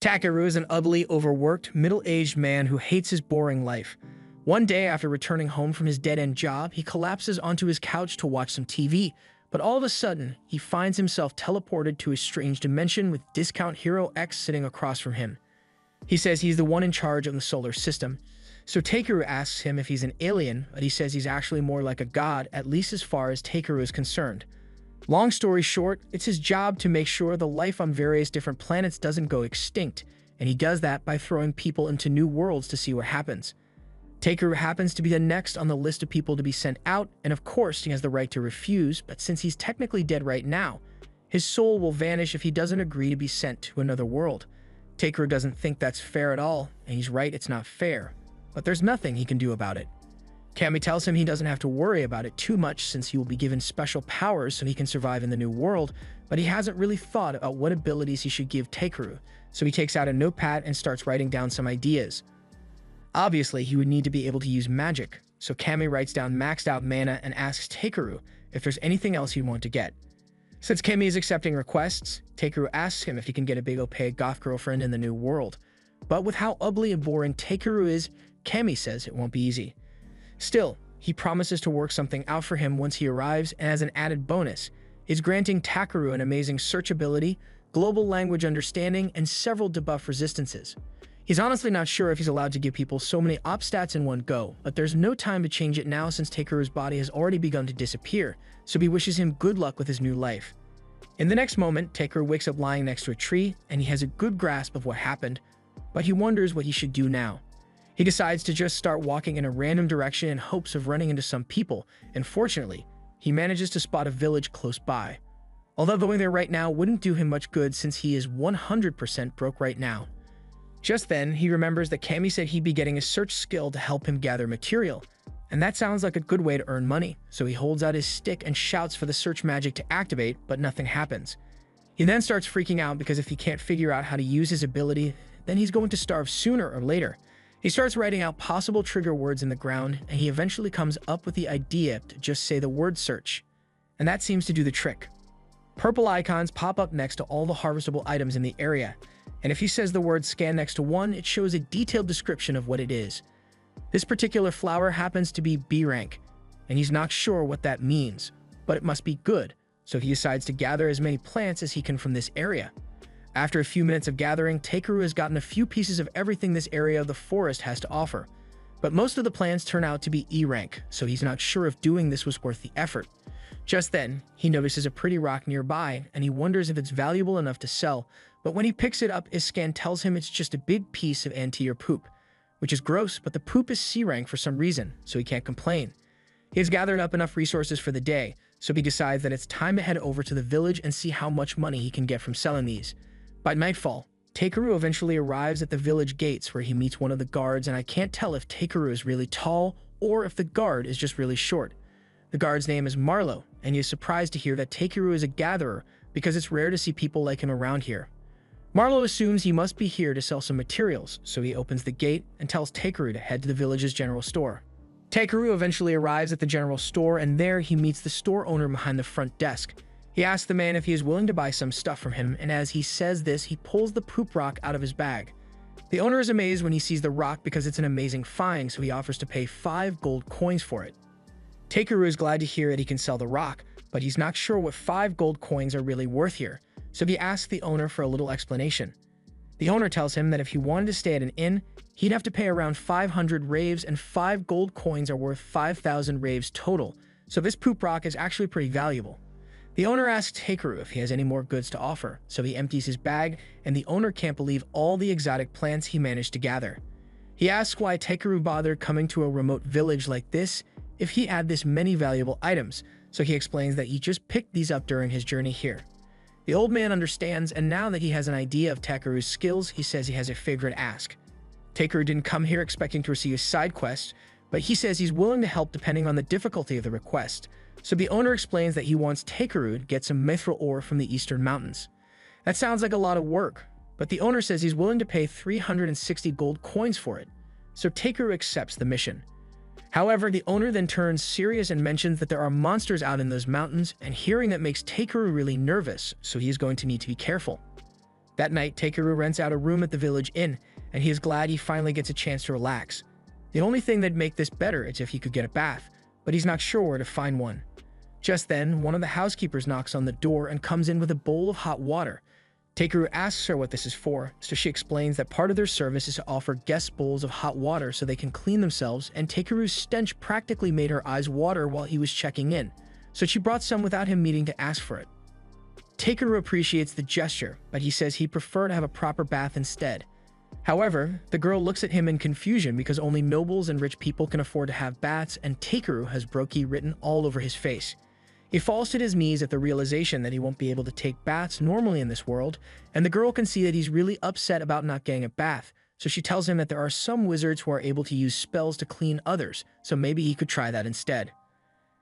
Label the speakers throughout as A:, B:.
A: Takeru is an ugly, overworked, middle-aged man who hates his boring life. One day, after returning home from his dead-end job, he collapses onto his couch to watch some TV, but all of a sudden, he finds himself teleported to a strange dimension with Discount Hero X sitting across from him. He says he's the one in charge of the solar system, so Takeru asks him if he's an alien, but he says he's actually more like a god, at least as far as Takeru is concerned. Long story short, it's his job to make sure the life on various different planets doesn't go extinct, and he does that by throwing people into new worlds to see what happens. Takeru happens to be the next on the list of people to be sent out, and of course he has the right to refuse, but since he's technically dead right now, his soul will vanish if he doesn't agree to be sent to another world. Takeru doesn't think that's fair at all, and he's right, it's not fair, but there's nothing he can do about it. Kami tells him he doesn't have to worry about it too much since he will be given special powers so he can survive in the new world, but he hasn't really thought about what abilities he should give Takeru, so he takes out a notepad and starts writing down some ideas. Obviously, he would need to be able to use magic, so Kami writes down maxed out mana and asks Takeru if there's anything else he'd want to get. Since Kami is accepting requests, Takeru asks him if he can get a big opaque goth girlfriend in the new world. But with how ugly and boring Takeru is, Kami says it won't be easy. Still, he promises to work something out for him once he arrives, and as an added bonus, is granting Takeru an amazing search ability, global language understanding, and several debuff resistances. He's honestly not sure if he's allowed to give people so many op stats in one go, but there's no time to change it now since Takeru's body has already begun to disappear, so he wishes him good luck with his new life. In the next moment, Takeru wakes up lying next to a tree, and he has a good grasp of what happened, but he wonders what he should do now. He decides to just start walking in a random direction in hopes of running into some people, and fortunately, he manages to spot a village close by. Although going there right now wouldn't do him much good since he is 100% broke right now. Just then, he remembers that Kami said he'd be getting a search skill to help him gather material, and that sounds like a good way to earn money, so he holds out his stick and shouts for the search magic to activate, but nothing happens. He then starts freaking out because if he can't figure out how to use his ability, then he's going to starve sooner or later. He starts writing out possible trigger words in the ground, and he eventually comes up with the idea to just say the word search, and that seems to do the trick. Purple icons pop up next to all the harvestable items in the area, and if he says the word scan next to one, it shows a detailed description of what it is. This particular flower happens to be B rank, and he's not sure what that means, but it must be good, so he decides to gather as many plants as he can from this area. After a few minutes of gathering, Takeru has gotten a few pieces of everything this area of the forest has to offer, but most of the plants turn out to be E rank, so he's not sure if doing this was worth the effort. Just then, he notices a pretty rock nearby, and he wonders if it's valuable enough to sell, but when he picks it up, his scan tells him it's just a big piece of anteater poop, which is gross, but the poop is C rank for some reason, so he can't complain. He has gathered up enough resources for the day, so he decides that it's time to head over to the village and see how much money he can get from selling these. By nightfall, Takeru eventually arrives at the village gates where he meets one of the guards, and I can't tell if Takeru is really tall or if the guard is just really short. The guard's name is Marlowe, and he is surprised to hear that Takeru is a gatherer because it's rare to see people like him around here. Marlowe assumes he must be here to sell some materials, so he opens the gate and tells Takeru to head to the village's general store. Takeru eventually arrives at the general store, and there he meets the store owner behind the front desk. He asks the man if he is willing to buy some stuff from him, and as he says this, he pulls the poop rock out of his bag. The owner is amazed when he sees the rock because it's an amazing find, so he offers to pay 5 gold coins for it. Takeru is glad to hear that he can sell the rock, but he's not sure what 5 gold coins are really worth here, so he asks the owner for a little explanation. The owner tells him that if he wanted to stay at an inn, he'd have to pay around 500 raves, and 5 gold coins are worth 5,000 raves total, so this poop rock is actually pretty valuable. The owner asks Takeru if he has any more goods to offer, so he empties his bag, and the owner can't believe all the exotic plants he managed to gather. He asks why Takeru bothered coming to a remote village like this if he had this many valuable items, so he explains that he just picked these up during his journey here. The old man understands, and now that he has an idea of Takeru's skills, he says he has a favorite ask. Takeru didn't come here expecting to receive a side quest, but he says he's willing to help depending on the difficulty of the request. So the owner explains that he wants Takeru to get some mithril ore from the eastern mountains. That sounds like a lot of work, but the owner says he's willing to pay 360 gold coins for it, so Takeru accepts the mission. However, the owner then turns serious and mentions that there are monsters out in those mountains, and hearing that makes Takeru really nervous, so he is going to need to be careful. That night, Takeru rents out a room at the village inn, and he is glad he finally gets a chance to relax. The only thing that'd make this better is if he could get a bath, but he's not sure where to find one. Just then, one of the housekeepers knocks on the door and comes in with a bowl of hot water. Takeru asks her what this is for, so she explains that part of their service is to offer guests bowls of hot water so they can clean themselves, and Takeru's stench practically made her eyes water while he was checking in, so she brought some without him needing to ask for it. Takeru appreciates the gesture, but he says he'd prefer to have a proper bath instead. However, the girl looks at him in confusion because only nobles and rich people can afford to have baths, and Takeru has Broki written all over his face. He falls to his knees at the realization that he won't be able to take baths normally in this world, and the girl can see that he's really upset about not getting a bath, so she tells him that there are some wizards who are able to use spells to clean others, so maybe he could try that instead.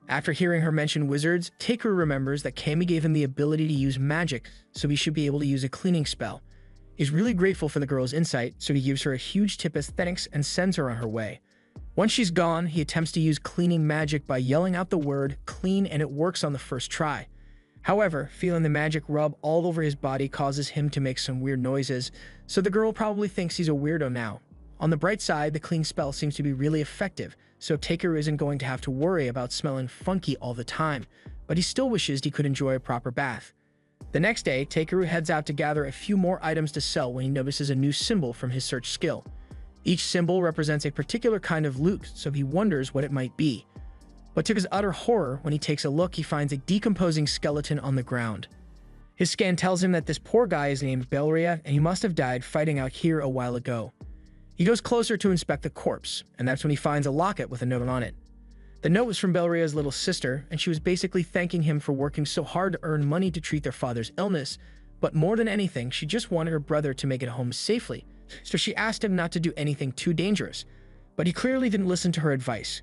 A: After hearing her mention wizards, Takeru remembers that Kami gave him the ability to use magic, so he should be able to use a cleaning spell. He's really grateful for the girl's insight, so he gives her a huge tip as thanks and sends her on her way. Once she's gone, he attempts to use cleaning magic by yelling out the word clean, and it works on the first try. However, feeling the magic rub all over his body causes him to make some weird noises, so the girl probably thinks he's a weirdo now. On the bright side, the clean spell seems to be really effective, so Takeru isn't going to have to worry about smelling funky all the time, but he still wishes he could enjoy a proper bath. The next day, Takeru heads out to gather a few more items to sell when he notices a new symbol from his search skill. Each symbol represents a particular kind of loot, so he wonders what it might be. But to his utter horror, when he takes a look, he finds a decomposing skeleton on the ground. His scan tells him that this poor guy is named Belria, and he must have died fighting out here a while ago. He goes closer to inspect the corpse, and that's when he finds a locket with a note on it. The note was from Belria's little sister, and she was basically thanking him for working so hard to earn money to treat their father's illness, but more than anything, she just wanted her brother to make it home safely, so she asked him not to do anything too dangerous, but he clearly didn't listen to her advice.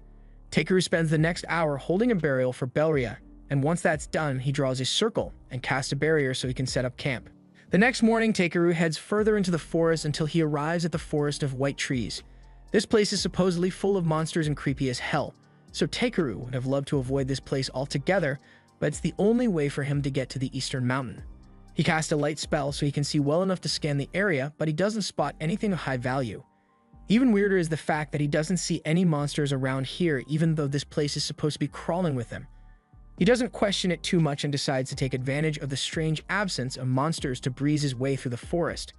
A: Takeru spends the next hour holding a burial for Belria, and once that's done, he draws a circle and casts a barrier so he can set up camp. The next morning, Takeru heads further into the forest until he arrives at the Forest of White Trees. This place is supposedly full of monsters and creepy as hell, so Takeru would have loved to avoid this place altogether, but it's the only way for him to get to the Eastern Mountain. He casts a light spell so he can see well enough to scan the area, but he doesn't spot anything of high value. Even weirder is the fact that he doesn't see any monsters around here, even though this place is supposed to be crawling with them. He doesn't question it too much and decides to take advantage of the strange absence of monsters to breeze his way through the forest.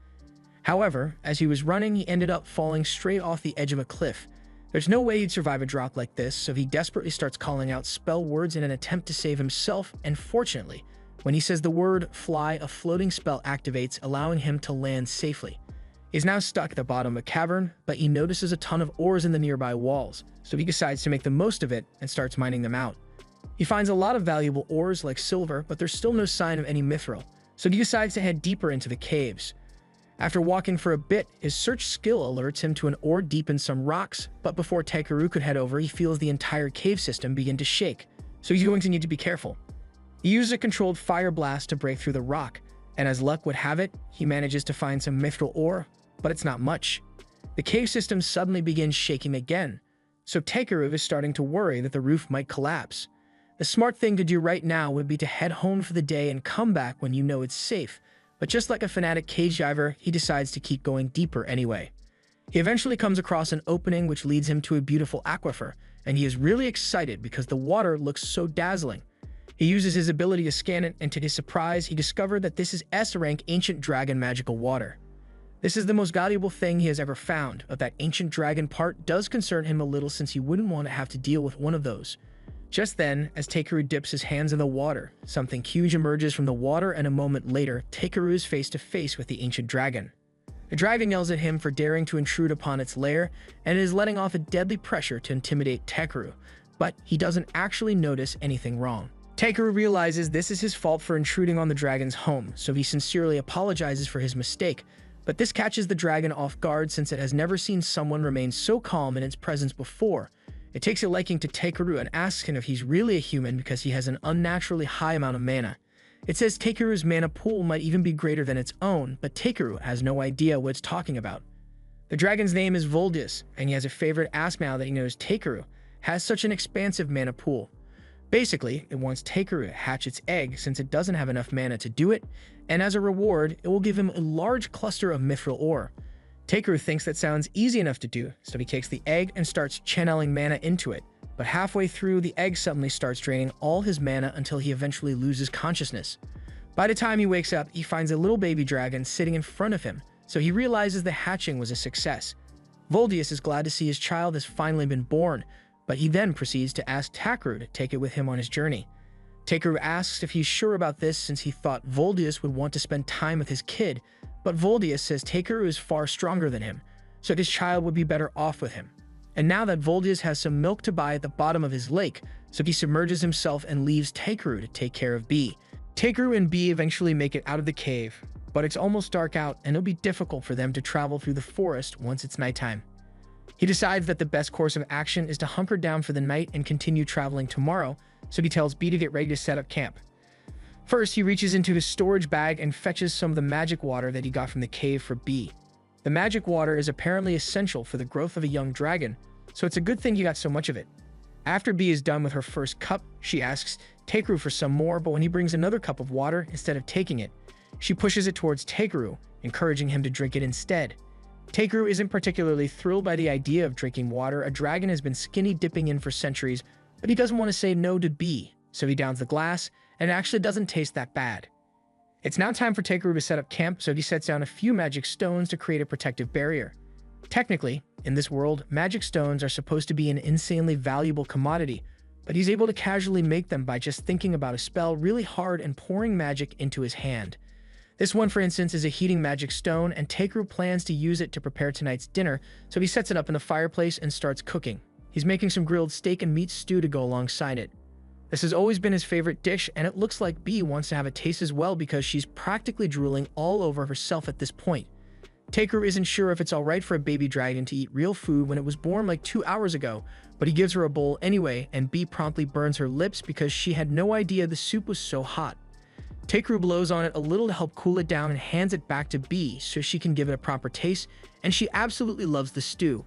A: However, as he was running, he ended up falling straight off the edge of a cliff. There's no way he'd survive a drop like this, so he desperately starts calling out spell words in an attempt to save himself, and fortunately, when he says the word fly, a floating spell activates, allowing him to land safely. He's now stuck at the bottom of a cavern, but he notices a ton of ores in the nearby walls, so he decides to make the most of it and starts mining them out. He finds a lot of valuable ores like silver, but there's still no sign of any mithril, so he decides to head deeper into the caves. After walking for a bit, his search skill alerts him to an ore deep in some rocks, but before Takeru could head over, he feels the entire cave system begin to shake, so he's going to need to be careful. He uses a controlled fire blast to break through the rock, and as luck would have it, he manages to find some mithril ore, but it's not much. The cave system suddenly begins shaking again, so Takeru is starting to worry that the roof might collapse. The smart thing to do right now would be to head home for the day and come back when you know it's safe, but just like a fanatic cage diver, he decides to keep going deeper anyway. He eventually comes across an opening which leads him to a beautiful aquifer, and he is really excited because the water looks so dazzling. He uses his ability to scan it, and to his surprise, he discovered that this is S-rank ancient dragon magical water. This is the most valuable thing he has ever found, but that ancient dragon part does concern him a little since he wouldn't want to have to deal with one of those. Just then, as Takeru dips his hands in the water, something huge emerges from the water, and a moment later, Takeru is face to face with the ancient dragon. The dragon yells at him for daring to intrude upon its lair, and it is letting off a deadly pressure to intimidate Takeru, but he doesn't actually notice anything wrong. Takeru realizes this is his fault for intruding on the dragon's home, so he sincerely apologizes for his mistake, but this catches the dragon off guard since it has never seen someone remain so calm in its presence before. It takes a liking to Takeru and asks him if he's really a human because he has an unnaturally high amount of mana. It says Takeru's mana pool might even be greater than its own, but Takeru has no idea what it's talking about. The dragon's name is Voldis, and he has a favorite ask now that he knows Takeru has such an expansive mana pool. Basically, it wants Takeru to hatch its egg since it doesn't have enough mana to do it, and as a reward, it will give him a large cluster of mithril ore. Takeru thinks that sounds easy enough to do, so he takes the egg and starts channeling mana into it, but halfway through, the egg suddenly starts draining all his mana until he eventually loses consciousness. By the time he wakes up, he finds a little baby dragon sitting in front of him, so he realizes the hatching was a success. Voldius is glad to see his child has finally been born, but he then proceeds to ask Takeru to take it with him on his journey. Takeru asks if he's sure about this since he thought Voldius would want to spend time with his kid, but Voldius says Takeru is far stronger than him, so his child would be better off with him. And now that Voldius has some milk to buy at the bottom of his lake, so he submerges himself and leaves Takeru to take care of Bee. Takeru and Bee eventually make it out of the cave, but it's almost dark out and it'll be difficult for them to travel through the forest once it's nighttime. He decides that the best course of action is to hunker down for the night and continue traveling tomorrow, so he tells Bee to get ready to set up camp. First, he reaches into his storage bag and fetches some of the magic water that he got from the cave for Bee. The magic water is apparently essential for the growth of a young dragon, so it's a good thing he got so much of it. After Bee is done with her first cup, she asks Takeru for some more, but when he brings another cup of water, instead of taking it, she pushes it towards Takeru, encouraging him to drink it instead. Takeru isn't particularly thrilled by the idea of drinking water a dragon has been skinny dipping in for centuries, but he doesn't want to say no to Bee, so he downs the glass, and it actually doesn't taste that bad. It's now time for Takeru to set up camp, so he sets down a few magic stones to create a protective barrier. Technically, in this world, magic stones are supposed to be an insanely valuable commodity, but he's able to casually make them by just thinking about a spell really hard and pouring magic into his hand. This one, for instance, is a heating magic stone, and Takeru plans to use it to prepare tonight's dinner, so he sets it up in the fireplace and starts cooking. He's making some grilled steak and meat stew to go alongside it. This has always been his favorite dish, and it looks like Bee wants to have a taste as well because she's practically drooling all over herself at this point. Takeru isn't sure if it's alright for a baby dragon to eat real food when it was born like 2 hours ago, but he gives her a bowl anyway, and Bee promptly burns her lips because she had no idea the soup was so hot. Takeru blows on it a little to help cool it down and hands it back to Bee so she can give it a proper taste, and she absolutely loves the stew.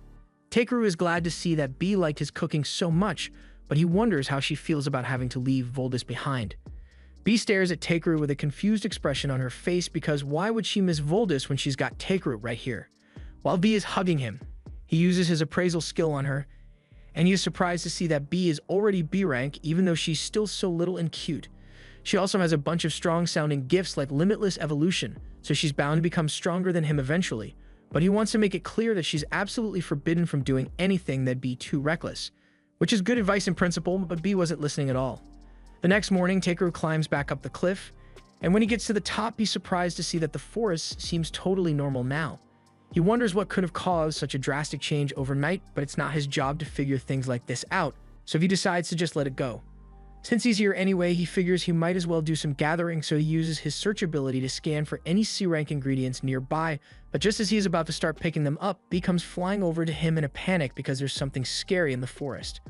A: Takeru is glad to see that Bee liked his cooking so much, but he wonders how she feels about having to leave Voldius behind. Bee stares at Takeru with a confused expression on her face because why would she miss Voldius when she's got Takeru right here? While Bee is hugging him, he uses his appraisal skill on her, and he is surprised to see that Bee is already B rank even though she's still so little and cute. She also has a bunch of strong-sounding gifts like limitless evolution, so she's bound to become stronger than him eventually, but he wants to make it clear that she's absolutely forbidden from doing anything that'd be too reckless, which is good advice in principle, but Bee wasn't listening at all. The next morning, Takeru climbs back up the cliff, and when he gets to the top, he's surprised to see that the forest seems totally normal now. He wonders what could have caused such a drastic change overnight, but it's not his job to figure things like this out, so he decides to just let it go. Since he's here anyway, he figures he might as well do some gathering, so he uses his search ability to scan for any C-rank ingredients nearby, but just as he is about to start picking them up, Bee comes flying over to him in a panic because there's something scary in the forest.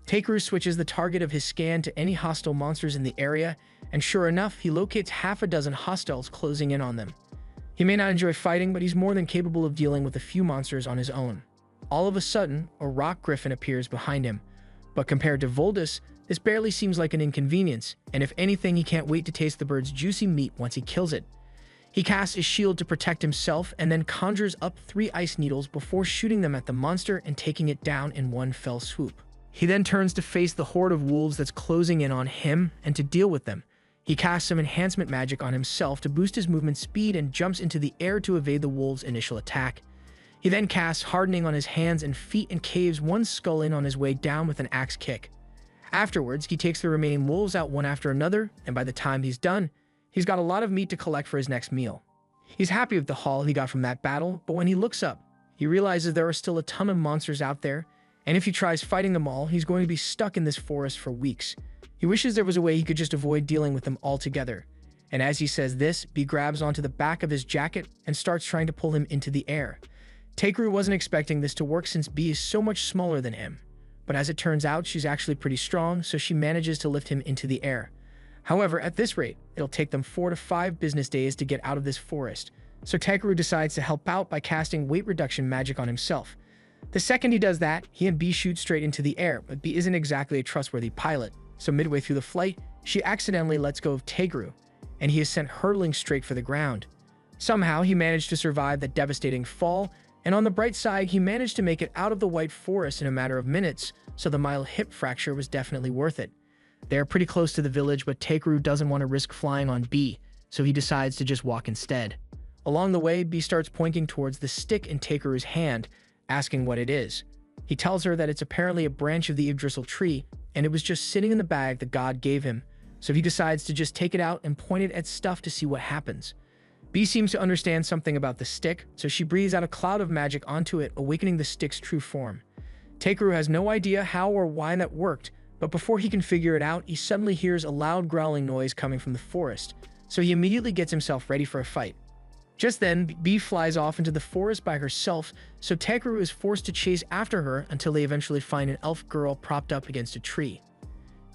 A: Takeru switches the target of his scan to any hostile monsters in the area, and sure enough, he locates half a dozen hostiles closing in on them. He may not enjoy fighting, but he's more than capable of dealing with a few monsters on his own. All of a sudden, a rock griffin appears behind him, but compared to Voldius, this barely seems like an inconvenience, and if anything, he can't wait to taste the bird's juicy meat once he kills it. He casts his shield to protect himself and then conjures up 3 ice needles before shooting them at the monster and taking it down in one fell swoop. He then turns to face the horde of wolves that's closing in on him and to deal with them. He casts some enhancement magic on himself to boost his movement speed and jumps into the air to evade the wolves' initial attack. He then casts hardening on his hands and feet and caves one skull in on his way down with an axe kick. Afterwards, he takes the remaining wolves out one after another, and by the time he's done, he's got a lot of meat to collect for his next meal. He's happy with the haul he got from that battle, but when he looks up, he realizes there are still a ton of monsters out there, and if he tries fighting them all, he's going to be stuck in this forest for weeks. He wishes there was a way he could just avoid dealing with them altogether. And as he says this, Bee grabs onto the back of his jacket and starts trying to pull him into the air. Takeru wasn't expecting this to work since Bee is so much smaller than him. But as it turns out, she's actually pretty strong, so she manages to lift him into the air. However, at this rate, it'll take them 4 to 5 business days to get out of this forest, so Takeru decides to help out by casting weight reduction magic on himself. The second he does that, he and Bee shoot straight into the air, but Bee isn't exactly a trustworthy pilot, So midway through the flight, she accidentally lets go of Tegru, and he is sent hurtling straight for the ground. Somehow, he managed to survive that devastating fall, and on the bright side, he managed to make it out of the white forest in a matter of minutes, so the mild hip fracture was definitely worth it. They are pretty close to the village, but Tegru doesn't want to risk flying on B, so he decides to just walk instead. Along the way, B starts pointing towards the stick in Tegru's hand, asking what it is. He tells her that it's apparently a branch of the Yggdrasil tree, and it was just sitting in the bag that God gave him, so he decides to just take it out and point it at stuff to see what happens. B seems to understand something about the stick, so she breathes out a cloud of magic onto it, awakening the stick's true form. Tegru has no idea how or why that worked, but before he can figure it out, he suddenly hears a loud growling noise coming from the forest, so he immediately gets himself ready for a fight. Just then, B flies off into the forest by herself, so Tegru is forced to chase after her until they eventually find an elf girl propped up against a tree.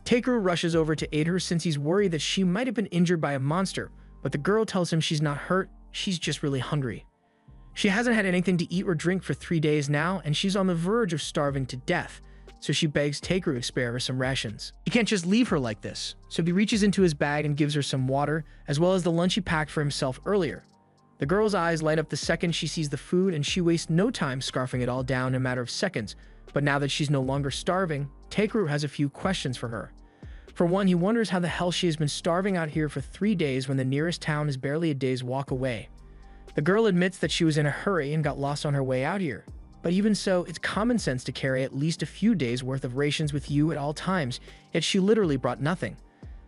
A: Tegru rushes over to aid her since he's worried that she might have been injured by a monster, but the girl tells him she's not hurt, she's just really hungry. She hasn't had anything to eat or drink for 3 days now, and she's on the verge of starving to death, so she begs Tegru to spare her some rations. He can't just leave her like this, so he reaches into his bag and gives her some water, as well as the lunch he packed for himself earlier. The girl's eyes light up the second she sees the food, and she wastes no time scarfing it all down in a matter of seconds, but now that she's no longer starving, Tegru has a few questions for her. For one, he wonders how the hell she has been starving out here for 3 days when the nearest town is barely a day's walk away. The girl admits that she was in a hurry and got lost on her way out here. But even so, it's common sense to carry at least a few days' worth of rations with you at all times, yet she literally brought nothing.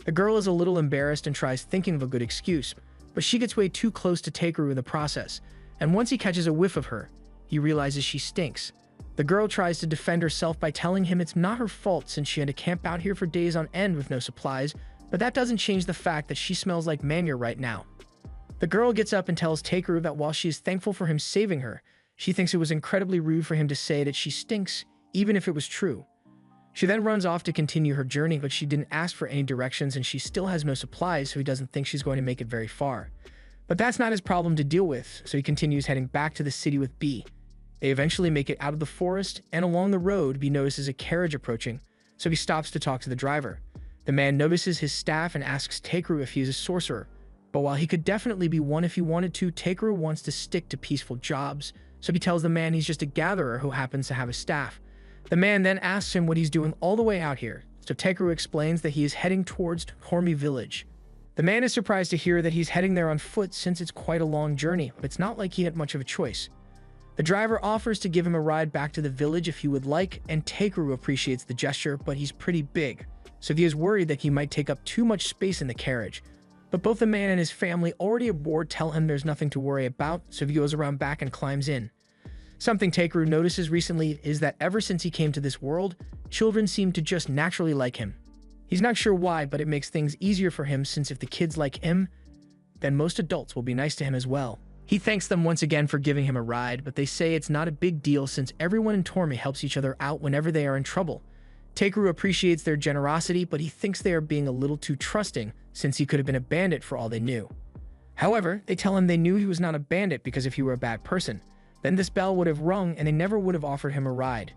A: The girl is a little embarrassed and tries thinking of a good excuse, but she gets way too close to Tegru in the process, and once he catches a whiff of her, he realizes she stinks. The girl tries to defend herself by telling him it's not her fault since she had to camp out here for days on end with no supplies, but that doesn't change the fact that she smells like manure right now. The girl gets up and tells Tegru that while she is thankful for him saving her, she thinks it was incredibly rude for him to say that she stinks, even if it was true. She then runs off to continue her journey, but she didn't ask for any directions and she still has no supplies, so he doesn't think she's going to make it very far. But that's not his problem to deal with, so he continues heading back to the city with B. They eventually make it out of the forest, and along the road, B notices a carriage approaching, so he stops to talk to the driver. The man notices his staff and asks Tegru if he is a sorcerer, but while he could definitely be one if he wanted to, Tegru wants to stick to peaceful jobs, so he tells the man he's just a gatherer who happens to have a staff. The man then asks him what he's doing all the way out here, so Tegru explains that he is heading towards Hormi village. The man is surprised to hear that he's heading there on foot since it's quite a long journey, but it's not like he had much of a choice. The driver offers to give him a ride back to the village if he would like, and Tegru appreciates the gesture, but he's pretty big, so he is worried that he might take up too much space in the carriage. But both the man and his family already aboard tell him there's nothing to worry about, so he goes around back and climbs in. Something Tegru notices recently is that ever since he came to this world, children seem to just naturally like him. He's not sure why, but it makes things easier for him since if the kids like him, then most adults will be nice to him as well. He thanks them once again for giving him a ride, but they say it's not a big deal since everyone in Tormi helps each other out whenever they are in trouble. Tegru appreciates their generosity, but he thinks they are being a little too trusting since he could have been a bandit for all they knew. However, they tell him they knew he was not a bandit because if he were a bad person, then this bell would have rung and they never would have offered him a ride.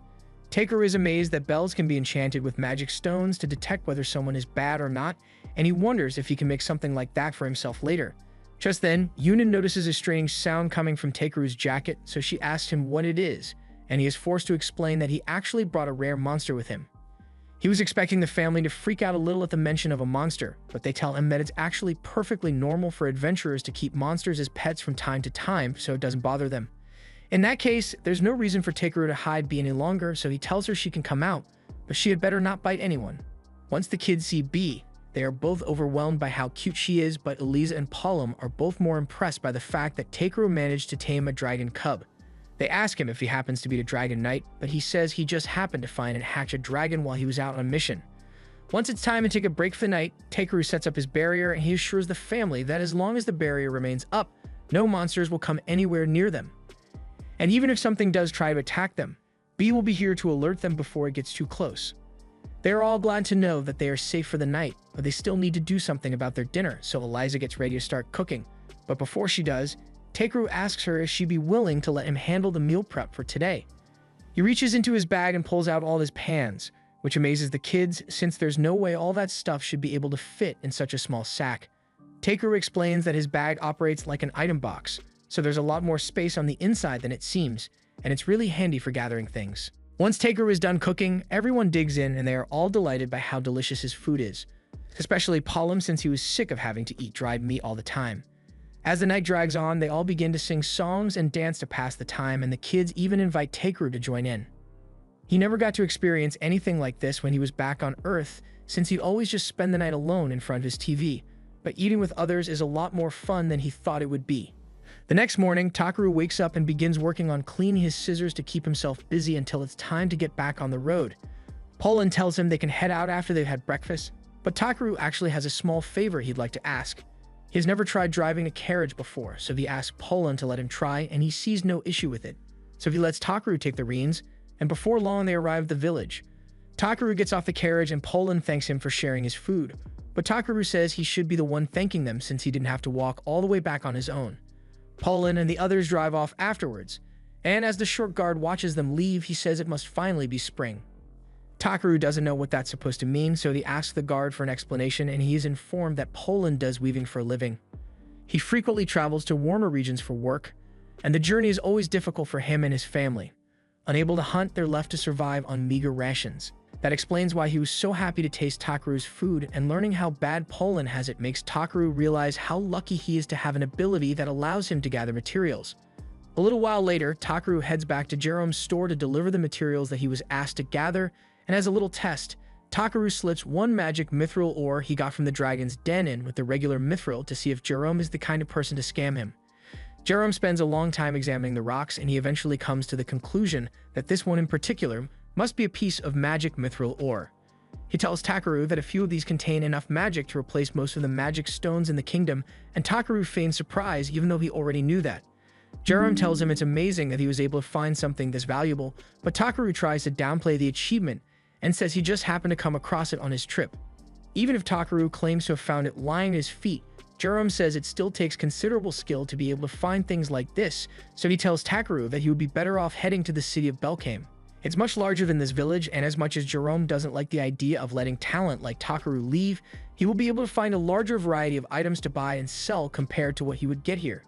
A: Tegru is amazed that bells can be enchanted with magic stones to detect whether someone is bad or not, and he wonders if he can make something like that for himself later. Just then, Yunin notices a strange sound coming from Tegru's jacket, so she asks him what it is, and he is forced to explain that he actually brought a rare monster with him. He was expecting the family to freak out a little at the mention of a monster, but they tell him that it's actually perfectly normal for adventurers to keep monsters as pets from time to time, so it doesn't bother them. In that case, there's no reason for Tegru to hide B any longer, so he tells her she can come out, but she had better not bite anyone. Once the kids see B, they are both overwhelmed by how cute she is, but Eliza and Palom are both more impressed by the fact that Tegru managed to tame a dragon cub. They ask him if he happens to be a dragon knight, but he says he just happened to find and hatch a dragon while he was out on a mission. Once it's time to take a break for the night, Tegru sets up his barrier and he assures the family that as long as the barrier remains up, no monsters will come anywhere near them. And even if something does try to attack them, B will be here to alert them before it gets too close. They are all glad to know that they are safe for the night, but they still need to do something about their dinner, so Eliza gets ready to start cooking. But before she does, Tegru asks her if she'd be willing to let him handle the meal prep for today. He reaches into his bag and pulls out all his pans, which amazes the kids since there's no way all that stuff should be able to fit in such a small sack. Takeru explains that his bag operates like an item box, so there's a lot more space on the inside than it seems, and it's really handy for gathering things. Once Takeru is done cooking, everyone digs in and they are all delighted by how delicious his food is, especially Paulum since he was sick of having to eat dried meat all the time. As the night drags on, they all begin to sing songs and dance to pass the time, and the kids even invite Takeru to join in. He never got to experience anything like this when he was back on Earth, since he'd always just spend the night alone in front of his TV, but eating with others is a lot more fun than he thought it would be. The next morning, Takeru wakes up and begins working on cleaning his scissors to keep himself busy until it's time to get back on the road. Poland tells him they can head out after they've had breakfast, but Takeru actually has a small favor he'd like to ask. He has never tried driving a carriage before, so he asks Poland to let him try, and he sees no issue with it. So he lets Takeru take the reins, and before long they arrive at the village. Takeru gets off the carriage and Poland thanks him for sharing his food, but Takeru says he should be the one thanking them since he didn't have to walk all the way back on his own. Poland and the others drive off afterwards, and as the short guard watches them leave, he says it must finally be spring. Takeru doesn't know what that's supposed to mean, so he asks the guard for an explanation, and he is informed that Poland does weaving for a living. He frequently travels to warmer regions for work, and the journey is always difficult for him and his family. Unable to hunt, they're left to survive on meager rations. That explains why he was so happy to taste Takeru's food, and learning how bad Poland has it makes Takeru realize how lucky he is to have an ability that allows him to gather materials. A little while later, Takeru heads back to Jerome's store to deliver the materials that he was asked to gather, and as a little test, Takeru slips one magic mithril ore he got from the dragon's den in with the regular mithril to see if Jerome is the kind of person to scam him. Jerome spends a long time examining the rocks, and he eventually comes to the conclusion that this one in particular must be a piece of magic mithril ore. He tells Takeru that a few of these contain enough magic to replace most of the magic stones in the kingdom, and Takeru feigns surprise even though he already knew that. Jerome tells him it's amazing that he was able to find something this valuable, but Takeru tries to downplay the achievement and says he just happened to come across it on his trip. Even if Takeru claims to have found it lying at his feet, Jerome says it still takes considerable skill to be able to find things like this, so he tells Takeru that he would be better off heading to the city of Belkame. It's much larger than this village, and as much as Jerome doesn't like the idea of letting talent like Takeru leave, he will be able to find a larger variety of items to buy and sell compared to what he would get here.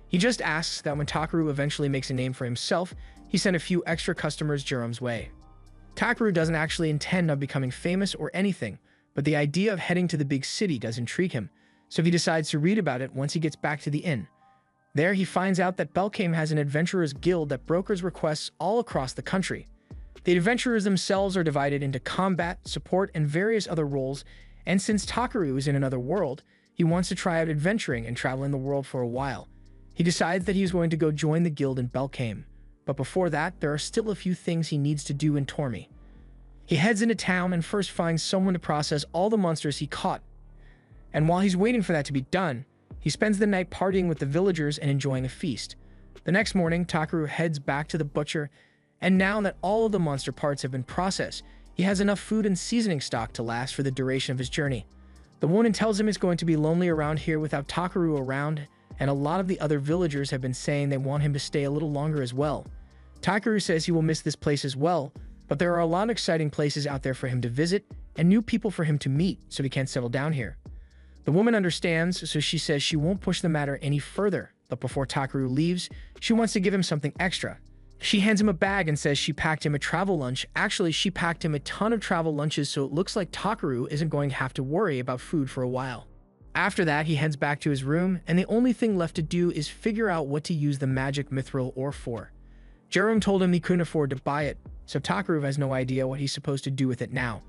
A: He just asks that when Takeru eventually makes a name for himself, he send a few extra customers Jerome's way. Takeru doesn't actually intend on becoming famous or anything, but the idea of heading to the big city does intrigue him, so he decides to read about it once he gets back to the inn. There, he finds out that Belkame has an adventurers guild that brokers requests all across the country. The adventurers themselves are divided into combat, support, and various other roles, and since Takeru is in another world, he wants to try out adventuring and traveling the world for a while. He decides that he is going to go join the guild in Belkame, but before that, there are still a few things he needs to do in Tormy. He heads into town and first finds someone to process all the monsters he caught. And while he's waiting for that to be done, he spends the night partying with the villagers and enjoying a feast. The next morning, Takeru heads back to the butcher, and now that all of the monster parts have been processed, he has enough food and seasoning stock to last for the duration of his journey. The woman tells him it's going to be lonely around here without Takeru around, and a lot of the other villagers have been saying they want him to stay a little longer as well. Takeru says he will miss this place as well, but there are a lot of exciting places out there for him to visit and new people for him to meet, so he can't settle down here. The woman understands, so she says she won't push the matter any further, but before Takeru leaves, she wants to give him something extra. She hands him a bag and says she packed him a travel lunch. Actually, she packed him a ton of travel lunches, so it looks like Takeru isn't going to have to worry about food for a while. After that, he heads back to his room, and the only thing left to do is figure out what to use the magic mithril ore for. Jerome told him he couldn't afford to buy it, so Takeru has no idea what he's supposed to do with it now.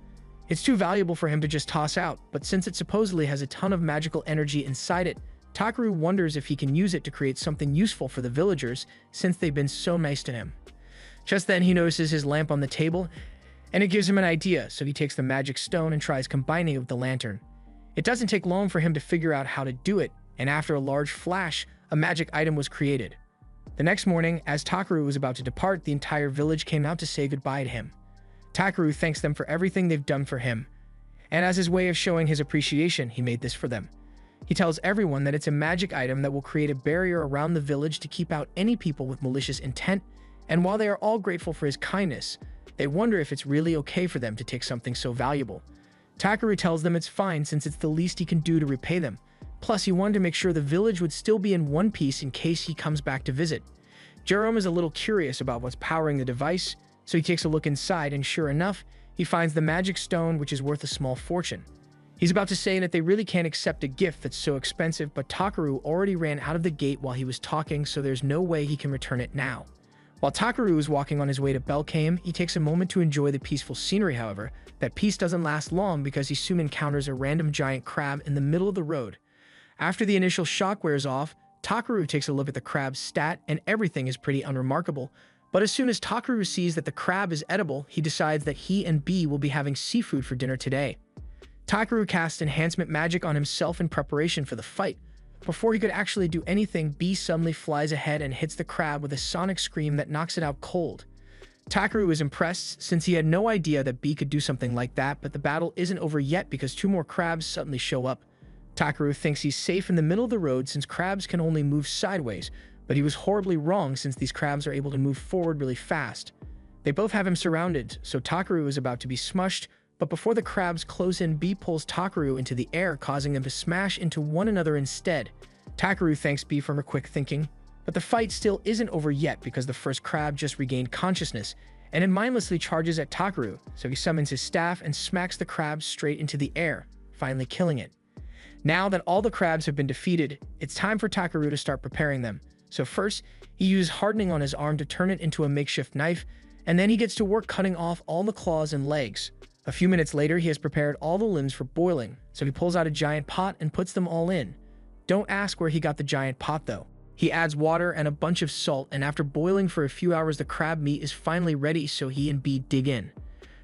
A: It's too valuable for him to just toss out, but since it supposedly has a ton of magical energy inside it, Takeru wonders if he can use it to create something useful for the villagers since they've been so nice to him. Just then he notices his lamp on the table, and it gives him an idea, so he takes the magic stone and tries combining it with the lantern. It doesn't take long for him to figure out how to do it, and after a large flash, a magic item was created. The next morning, as Takeru was about to depart, the entire village came out to say goodbye to him. Takeru thanks them for everything they've done for him, and as his way of showing his appreciation, he made this for them. He tells everyone that it's a magic item that will create a barrier around the village to keep out any people with malicious intent, and while they are all grateful for his kindness, They wonder if it's really okay for them to take something so valuable. Takaru tells them it's fine since it's the least he can do to repay them. Plus, he wanted to make sure the village would still be in one piece in case he comes back to visit. Jerome is a little curious about what's powering the device, so he takes a look inside, and sure enough, he finds the magic stone, which is worth a small fortune. He's about to say that they really can't accept a gift that's so expensive, but Takaru already ran out of the gate while he was talking, so there's no way he can return it now. While Takaru is walking on his way to Belkame, he takes a moment to enjoy the peaceful scenery. However, that peace doesn't last long because he soon encounters a random giant crab in the middle of the road. After the initial shock wears off, Takaru takes a look at the crab's stat, and everything is pretty unremarkable. But as soon as Takaru sees that the crab is edible, he decides that he and B will be having seafood for dinner today. Takaru casts enhancement magic on himself in preparation for the fight. Before he could actually do anything, B suddenly flies ahead and hits the crab with a sonic scream that knocks it out cold. Takaru is impressed since he had no idea that B could do something like that, but the battle isn't over yet because two more crabs suddenly show up. Takaru thinks he's safe in the middle of the road since crabs can only move sideways, but he was horribly wrong since these crabs are able to move forward really fast. They both have him surrounded, so Takaru is about to be smushed, but before the crabs close in, B pulls Takaru into the air, causing them to smash into one another instead. Takaru thanks B for her quick thinking, but the fight still isn't over yet because the first crab just regained consciousness, and it mindlessly charges at Takaru, so he summons his staff and smacks the crab straight into the air, finally killing it. Now that all the crabs have been defeated, it's time for Takaru to start preparing them. So first, he uses hardening on his arm to turn it into a makeshift knife, and then he gets to work cutting off all the claws and legs. A few minutes later, he has prepared all the limbs for boiling, so he pulls out a giant pot and puts them all in. Don't ask where he got the giant pot though. He adds water and a bunch of salt, and after boiling for a few hours, the crab meat is finally ready, so he and B dig in.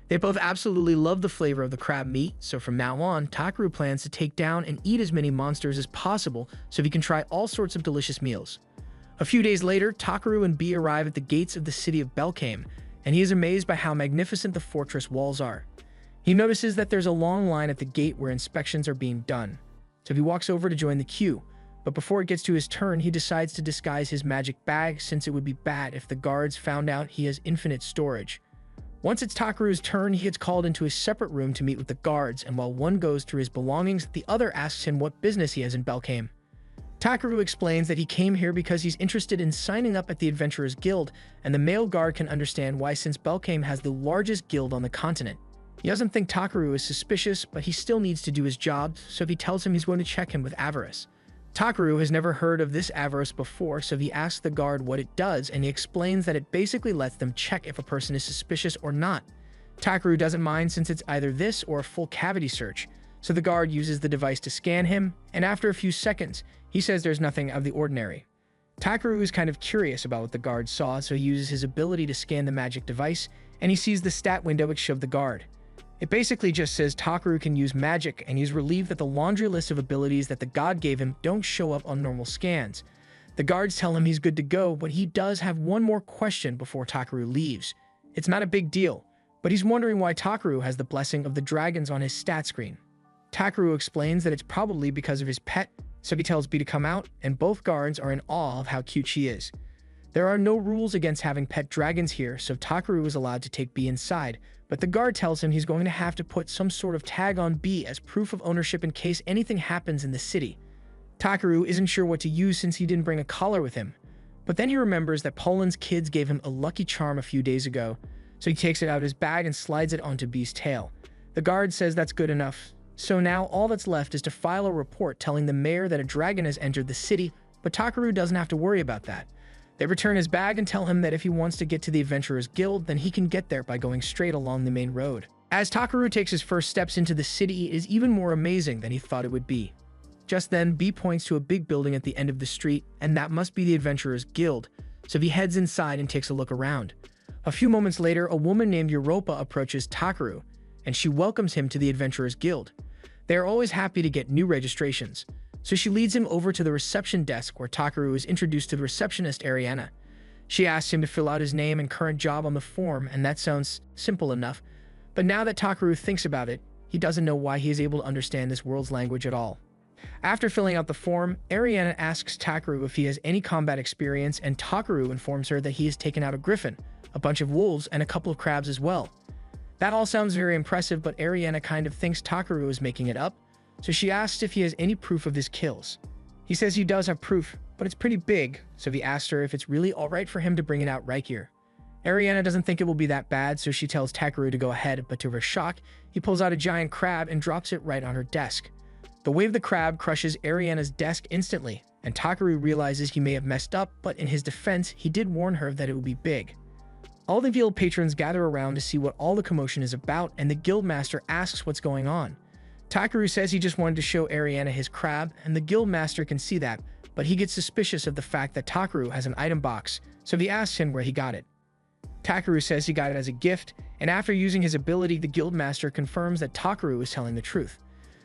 A: They both absolutely love the flavor of the crab meat, so from now on, Takaru plans to take down and eat as many monsters as possible so he can try all sorts of delicious meals. A few days later, Takaru and B arrive at the gates of the city of Belkame, and he is amazed by how magnificent the fortress walls are. He notices that there's a long line at the gate where inspections are being done, so he walks over to join the queue, but before it gets to his turn, he decides to disguise his magic bag since it would be bad if the guards found out he has infinite storage. Once it's Takaru's turn, he gets called into a separate room to meet with the guards, and while one goes through his belongings, the other asks him what business he has in Belkame. Takaru explains that he came here because he's interested in signing up at the Adventurers Guild, and the male guard can understand why since Belkame has the largest guild on the continent. He doesn't think Takaru is suspicious, but he still needs to do his job, so he tells him he's going to check him with avarice. Takaru has never heard of this avarice before, so he asks the guard what it does, and he explains that it basically lets them check if a person is suspicious or not. Takaru doesn't mind since it's either this or a full cavity search, so the guard uses the device to scan him, and after a few seconds, he says there's nothing out of the ordinary. Takaru is kind of curious about what the guard saw, so he uses his ability to scan the magic device, and he sees the stat window which showed the guard. It basically just says Takaru can use magic, and he's relieved that the laundry list of abilities that the god gave him don't show up on normal scans. The guards tell him he's good to go, but he does have one more question before Takaru leaves. It's not a big deal, but he's wondering why Takaru has the blessing of the dragons on his stat screen. Takaru explains that it's probably because of his pet, so he tells B to come out, and both guards are in awe of how cute she is. There are no rules against having pet dragons here, so Takaru is allowed to take B inside, but the guard tells him he's going to have to put some sort of tag on B as proof of ownership in case anything happens in the city. Takaru isn't sure what to use since he didn't bring a collar with him, but then he remembers that Poland's kids gave him a lucky charm a few days ago, so he takes it out of his bag and slides it onto B's tail. The guard says that's good enough, so now all that's left is to file a report telling the mayor that a dragon has entered the city, but Takaru doesn't have to worry about that. They return his bag and tell him that if he wants to get to the Adventurers Guild, then he can get there by going straight along the main road. As Takaru takes his first steps into the city, it is even more amazing than he thought it would be. Just then, B points to a big building at the end of the street, and that must be the Adventurers Guild, so he heads inside and takes a look around. A few moments later, a woman named Europa approaches Takaru, and she welcomes him to the Adventurers Guild. They are always happy to get new registrations, so she leads him over to the reception desk where Takaru is introduced to the receptionist Ariana. She asks him to fill out his name and current job on the form, and that sounds simple enough. But now that Takaru thinks about it, he doesn't know why he is able to understand this world's language at all. After filling out the form, Ariana asks Takaru if he has any combat experience, and Takaru informs her that he has taken out a griffin, a bunch of wolves, and a couple of crabs as well. That all sounds very impressive, but Ariana kind of thinks Takaru is making it up, so she asks if he has any proof of his kills. He says he does have proof, but it's pretty big, so he asks her if it's really alright for him to bring it out right here. Ariana doesn't think it will be that bad, so she tells Takaru to go ahead, but to her shock, he pulls out a giant crab and drops it right on her desk. The weight of the crab crushes Ariana's desk instantly, and Takaru realizes he may have messed up, but in his defense, he did warn her that it would be big. All the guild patrons gather around to see what all the commotion is about, and the guild master asks what's going on. Takaru says he just wanted to show Ariana his crab, and the guild master can see that, but he gets suspicious of the fact that Takaru has an item box, so he asks him where he got it. Takaru says he got it as a gift, and after using his ability, the guild master confirms that Takaru is telling the truth.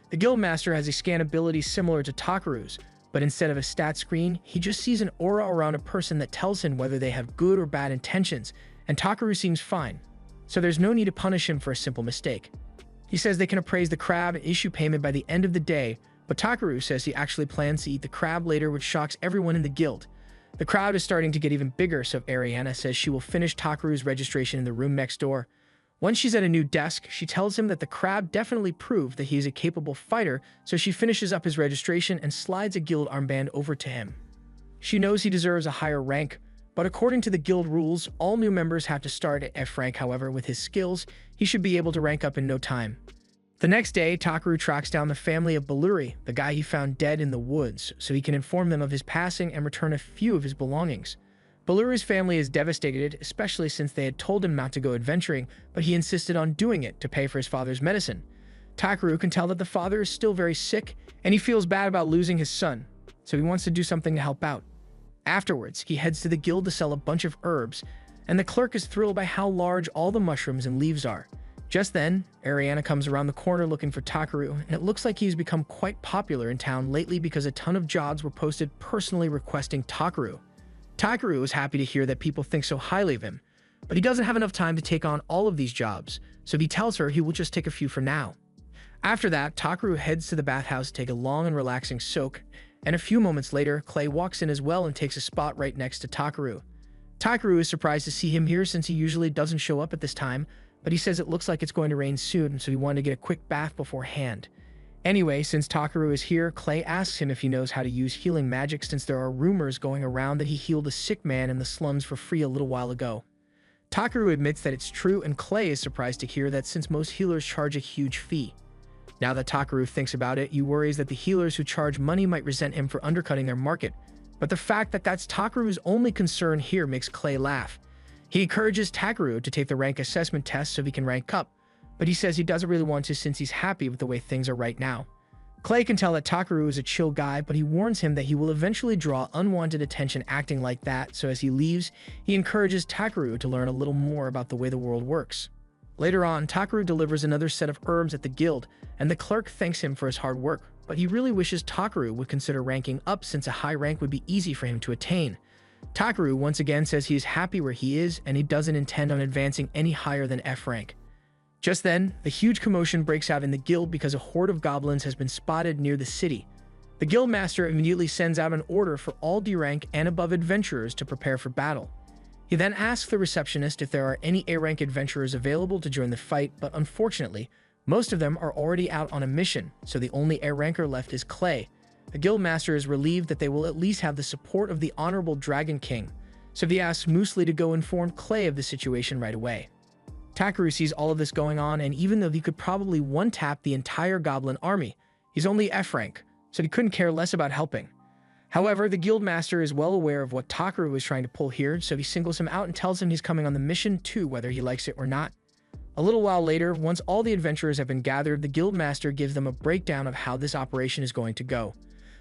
A: The guild master has a scan ability similar to Takaru's, but instead of a stat screen, he just sees an aura around a person that tells him whether they have good or bad intentions, and Takaru seems fine, so there's no need to punish him for a simple mistake. He says they can appraise the crab and issue payment by the end of the day, but Takaru says he actually plans to eat the crab later, which shocks everyone in the guild. The crowd is starting to get even bigger, so Ariana says she will finish Takaru's registration in the room next door. Once she's at a new desk, she tells him that the crab definitely proved that he is a capable fighter, so she finishes up his registration and slides a guild armband over to him. She knows he deserves a higher rank, but according to the guild rules, all new members have to start at F rank. However, with his skills, he should be able to rank up in no time. The next day, Takaru tracks down the family of Balluri, the guy he found dead in the woods, so he can inform them of his passing and return a few of his belongings. Balluri's family is devastated, especially since they had told him not to go adventuring, but he insisted on doing it to pay for his father's medicine. Takaru can tell that the father is still very sick, and he feels bad about losing his son, so he wants to do something to help out. Afterwards, he heads to the guild to sell a bunch of herbs, and the clerk is thrilled by how large all the mushrooms and leaves are. Just then, Ariana comes around the corner looking for Takaru, and it looks like he's become quite popular in town lately because a ton of jobs were posted personally requesting Takaru. Takaru is happy to hear that people think so highly of him, but he doesn't have enough time to take on all of these jobs, so he tells her he will just take a few for now. After that, Takaru heads to the bathhouse to take a long and relaxing soak, and a few moments later, Clay walks in as well and takes a spot right next to Takaru. Takaru is surprised to see him here since he usually doesn't show up at this time, but he says it looks like it's going to rain soon, so he wanted to get a quick bath beforehand. Anyway, since Takaru is here, Clay asks him if he knows how to use healing magic since there are rumors going around that he healed a sick man in the slums for free a little while ago. Takaru admits that it's true, and Clay is surprised to hear that since most healers charge a huge fee. Now that Takaru thinks about it, he worries that the healers who charge money might resent him for undercutting their market, but the fact that that's Takaru's only concern here makes Clay laugh. He encourages Takaru to take the rank assessment test so he can rank up, but he says he doesn't really want to since he's happy with the way things are right now. Clay can tell that Takaru is a chill guy, but he warns him that he will eventually draw unwanted attention acting like that, so as he leaves, he encourages Takaru to learn a little more about the way the world works. Later on, Takaru delivers another set of herbs at the guild, and the clerk thanks him for his hard work, but he really wishes Takaru would consider ranking up since a high rank would be easy for him to attain. Takaru once again says he is happy where he is, and he doesn't intend on advancing any higher than F rank. Just then, a huge commotion breaks out in the guild because a horde of goblins has been spotted near the city. The guild master immediately sends out an order for all D rank and above adventurers to prepare for battle. He then asks the receptionist if there are any A rank adventurers available to join the fight, but unfortunately, most of them are already out on a mission, so the only A ranker left is Clay. The guild master is relieved that they will at least have the support of the Honorable Dragon King, so he asks Moosley to go inform Clay of the situation right away. Takaru sees all of this going on, and even though he could probably one-tap the entire goblin army, he's only F rank, so he couldn't care less about helping. However, the guild master is well aware of what Takaru is trying to pull here, so he singles him out and tells him he's coming on the mission too, whether he likes it or not. A little while later, once all the adventurers have been gathered, the guild master gives them a breakdown of how this operation is going to go.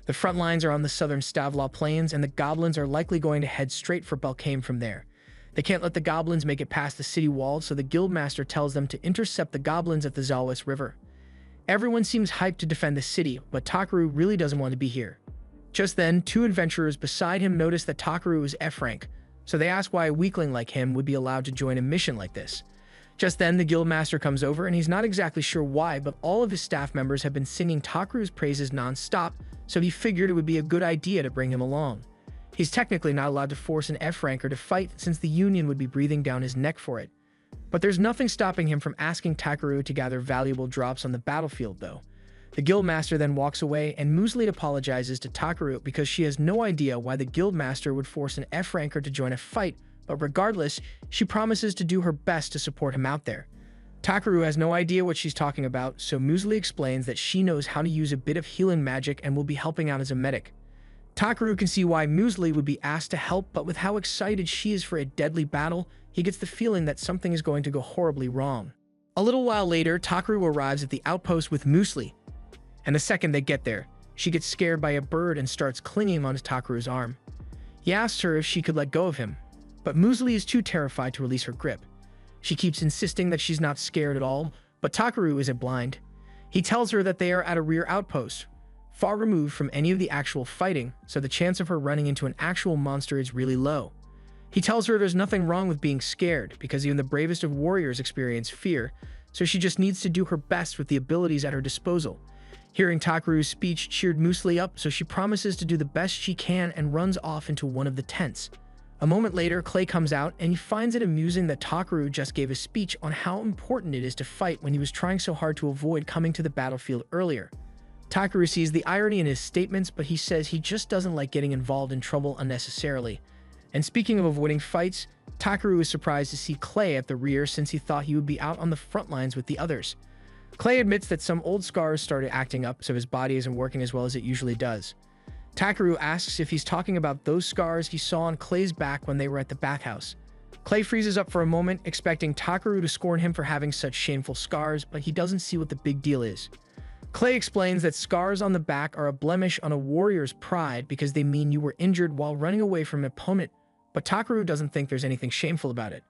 A: The front lines are on the southern Stavlaw Plains, and the goblins are likely going to head straight for Belkane from there. They can't let the goblins make it past the city walls, so the guildmaster tells them to intercept the goblins at the Zalwis River. Everyone seems hyped to defend the city, but Takaru really doesn't want to be here. Just then, two adventurers beside him notice that Takaru is F rank, so they ask why a weakling like him would be allowed to join a mission like this. Just then, the guildmaster comes over, and he's not exactly sure why, but all of his staff members have been singing Takaru's praises non-stop, so he figured it would be a good idea to bring him along. He's technically not allowed to force an F-ranker to fight since the Union would be breathing down his neck for it. But there's nothing stopping him from asking Takaru to gather valuable drops on the battlefield, though. The Guildmaster then walks away, and Musli apologizes to Takaru because she has no idea why the Guildmaster would force an F-ranker to join a fight, but regardless, she promises to do her best to support him out there. Takaru has no idea what she's talking about, so Musli explains that she knows how to use a bit of healing magic and will be helping out as a medic. Takaru can see why Musli would be asked to help, but with how excited she is for a deadly battle, he gets the feeling that something is going to go horribly wrong. A little while later, Takaru arrives at the outpost with Musli, and the second they get there, she gets scared by a bird and starts clinging onto Takaru's arm. He asks her if she could let go of him, but Musli is too terrified to release her grip. She keeps insisting that she's not scared at all, but Takaru isn't blind. He tells her that they are at a rear outpost, far removed from any of the actual fighting, so the chance of her running into an actual monster is really low. He tells her there's nothing wrong with being scared, because even the bravest of warriors experience fear, so she just needs to do her best with the abilities at her disposal. Hearing Takaru's speech cheered Musli up, so she promises to do the best she can and runs off into one of the tents. A moment later, Clay comes out, and he finds it amusing that Takaru just gave a speech on how important it is to fight when he was trying so hard to avoid coming to the battlefield earlier. Takaru sees the irony in his statements, but he says he just doesn't like getting involved in trouble unnecessarily. And speaking of avoiding fights, Takaru is surprised to see Clay at the rear since he thought he would be out on the front lines with the others. Clay admits that some old scars started acting up, so his body isn't working as well as it usually does. Takaru asks if he's talking about those scars he saw on Clay's back when they were at the bathhouse. Clay freezes up for a moment, expecting Takaru to scorn him for having such shameful scars, but he doesn't see what the big deal is. Clay explains that scars on the back are a blemish on a warrior's pride because they mean you were injured while running away from an opponent, but Takaru doesn't think there's anything shameful about it.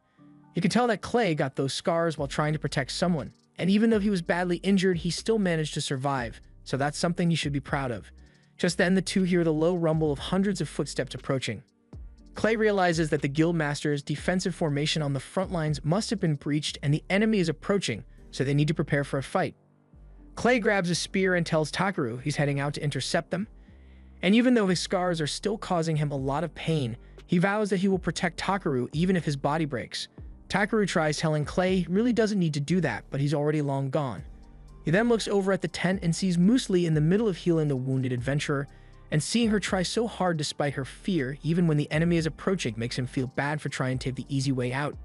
A: You can tell that Clay got those scars while trying to protect someone, and even though he was badly injured, he still managed to survive, so that's something he should be proud of. Just then, the two hear the low rumble of hundreds of footsteps approaching. Clay realizes that the Guildmaster's defensive formation on the front lines must have been breached and the enemy is approaching, so they need to prepare for a fight. Clay grabs a spear and tells Takaru he's heading out to intercept them, and even though his scars are still causing him a lot of pain, he vows that he will protect Takaru even if his body breaks. Takaru tries telling Clay he really doesn't need to do that, but he's already long gone. He then looks over at the tent and sees Musli in the middle of healing the wounded adventurer, and seeing her try so hard despite her fear, even when the enemy is approaching, makes him feel bad for trying to take the easy way out.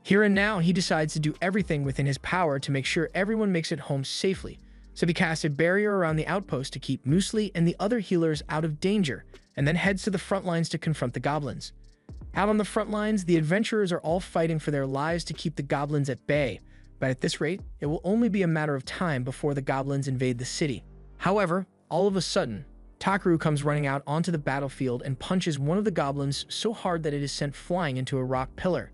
A: Here and now, he decides to do everything within his power to make sure everyone makes it home safely, so he casts a barrier around the outpost to keep Musli and the other healers out of danger, and then heads to the front lines to confront the goblins. Out on the front lines, the adventurers are all fighting for their lives to keep the goblins at bay, but at this rate, it will only be a matter of time before the goblins invade the city. However, all of a sudden, Takaru comes running out onto the battlefield and punches one of the goblins so hard that it is sent flying into a rock pillar.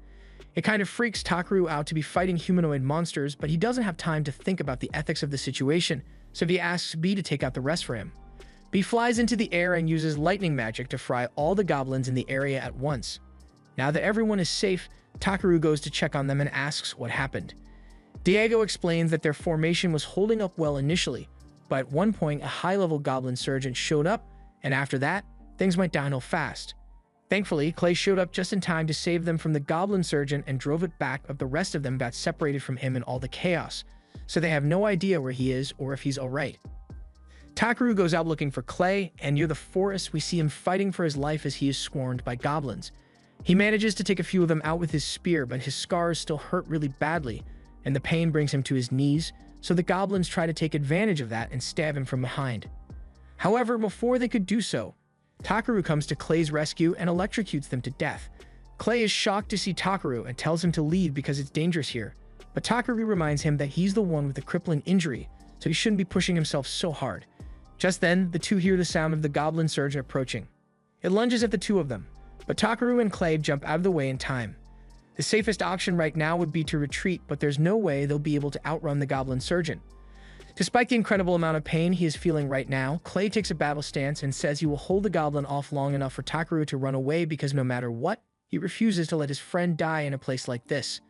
A: It kind of freaks Takaru out to be fighting humanoid monsters, but he doesn't have time to think about the ethics of the situation, so he asks B to take out the rest for him. B flies into the air and uses lightning magic to fry all the goblins in the area at once. Now that everyone is safe, Takaru goes to check on them and asks what happened. Diego explains that their formation was holding up well initially, but at one point a high-level goblin surgeon showed up, and after that, things went downhill fast. Thankfully, Clay showed up just in time to save them from the goblin surgeon and drove it back, but the rest of them got separated from him in all the chaos, so they have no idea where he is or if he's alright. Takaru goes out looking for Clay, and near the forest we see him fighting for his life as he is swarmed by goblins. He manages to take a few of them out with his spear, but his scars still hurt really badly, and the pain brings him to his knees, so the goblins try to take advantage of that and stab him from behind. However, before they could do so, Takaru comes to Clay's rescue and electrocutes them to death. Clay is shocked to see Takaru and tells him to leave because it's dangerous here, but Takaru reminds him that he's the one with the crippling injury, so he shouldn't be pushing himself so hard. Just then, the two hear the sound of the goblin surgeon approaching. It lunges at the two of them, but Takaru and Clay jump out of the way in time. The safest option right now would be to retreat, but there's no way they'll be able to outrun the goblin surgeon. Despite the incredible amount of pain he is feeling right now, Clay takes a battle stance and says he will hold the goblin off long enough for Takaru to run away because no matter what, he refuses to let his friend die in a place like this.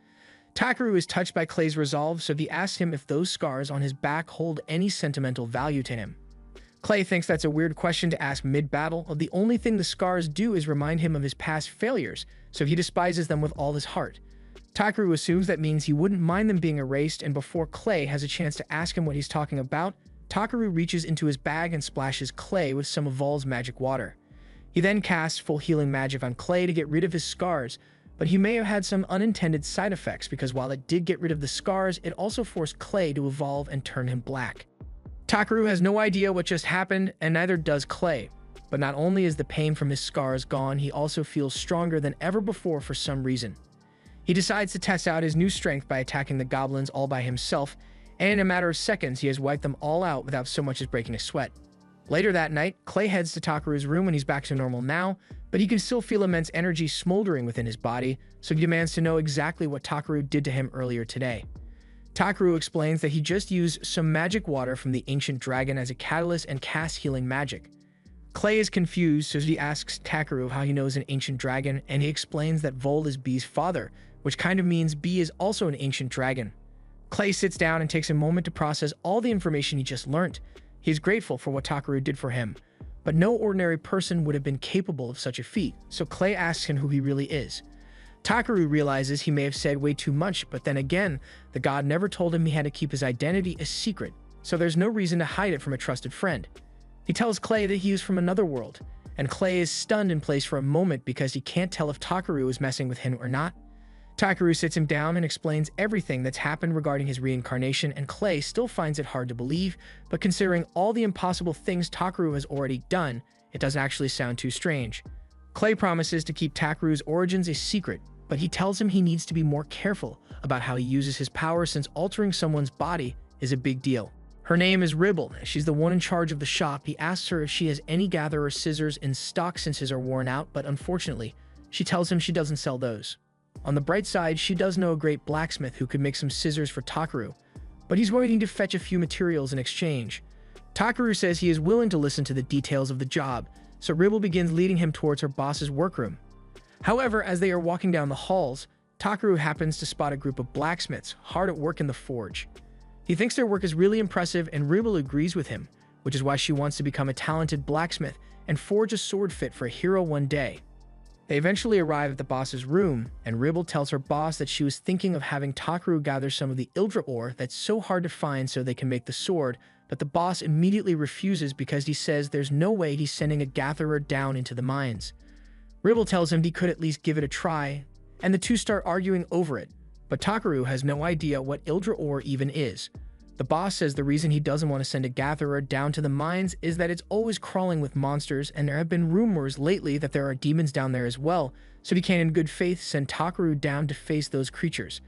A: Takaru is touched by Clay's resolve, so he asks him if those scars on his back hold any sentimental value to him. Clay thinks that's a weird question to ask mid-battle. The only thing the scars do is remind him of his past failures, so he despises them with all his heart. Takaru assumes that means he wouldn't mind them being erased, and before Clay has a chance to ask him what he's talking about, Takaru reaches into his bag and splashes Clay with some of Vol's magic water. He then casts full healing magic on Clay to get rid of his scars, but he may have had some unintended side effects because while it did get rid of the scars, it also forced Clay to evolve and turn him black. Takaru has no idea what just happened, and neither does Clay. But not only is the pain from his scars gone, he also feels stronger than ever before for some reason. He decides to test out his new strength by attacking the goblins all by himself, and in a matter of seconds, he has wiped them all out without so much as breaking a sweat. Later that night, Clay heads to Takaru's room and he's back to normal now, but he can still feel immense energy smoldering within his body, so he demands to know exactly what Takaru did to him earlier today. Takaru explains that he just used some magic water from the ancient dragon as a catalyst and cast healing magic. Clay is confused, so he asks Takaru how he knows an ancient dragon, and he explains that Vol is B's father, which kind of means B is also an ancient dragon. Clay sits down and takes a moment to process all the information he just learned. He is grateful for what Takaru did for him, but no ordinary person would have been capable of such a feat, so Clay asks him who he really is. Takaru realizes he may have said way too much, but then again, the god never told him he had to keep his identity a secret, so there's no reason to hide it from a trusted friend. He tells Clay that he is from another world, and Clay is stunned in place for a moment because he can't tell if Takaru is messing with him or not. Takaru sits him down and explains everything that's happened regarding his reincarnation, and Clay still finds it hard to believe, but considering all the impossible things Takaru has already done, it doesn't actually sound too strange. Clay promises to keep Takaru's origins a secret, but he tells him he needs to be more careful about how he uses his power since altering someone's body is a big deal. Her name is Ribble. She's the one in charge of the shop. He asks her if she has any gatherer scissors in stock since his are worn out, but unfortunately, she tells him she doesn't sell those. On the bright side, she does know a great blacksmith who could make some scissors for Takaru, but he's waiting to fetch a few materials in exchange. Takaru says he is willing to listen to the details of the job, so Ribble begins leading him towards her boss's workroom. However, as they are walking down the halls, Takaru happens to spot a group of blacksmiths hard at work in the forge. He thinks their work is really impressive, and Ribble agrees with him, which is why she wants to become a talented blacksmith and forge a sword fit for a hero one day. They eventually arrive at the boss's room, and Ribble tells her boss that she was thinking of having Takaru gather some of the Ildra ore that's so hard to find so they can make the sword, but the boss immediately refuses because he says there's no way he's sending a gatherer down into the mines. Ribble tells him he could at least give it a try, and the two start arguing over it, but Takaru has no idea what Ildra ore even is. The boss says the reason he doesn't want to send a gatherer down to the mines is that it's always crawling with monsters, and there have been rumors lately that there are demons down there as well, so he can in good faith send Takaru down to face those creatures.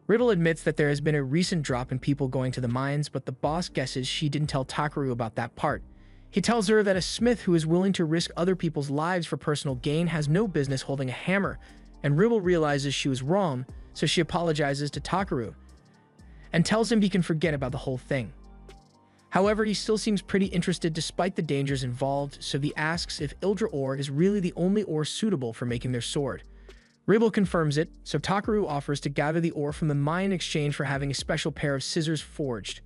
A: Ribble admits that there has been a recent drop in people going to the mines, but the boss guesses she didn't tell Takaru about that part. He tells her that a smith who is willing to risk other people's lives for personal gain has no business holding a hammer, and Ribble realizes she was wrong, so she apologizes to Takaru and tells him he can forget about the whole thing. However, he still seems pretty interested despite the dangers involved, so he asks if Ildra ore is really the only ore suitable for making their sword. Ribble confirms it, so Takaru offers to gather the ore from the mine in exchange for having a special pair of scissors forged.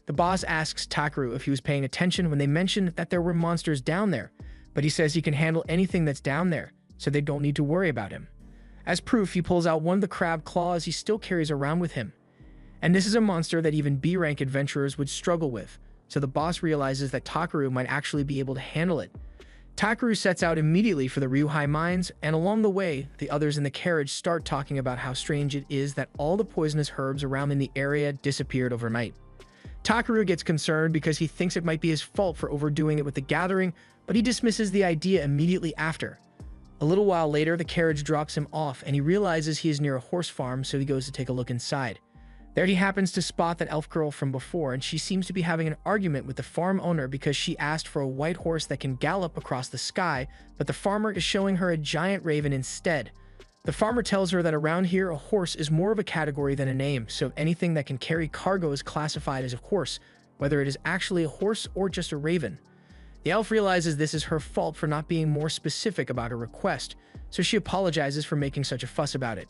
A: The boss asks Takaru if he was paying attention when they mentioned that there were monsters down there, but he says he can handle anything that's down there, so they don't need to worry about him. As proof, he pulls out one of the crab claws he still carries around with him. And this is a monster that even B-rank adventurers would struggle with, so the boss realizes that Takaru might actually be able to handle it. Takaru sets out immediately for the Ryuhai mines, and along the way, the others in the carriage start talking about how strange it is that all the poisonous herbs around in the area disappeared overnight. Takaru gets concerned because he thinks it might be his fault for overdoing it with the gathering, but he dismisses the idea immediately after. A little while later, the carriage drops him off, and he realizes he is near a horse farm, so he goes to take a look inside. There he happens to spot that elf girl from before, and she seems to be having an argument with the farm owner because she asked for a white horse that can gallop across the sky, but the farmer is showing her a giant raven instead. The farmer tells her that around here a horse is more of a category than a name, so anything that can carry cargo is classified as a horse, whether it is actually a horse or just a raven. The elf realizes this is her fault for not being more specific about her request, so she apologizes for making such a fuss about it.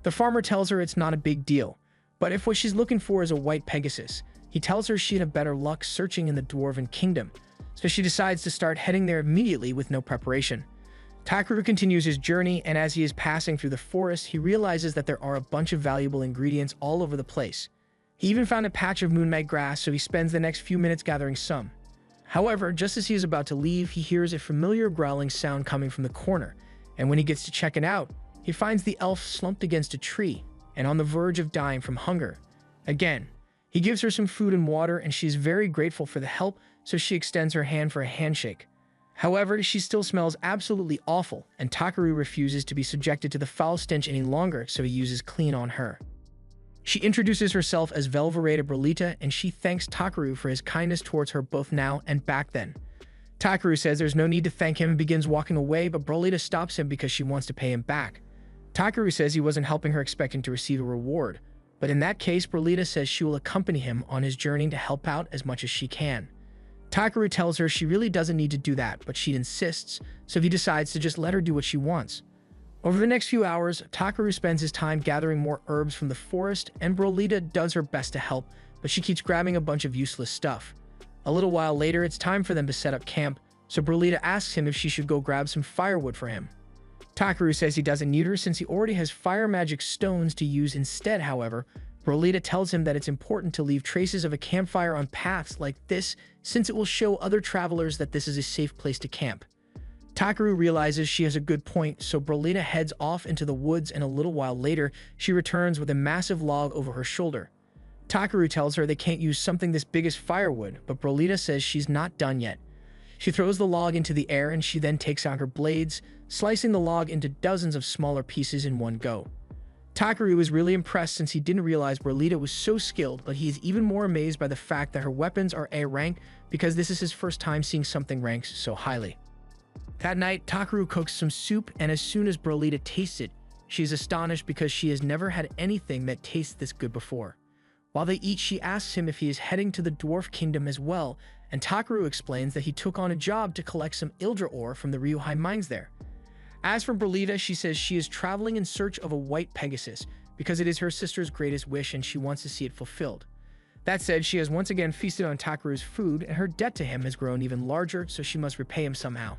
A: The farmer tells her it's not a big deal, but if what she's looking for is a white Pegasus, he tells her she'd have better luck searching in the Dwarven Kingdom, so she decides to start heading there immediately with no preparation. Takaru continues his journey, and as he is passing through the forest, he realizes that there are a bunch of valuable ingredients all over the place. He even found a patch of moonmag grass, so he spends the next few minutes gathering some. However, just as he is about to leave, he hears a familiar growling sound coming from the corner, and when he gets to check it out, he finds the elf slumped against a tree and on the verge of dying from hunger. Again, he gives her some food and water, and she is very grateful for the help, so she extends her hand for a handshake. However, she still smells absolutely awful, and Takaru refuses to be subjected to the foul stench any longer, so he uses clean on her. She introduces herself as Velvereta Brolita, and she thanks Takaru for his kindness towards her both now and back then. Takaru says there's no need to thank him and begins walking away, but Brolita stops him because she wants to pay him back. Takaru says he wasn't helping her expecting to receive a reward, but in that case, Brolita says she will accompany him on his journey to help out as much as she can. Takaru tells her she really doesn't need to do that, but she insists, so he decides to just let her do what she wants. Over the next few hours, Takaru spends his time gathering more herbs from the forest, and Brolita does her best to help, but she keeps grabbing a bunch of useless stuff. A little while later, it's time for them to set up camp, so Brolita asks him if she should go grab some firewood for him. Takaru says he doesn't need her since he already has fire magic stones to use instead. However, Brolita tells him that it's important to leave traces of a campfire on paths like this since it will show other travelers that this is a safe place to camp. Takaru realizes she has a good point, so Brolita heads off into the woods, and a little while later, she returns with a massive log over her shoulder. Takaru tells her they can't use something this big as firewood, but Brolita says she's not done yet. She throws the log into the air, and she then takes out her blades, slicing the log into dozens of smaller pieces in one go. Takaru is really impressed since he didn't realize Brolita was so skilled, but he is even more amazed by the fact that her weapons are A rank because this is his first time seeing something ranked so highly. That night, Takaru cooks some soup, and as soon as Brolita tastes it, she is astonished because she has never had anything that tastes this good before. While they eat, she asks him if he is heading to the Dwarf Kingdom as well, and Takaru explains that he took on a job to collect some Ildra ore from the Ryuhai mines there. As for Brolita, she says she is traveling in search of a white Pegasus because it is her sister's greatest wish and she wants to see it fulfilled. That said, she has once again feasted on Takaru's food, and her debt to him has grown even larger, so she must repay him somehow.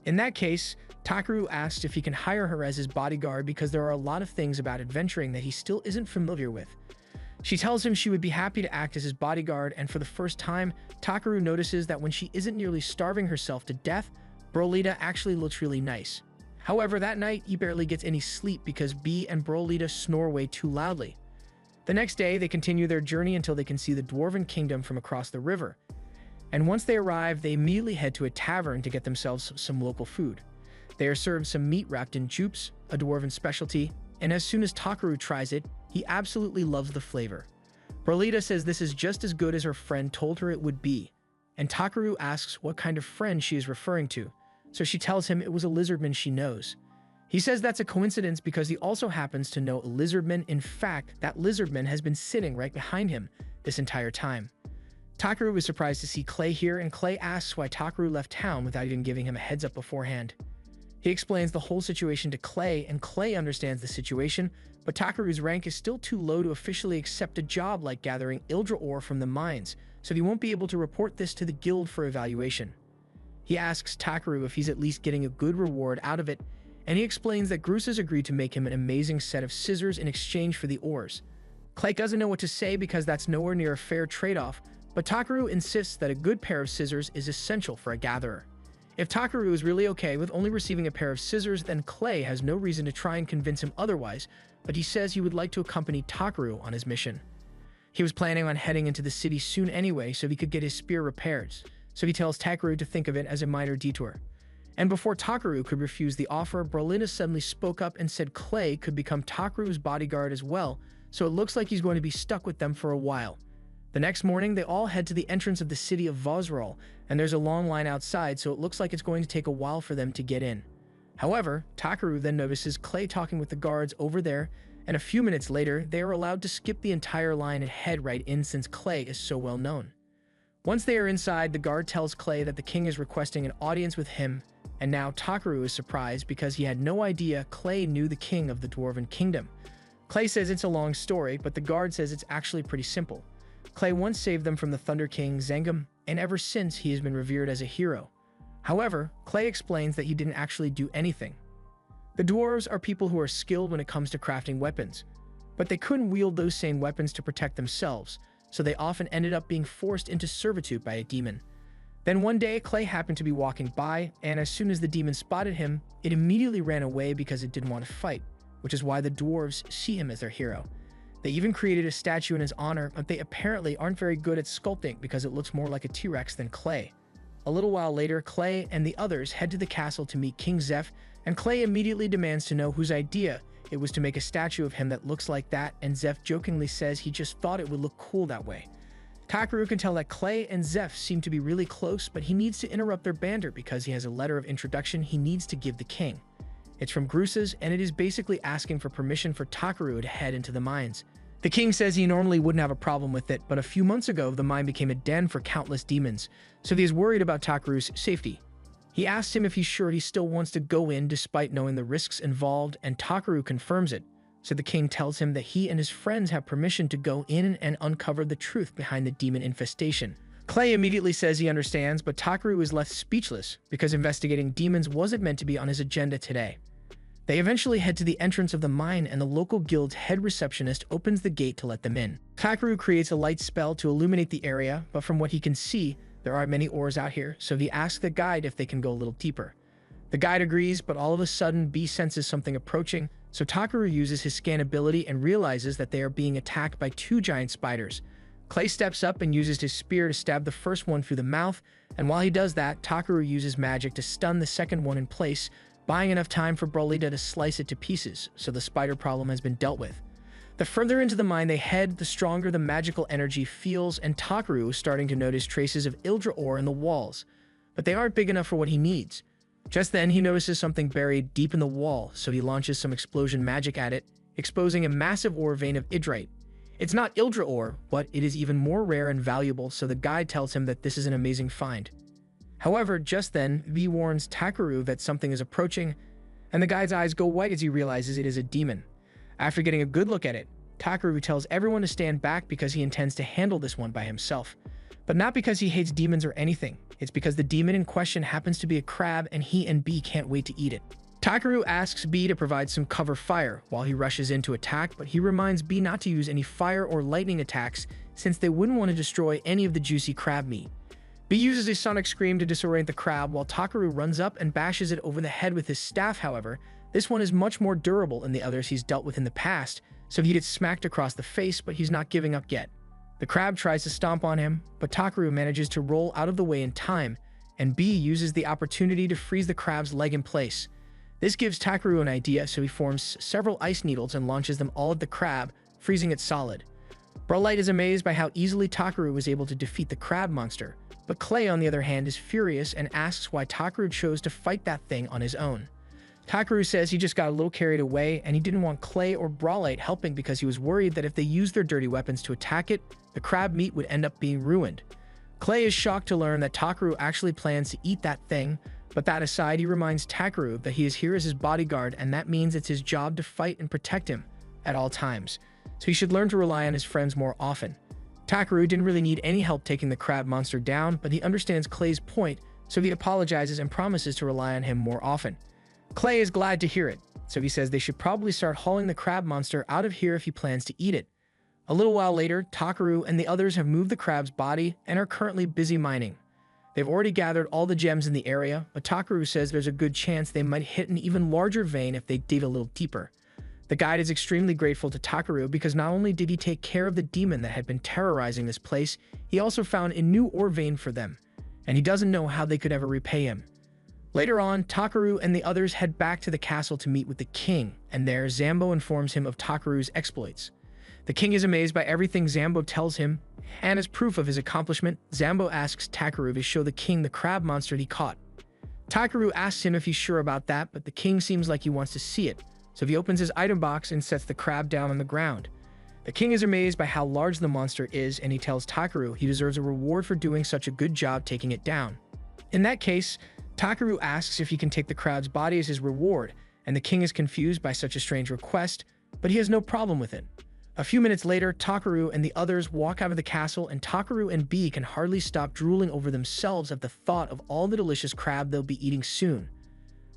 A: In that case, Takaru asks if he can hire her as his bodyguard because there are a lot of things about adventuring that he still isn't familiar with. She tells him she would be happy to act as his bodyguard, and for the first time, Takaru notices that when she isn't nearly starving herself to death, Brolita actually looks really nice. However, that night, he barely gets any sleep because Bee and Brolita snore way too loudly. The next day, they continue their journey until they can see the Dwarven Kingdom from across the river. And once they arrive, they immediately head to a tavern to get themselves some local food. They are served some meat wrapped in jupes, a dwarven specialty, and as soon as Takaru tries it, he absolutely loves the flavor. Brolita says this is just as good as her friend told her it would be, and Takaru asks what kind of friend she is referring to, so she tells him it was a lizardman she knows. He says that's a coincidence because he also happens to know a lizardman. In fact, that lizardman has been sitting right behind him this entire time. Takaru is surprised to see Clay here, and Clay asks why Takaru left town without even giving him a heads up beforehand. He explains the whole situation to Clay, and Clay understands the situation, but Takaru's rank is still too low to officially accept a job like gathering Ildra ore from the mines, so he won't be able to report this to the guild for evaluation. He asks Takaru if he's at least getting a good reward out of it, and he explains that Groose has agreed to make him an amazing set of scissors in exchange for the ores. Clay doesn't know what to say because that's nowhere near a fair trade-off, but Takaru insists that a good pair of scissors is essential for a gatherer. If Takaru is really okay with only receiving a pair of scissors, then Clay has no reason to try and convince him otherwise, but he says he would like to accompany Takaru on his mission. He was planning on heading into the city soon anyway so he could get his spear repaired, so he tells Takaru to think of it as a minor detour. And before Takaru could refuse the offer, Brolita suddenly spoke up and said Clay could become Takaru's bodyguard as well, so it looks like he's going to be stuck with them for a while. The next morning, they all head to the entrance of the city of Vosrol, and there's a long line outside, so it looks like it's going to take a while for them to get in. However, Takaru then notices Clay talking with the guards over there, and a few minutes later, they are allowed to skip the entire line and head right in since Clay is so well known. Once they are inside, the guard tells Clay that the king is requesting an audience with him, and now Takaru is surprised because he had no idea Clay knew the king of the Dwarven Kingdom. Clay says it's a long story, but the guard says it's actually pretty simple. Clay once saved them from the Thunder King Zengam, and ever since he has been revered as a hero. However, Clay explains that he didn't actually do anything. The dwarves are people who are skilled when it comes to crafting weapons, but they couldn't wield those same weapons to protect themselves, so they often ended up being forced into servitude by a demon. Then one day, Clay happened to be walking by, and as soon as the demon spotted him, it immediately ran away because it didn't want to fight, which is why the dwarves see him as their hero. They even created a statue in his honor, but they apparently aren't very good at sculpting because it looks more like a T-Rex than Clay. A little while later, Clay and the others head to the castle to meet King Zeph, and Clay immediately demands to know whose idea it was to make a statue of him that looks like that, and Zeph jokingly says he just thought it would look cool that way. Takaru can tell that Clay and Zeph seem to be really close, but he needs to interrupt their banter because he has a letter of introduction he needs to give the king. It's from Grusas, and it is basically asking for permission for Takaru to head into the mines. The king says he normally wouldn't have a problem with it, but a few months ago the mine became a den for countless demons, so he is worried about Takaru's safety. He asks him if he's sure he still wants to go in despite knowing the risks involved, and Takaru confirms it. So the king tells him that he and his friends have permission to go in and uncover the truth behind the demon infestation. Clay immediately says he understands, but Takaru is left speechless because investigating demons wasn't meant to be on his agenda today. They eventually head to the entrance of the mine, and the local guild's head receptionist opens the gate to let them in. Takaru creates a light spell to illuminate the area, but from what he can see, there aren't many ores out here, so he asks the guide if they can go a little deeper. The guide agrees, but all of a sudden, B senses something approaching, so Takaru uses his scan ability and realizes that they are being attacked by two giant spiders. Clay steps up and uses his spear to stab the first one through the mouth, and while he does that, Takaru uses magic to stun the second one in place, buying enough time for Brolita to slice it to pieces, so the spider problem has been dealt with. The further into the mine they head, the stronger the magical energy feels, and Takaru is starting to notice traces of Ildra ore in the walls, but they aren't big enough for what he needs. Just then, he notices something buried deep in the wall, so he launches some explosion magic at it, exposing a massive ore vein of Idrite. It's not Ildra ore, but it is even more rare and valuable, so the guide tells him that this is an amazing find. However, just then, V warns Takaru that something is approaching, and the guide's eyes go white as he realizes it is a demon. After getting a good look at it, Takaru tells everyone to stand back because he intends to handle this one by himself. But not because he hates demons or anything, it's because the demon in question happens to be a crab and he and B can't wait to eat it. Takaru asks B to provide some cover fire while he rushes in to attack, but he reminds B not to use any fire or lightning attacks since they wouldn't want to destroy any of the juicy crab meat. B uses a sonic scream to disorient the crab while Takaru runs up and bashes it over the head with his staff. However, this one is much more durable than the others he's dealt with in the past, so he gets smacked across the face, but he's not giving up yet. The crab tries to stomp on him, but Takaru manages to roll out of the way in time, and B uses the opportunity to freeze the crab's leg in place. This gives Takaru an idea, so he forms several ice needles and launches them all at the crab, freezing it solid. Brolite is amazed by how easily Takaru was able to defeat the crab monster, but Clay, on the other hand, is furious and asks why Takaru chose to fight that thing on his own. Takaru says he just got a little carried away and he didn't want Clay or Brolite helping because he was worried that if they used their dirty weapons to attack it, the crab meat would end up being ruined. Clay is shocked to learn that Takaru actually plans to eat that thing, but that aside, he reminds Takaru that he is here as his bodyguard and that means it's his job to fight and protect him at all times, so he should learn to rely on his friends more often. Takaru didn't really need any help taking the crab monster down, but he understands Clay's point, so he apologizes and promises to rely on him more often. Clay is glad to hear it, so he says they should probably start hauling the crab monster out of here if he plans to eat it. A little while later, Takaru and the others have moved the crab's body and are currently busy mining. They've already gathered all the gems in the area, but Takaru says there's a good chance they might hit an even larger vein if they dig a little deeper. The guide is extremely grateful to Takaru because not only did he take care of the demon that had been terrorizing this place, he also found a new ore vein for them, and he doesn't know how they could ever repay him. Later on, Takaru and the others head back to the castle to meet with the king, and there Zambo informs him of Takaru's exploits. The king is amazed by everything Zambo tells him, and as proof of his accomplishment, Zambo asks Takaru to show the king the crab monster he caught. Takaru asks him if he's sure about that, but the king seems like he wants to see it, so he opens his item box and sets the crab down on the ground. The king is amazed by how large the monster is, and he tells Takaru he deserves a reward for doing such a good job taking it down. In that case, Takaru asks if he can take the crab's body as his reward, and the king is confused by such a strange request, but he has no problem with it. A few minutes later, Takaru and the others walk out of the castle, and Takaru and B can hardly stop drooling over themselves at the thought of all the delicious crab they'll be eating soon.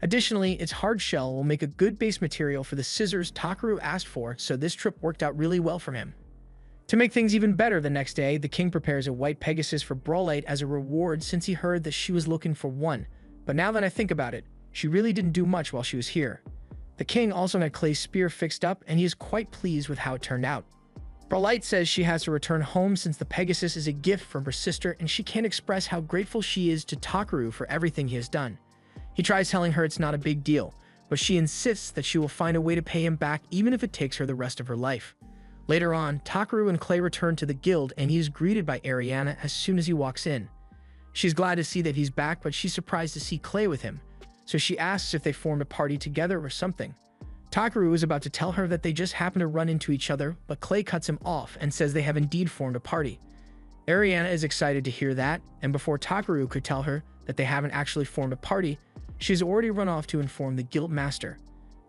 A: Additionally, its hard shell will make a good base material for the scissors Takaru asked for, so this trip worked out really well for him. To make things even better, the next day, the king prepares a white Pegasus for Brawlite as a reward since he heard that she was looking for one. But now that I think about it, she really didn't do much while she was here. The king also had Clay's spear fixed up, and he is quite pleased with how it turned out. Brawlite says she has to return home since the Pegasus is a gift from her sister, and she can't express how grateful she is to Takaru for everything he has done. He tries telling her it's not a big deal, but she insists that she will find a way to pay him back even if it takes her the rest of her life. Later on, Takaru and Clay return to the guild, and he is greeted by Ariana as soon as he walks in. She's glad to see that he's back, but she's surprised to see Clay with him, so she asks if they formed a party together or something. Takaru is about to tell her that they just happen to run into each other, but Clay cuts him off and says they have indeed formed a party. Ariana is excited to hear that, and before Takaru could tell her that they haven't actually formed a party, she's already run off to inform the guild master.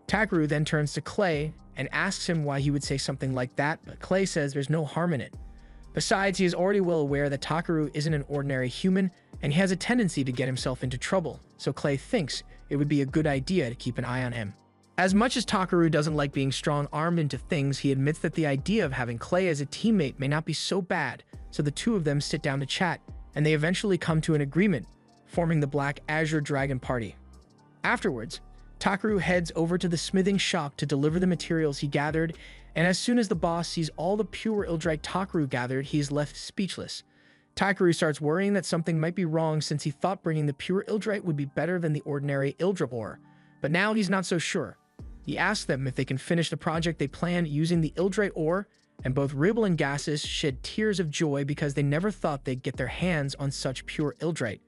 A: Takaru then turns to Clay and asks him why he would say something like that, but Clay says there's no harm in it. Besides, he is already well aware that Takaru isn't an ordinary human, and he has a tendency to get himself into trouble, so Clay thinks it would be a good idea to keep an eye on him. As much as Takaru doesn't like being strong-armed into things, he admits that the idea of having Clay as a teammate may not be so bad, so the two of them sit down to chat, and they eventually come to an agreement, forming the Black Azure Dragon Party. Afterwards, Takaru heads over to the smithing shop to deliver the materials he gathered, and as soon as the boss sees all the pure Ildrite Takaru gathered, he is left speechless. Takaru starts worrying that something might be wrong since he thought bringing the pure Ildrite would be better than the ordinary Ildra ore, but now he's not so sure. He asks them if they can finish the project they planned using the Ildrite ore, and both Ribble and Gassus shed tears of joy because they never thought they'd get their hands on such pure Ildrite.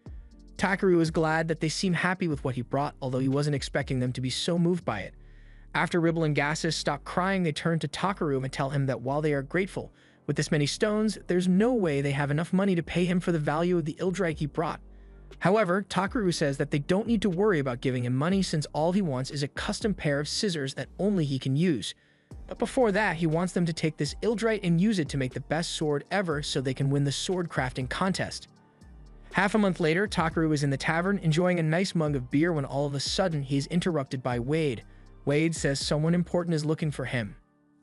A: Takaru is glad that they seem happy with what he brought, although he wasn't expecting them to be so moved by it. After Ribble and Gassus stop crying, they turn to Takaru and tell him that while they are grateful, with this many stones, there's no way they have enough money to pay him for the value of the Ildrite he brought. However, Takaru says that they don't need to worry about giving him money since all he wants is a custom pair of scissors that only he can use. But before that, he wants them to take this Ildrite and use it to make the best sword ever so they can win the sword crafting contest. Half a month later, Takaru is in the tavern enjoying a nice mug of beer when all of a sudden he's interrupted by Wade. Wade says someone important is looking for him,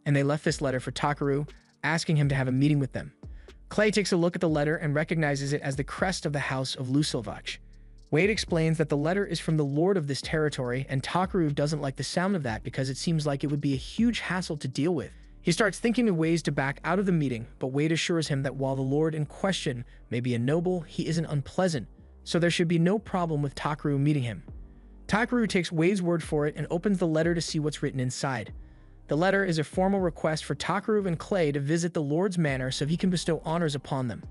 A: and they left this letter for Takaru, asking him to have a meeting with them. Clay takes a look at the letter and recognizes it as the crest of the House of Lusilvach. Wade explains that the letter is from the lord of this territory, and Takaru doesn't like the sound of that because it seems like it would be a huge hassle to deal with. He starts thinking of ways to back out of the meeting, but Wade assures him that while the lord in question may be a noble, he isn't unpleasant, so there should be no problem with Takaru meeting him. Takaru takes Wade's word for it and opens the letter to see what's written inside. The letter is a formal request for Takaru and Clay to visit the lord's manor so he can bestow honors upon them.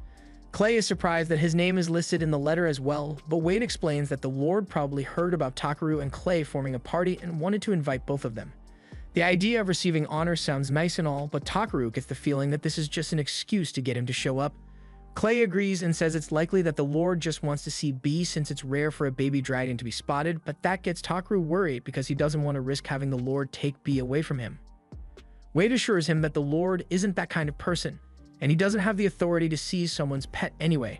A: Clay is surprised that his name is listed in the letter as well, but Wade explains that the lord probably heard about Takaru and Clay forming a party and wanted to invite both of them. The idea of receiving honors sounds nice and all, but Takaru gets the feeling that this is just an excuse to get him to show up. Clay agrees and says it's likely that the lord just wants to see B since it's rare for a baby dragon to be spotted, but that gets Takaru worried because he doesn't want to risk having the lord take B away from him. Wade assures him that the lord isn't that kind of person, and he doesn't have the authority to seize someone's pet anyway.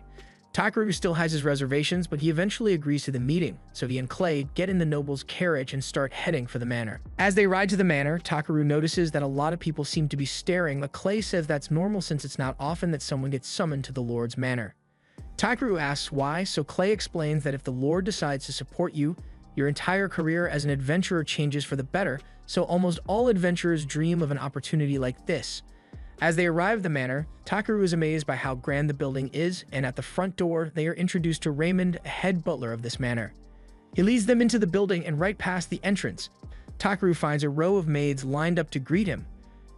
A: Takaru still has his reservations, but he eventually agrees to the meeting, so he and Clay get in the noble's carriage and start heading for the manor. As they ride to the manor, Takaru notices that a lot of people seem to be staring, but Clay says that's normal since it's not often that someone gets summoned to the lord's manor. Takaru asks why, so Clay explains that if the lord decides to support you, your entire career as an adventurer changes for the better, so almost all adventurers dream of an opportunity like this. As they arrive at the manor, Takaru is amazed by how grand the building is, and at the front door, they are introduced to Raymond, a head butler of this manor. He leads them into the building, and right past the entrance, Takaru finds a row of maids lined up to greet him,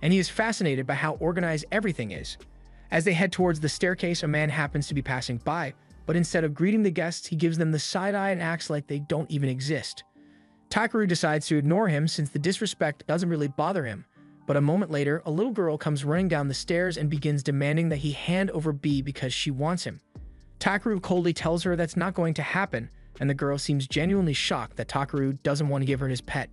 A: and he is fascinated by how organized everything is. As they head towards the staircase, a man happens to be passing by, but instead of greeting the guests, he gives them the side eye and acts like they don't even exist. Takaru decides to ignore him since the disrespect doesn't really bother him. But a moment later, a little girl comes running down the stairs and begins demanding that he hand over B because she wants him. Takaru coldly tells her that's not going to happen, and the girl seems genuinely shocked that Takaru doesn't want to give her his pet.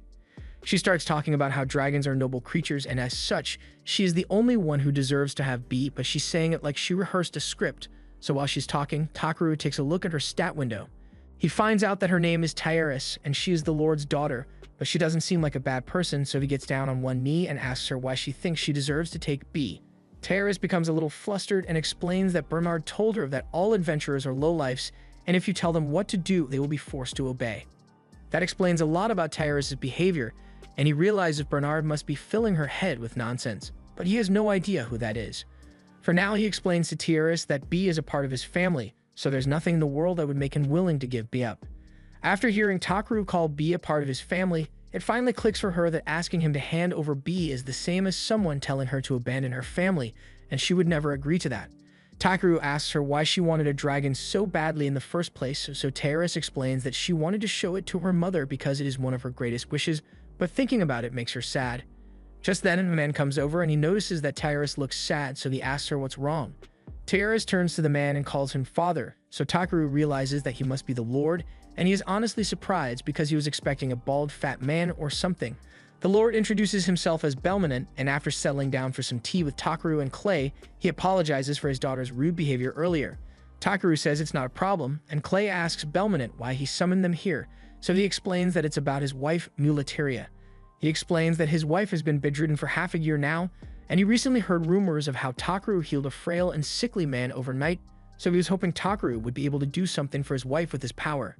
A: She starts talking about how dragons are noble creatures, and as such, she is the only one who deserves to have B, but she's saying it like she rehearsed a script. So while she's talking, Takaru takes a look at her stat window. He finds out that her name is Terrifies, and she is the Lord's daughter, but she doesn't seem like a bad person, so he gets down on one knee and asks her why she thinks she deserves to take B. Terrifies becomes a little flustered and explains that Bernard told her that all adventurers are lowlifes, and if you tell them what to do, they will be forced to obey. That explains a lot about Terrifies' behavior, and he realizes Bernard must be filling her head with nonsense, but he has no idea who that is. For now, he explains to Terrifies that B is a part of his family, so there's nothing in the world that would make him willing to give B up. After hearing Takaru call B a part of his family, it finally clicks for her that asking him to hand over B is the same as someone telling her to abandon her family, and she would never agree to that. Takaru asks her why she wanted a dragon so badly in the first place, so Terrifies explains that she wanted to show it to her mother because it is one of her greatest wishes, but thinking about it makes her sad. Just then, a man comes over and he notices that Terrifies looks sad, so he asks her what's wrong. Terrifies turns to the man and calls him father, so Takaru realizes that he must be the Lord, and he is honestly surprised because he was expecting a bald fat man or something. The Lord introduces himself as Belmonent, and after settling down for some tea with Takaru and Clay, he apologizes for his daughter's rude behavior earlier. Takaru says it's not a problem, and Clay asks Belmonent why he summoned them here, so he explains that it's about his wife, Muleteria. He explains that his wife has been bedridden for half a year now, and he recently heard rumors of how Takaru healed a frail and sickly man overnight, so he was hoping Takaru would be able to do something for his wife with his power.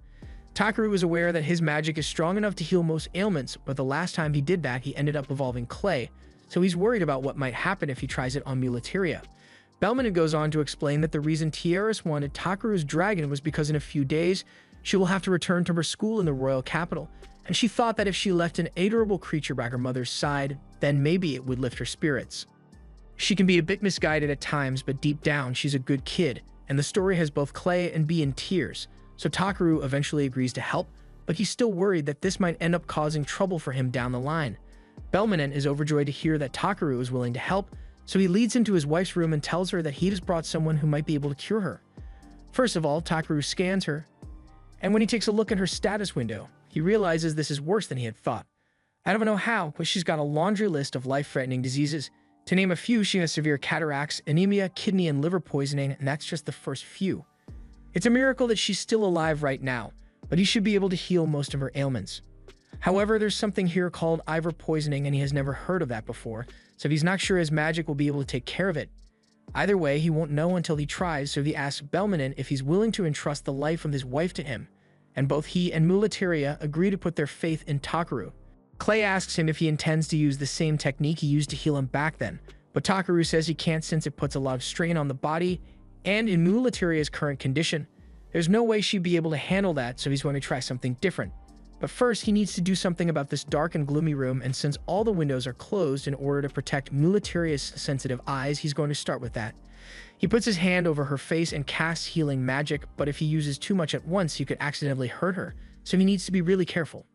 A: Takaru is aware that his magic is strong enough to heal most ailments, but the last time he did that, he ended up evolving Clay, so he's worried about what might happen if he tries it on Muleteria. Belmonent goes on to explain that the reason Terrifies wanted Takaru's dragon was because in a few days, she will have to return to her school in the royal capital, and she thought that if she left an adorable creature by her mother's side, then maybe it would lift her spirits. She can be a bit misguided at times, but deep down, she's a good kid, and the story has both Clay and B in tears. So Takaru eventually agrees to help, but he's still worried that this might end up causing trouble for him down the line. Belmonent is overjoyed to hear that Takaru is willing to help, so he leads him to his wife's room and tells her that he just brought someone who might be able to cure her. First of all, Takaru scans her, and when he takes a look at her status window, he realizes this is worse than he had thought. I don't know how, but she's got a laundry list of life-threatening diseases. To name a few, she has severe cataracts, anemia, kidney and liver poisoning, and that's just the first few. It's a miracle that she's still alive right now, but he should be able to heal most of her ailments. However, there's something here called Ivor poisoning, and he has never heard of that before, so he's not sure his magic will be able to take care of it. Either way, he won't know until he tries, so he asks Belmonent if he's willing to entrust the life of his wife to him, and both he and Muleteria agree to put their faith in Takaru. Clay asks him if he intends to use the same technique he used to heal him back then, but Takaru says he can't since it puts a lot of strain on the body, and in Muleteria's current condition, there's no way she'd be able to handle that, so he's going to try something different. But first, he needs to do something about this dark and gloomy room, and since all the windows are closed in order to protect Muleteria's sensitive eyes, he's going to start with that. He puts his hand over her face and casts healing magic, but if he uses too much at once, he could accidentally hurt her, so he needs to be really careful.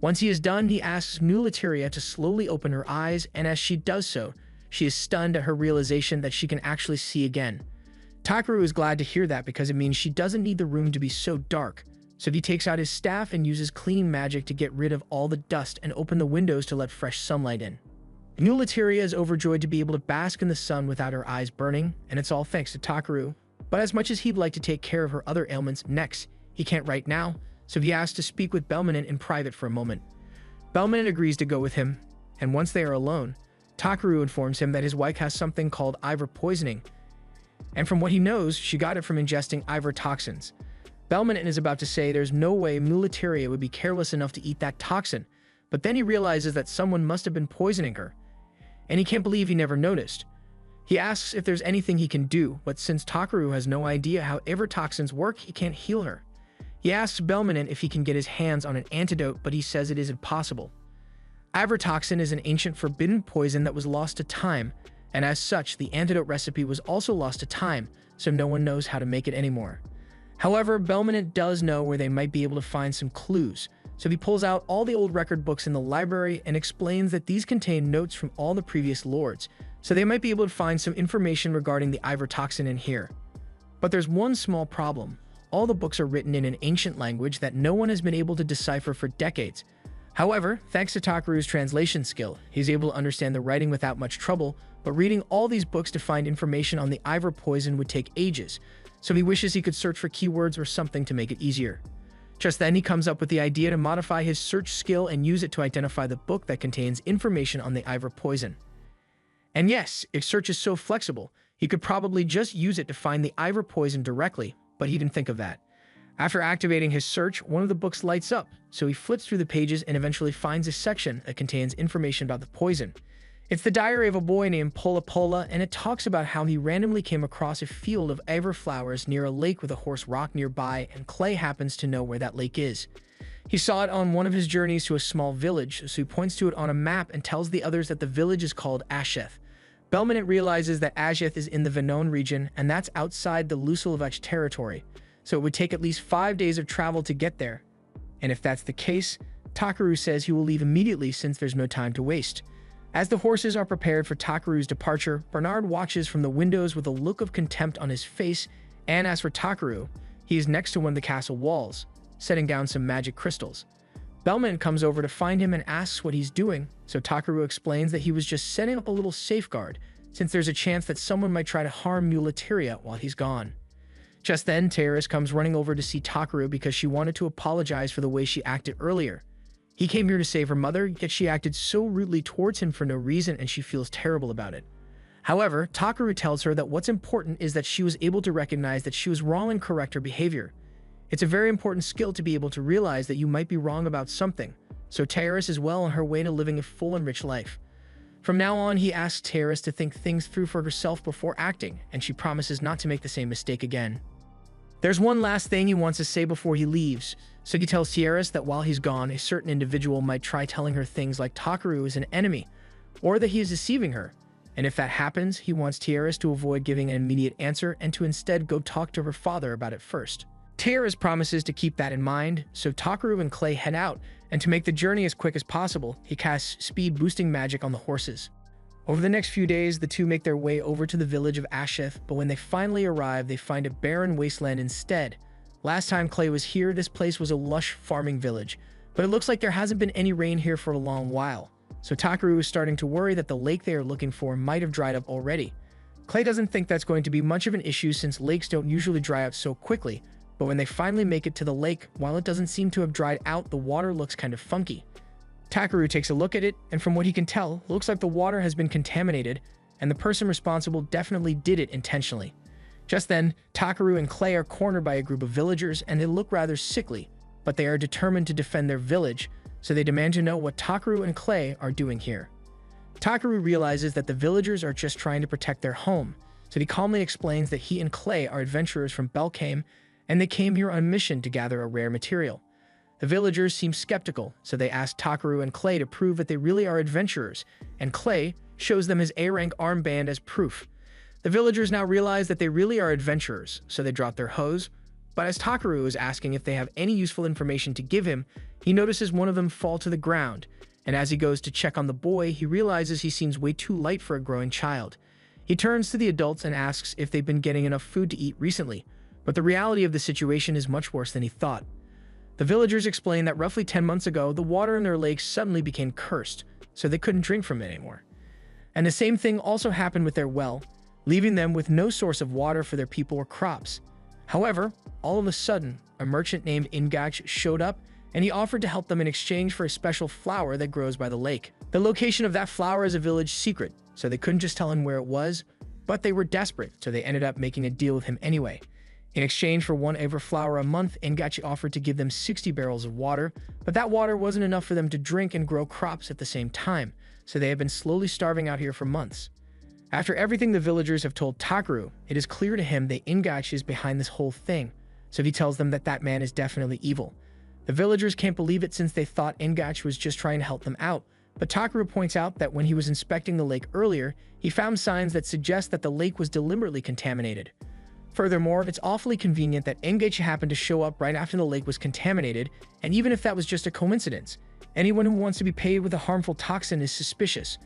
A: Once he is done, he asks Muleteria to slowly open her eyes, and as she does so, she is stunned at her realization that she can actually see again. Takaru is glad to hear that because it means she doesn't need the room to be so dark, so he takes out his staff and uses cleaning magic to get rid of all the dust and open the windows to let fresh sunlight in. Muleteria is overjoyed to be able to bask in the sun without her eyes burning, and it's all thanks to Takaru. But as much as he'd like to take care of her other ailments next, he can't right now, so he asks to speak with Belmonent in private for a moment. Belmonent agrees to go with him, and once they are alone, Takaru informs him that his wife has something called Ivor poisoning, and from what he knows, she got it from ingesting Ivor toxins. Belmonent is about to say there's no way Muleteria would be careless enough to eat that toxin, but then he realizes that someone must have been poisoning her, and he can't believe he never noticed. He asks if there's anything he can do, but since Takaru has no idea how Ivor toxins work, he can't heal her. He asks Belmonent if he can get his hands on an antidote, but he says it isn't possible. Ivor toxin is an ancient forbidden poison that was lost to time, and as such, the antidote recipe was also lost to time, so no one knows how to make it anymore. However, Belmonent does know where they might be able to find some clues, so he pulls out all the old record books in the library and explains that these contain notes from all the previous lords, so they might be able to find some information regarding the Ivor toxin in here. But there's one small problem. All the books are written in an ancient language that no one has been able to decipher for decades. However, thanks to Takaru's translation skill, he's able to understand the writing without much trouble, but reading all these books to find information on the Ivor poison would take ages, so he wishes he could search for keywords or something to make it easier. Just then, he comes up with the idea to modify his search skill and use it to identify the book that contains information on the Ivor poison. And yes, if search is so flexible, he could probably just use it to find the Ivor poison directly, but he didn't think of that. After activating his search, one of the books lights up, so he flips through the pages and eventually finds a section that contains information about the poison. It's the diary of a boy named Pola Pola, and it talks about how he randomly came across a field of Ivor flowers near a lake with a horse rock nearby, and Clay happens to know where that lake is. He saw it on one of his journeys to a small village, so he points to it on a map and tells the others that the village is called Asheth. Belmont realizes that Asheth is in the Venone region, and that's outside the Lusulvach territory, so it would take at least 5 days of travel to get there. And if that's the case, Takaru says he will leave immediately since there's no time to waste. As the horses are prepared for Takaru's departure, Bernard watches from the windows with a look of contempt on his face, and as for Takaru, he is next to one of the castle walls, setting down some magic crystals. Belmont comes over to find him and asks what he's doing, so Takaru explains that he was just setting up a little safeguard, since there's a chance that someone might try to harm Muleteria while he's gone. Just then, Terrifies comes running over to see Takaru because she wanted to apologize for the way she acted earlier. He came here to save her mother, yet she acted so rudely towards him for no reason and she feels terrible about it. However, Takaru tells her that what's important is that she was able to recognize that she was wrong and correct her behavior. It's a very important skill to be able to realize that you might be wrong about something, so Terrifies is well on her way to living a full and rich life. From now on, he asks Terrifies to think things through for herself before acting, and she promises not to make the same mistake again. There's one last thing he wants to say before he leaves, so he tells Terrifies that while he's gone, a certain individual might try telling her things like Takaru is an enemy, or that he is deceiving her, and if that happens, he wants Terrifies to avoid giving an immediate answer and to instead go talk to her father about it first. Terrifies promises to keep that in mind, so Takaru and Clay head out, and to make the journey as quick as possible, he casts speed-boosting magic on the horses. Over the next few days, the two make their way over to the village of Asheth, but when they finally arrive, they find a barren wasteland instead. Last time Clay was here, this place was a lush farming village, but it looks like there hasn't been any rain here for a long while, so Takaru is starting to worry that the lake they are looking for might have dried up already. Clay doesn't think that's going to be much of an issue since lakes don't usually dry out so quickly, but when they finally make it to the lake, while it doesn't seem to have dried out, the water looks kind of funky. Takaru takes a look at it, and from what he can tell, looks like the water has been contaminated, and the person responsible definitely did it intentionally. Just then, Takaru and Clay are cornered by a group of villagers, and they look rather sickly, but they are determined to defend their village, so they demand to know what Takaru and Clay are doing here. Takaru realizes that the villagers are just trying to protect their home, so he calmly explains that he and Clay are adventurers from Belkame, and they came here on a mission to gather a rare material. The villagers seem skeptical, so they ask Takaru and Clay to prove that they really are adventurers, and Clay shows them his A-rank armband as proof. The villagers now realize that they really are adventurers, so they drop their hoes, but as Takaru is asking if they have any useful information to give him, he notices one of them fall to the ground, and as he goes to check on the boy, he realizes he seems way too light for a growing child. He turns to the adults and asks if they've been getting enough food to eat recently, but the reality of the situation is much worse than he thought. The villagers explain that roughly 10 months ago, the water in their lake suddenly became cursed, so they couldn't drink from it anymore. And the same thing also happened with their well, leaving them with no source of water for their people or crops. However, all of a sudden, a merchant named Ingach showed up, and he offered to help them in exchange for a special flower that grows by the lake. The location of that flower is a village secret, so they couldn't just tell him where it was, but they were desperate, so they ended up making a deal with him anyway. In exchange for one Ivor flower a month, Ngachi offered to give them 60 barrels of water, but that water wasn't enough for them to drink and grow crops at the same time, so they have been slowly starving out here for months. After everything the villagers have told Takaru, it is clear to him that Ngachi is behind this whole thing, so he tells them that that man is definitely evil. The villagers can't believe it since they thought Ngachi was just trying to help them out, but Takaru points out that when he was inspecting the lake earlier, he found signs that suggest that the lake was deliberately contaminated. Furthermore, it's awfully convenient that Ngachi happened to show up right after the lake was contaminated, and even if that was just a coincidence, anyone who wants to be paid with a harmful toxin is suspicious.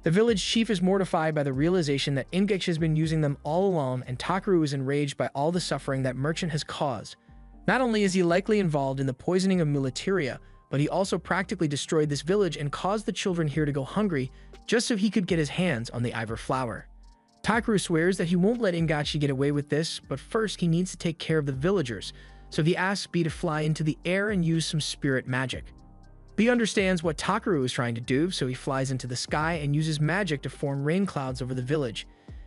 A: The village chief is mortified by the realization that Ngachi has been using them all along, and Takaru is enraged by all the suffering that merchant has caused. Not only is he likely involved in the poisoning of Muleteria, but he also practically destroyed this village and caused the children here to go hungry just so he could get his hands on the Iver flower. Takeru swears that he won't let Ingachi get away with this, but first he needs to take care of the villagers, so he asks B to fly into the air and use some spirit magic. B understands what Takeru is trying to do, so he flies into the sky and uses magic to form rain clouds over the village.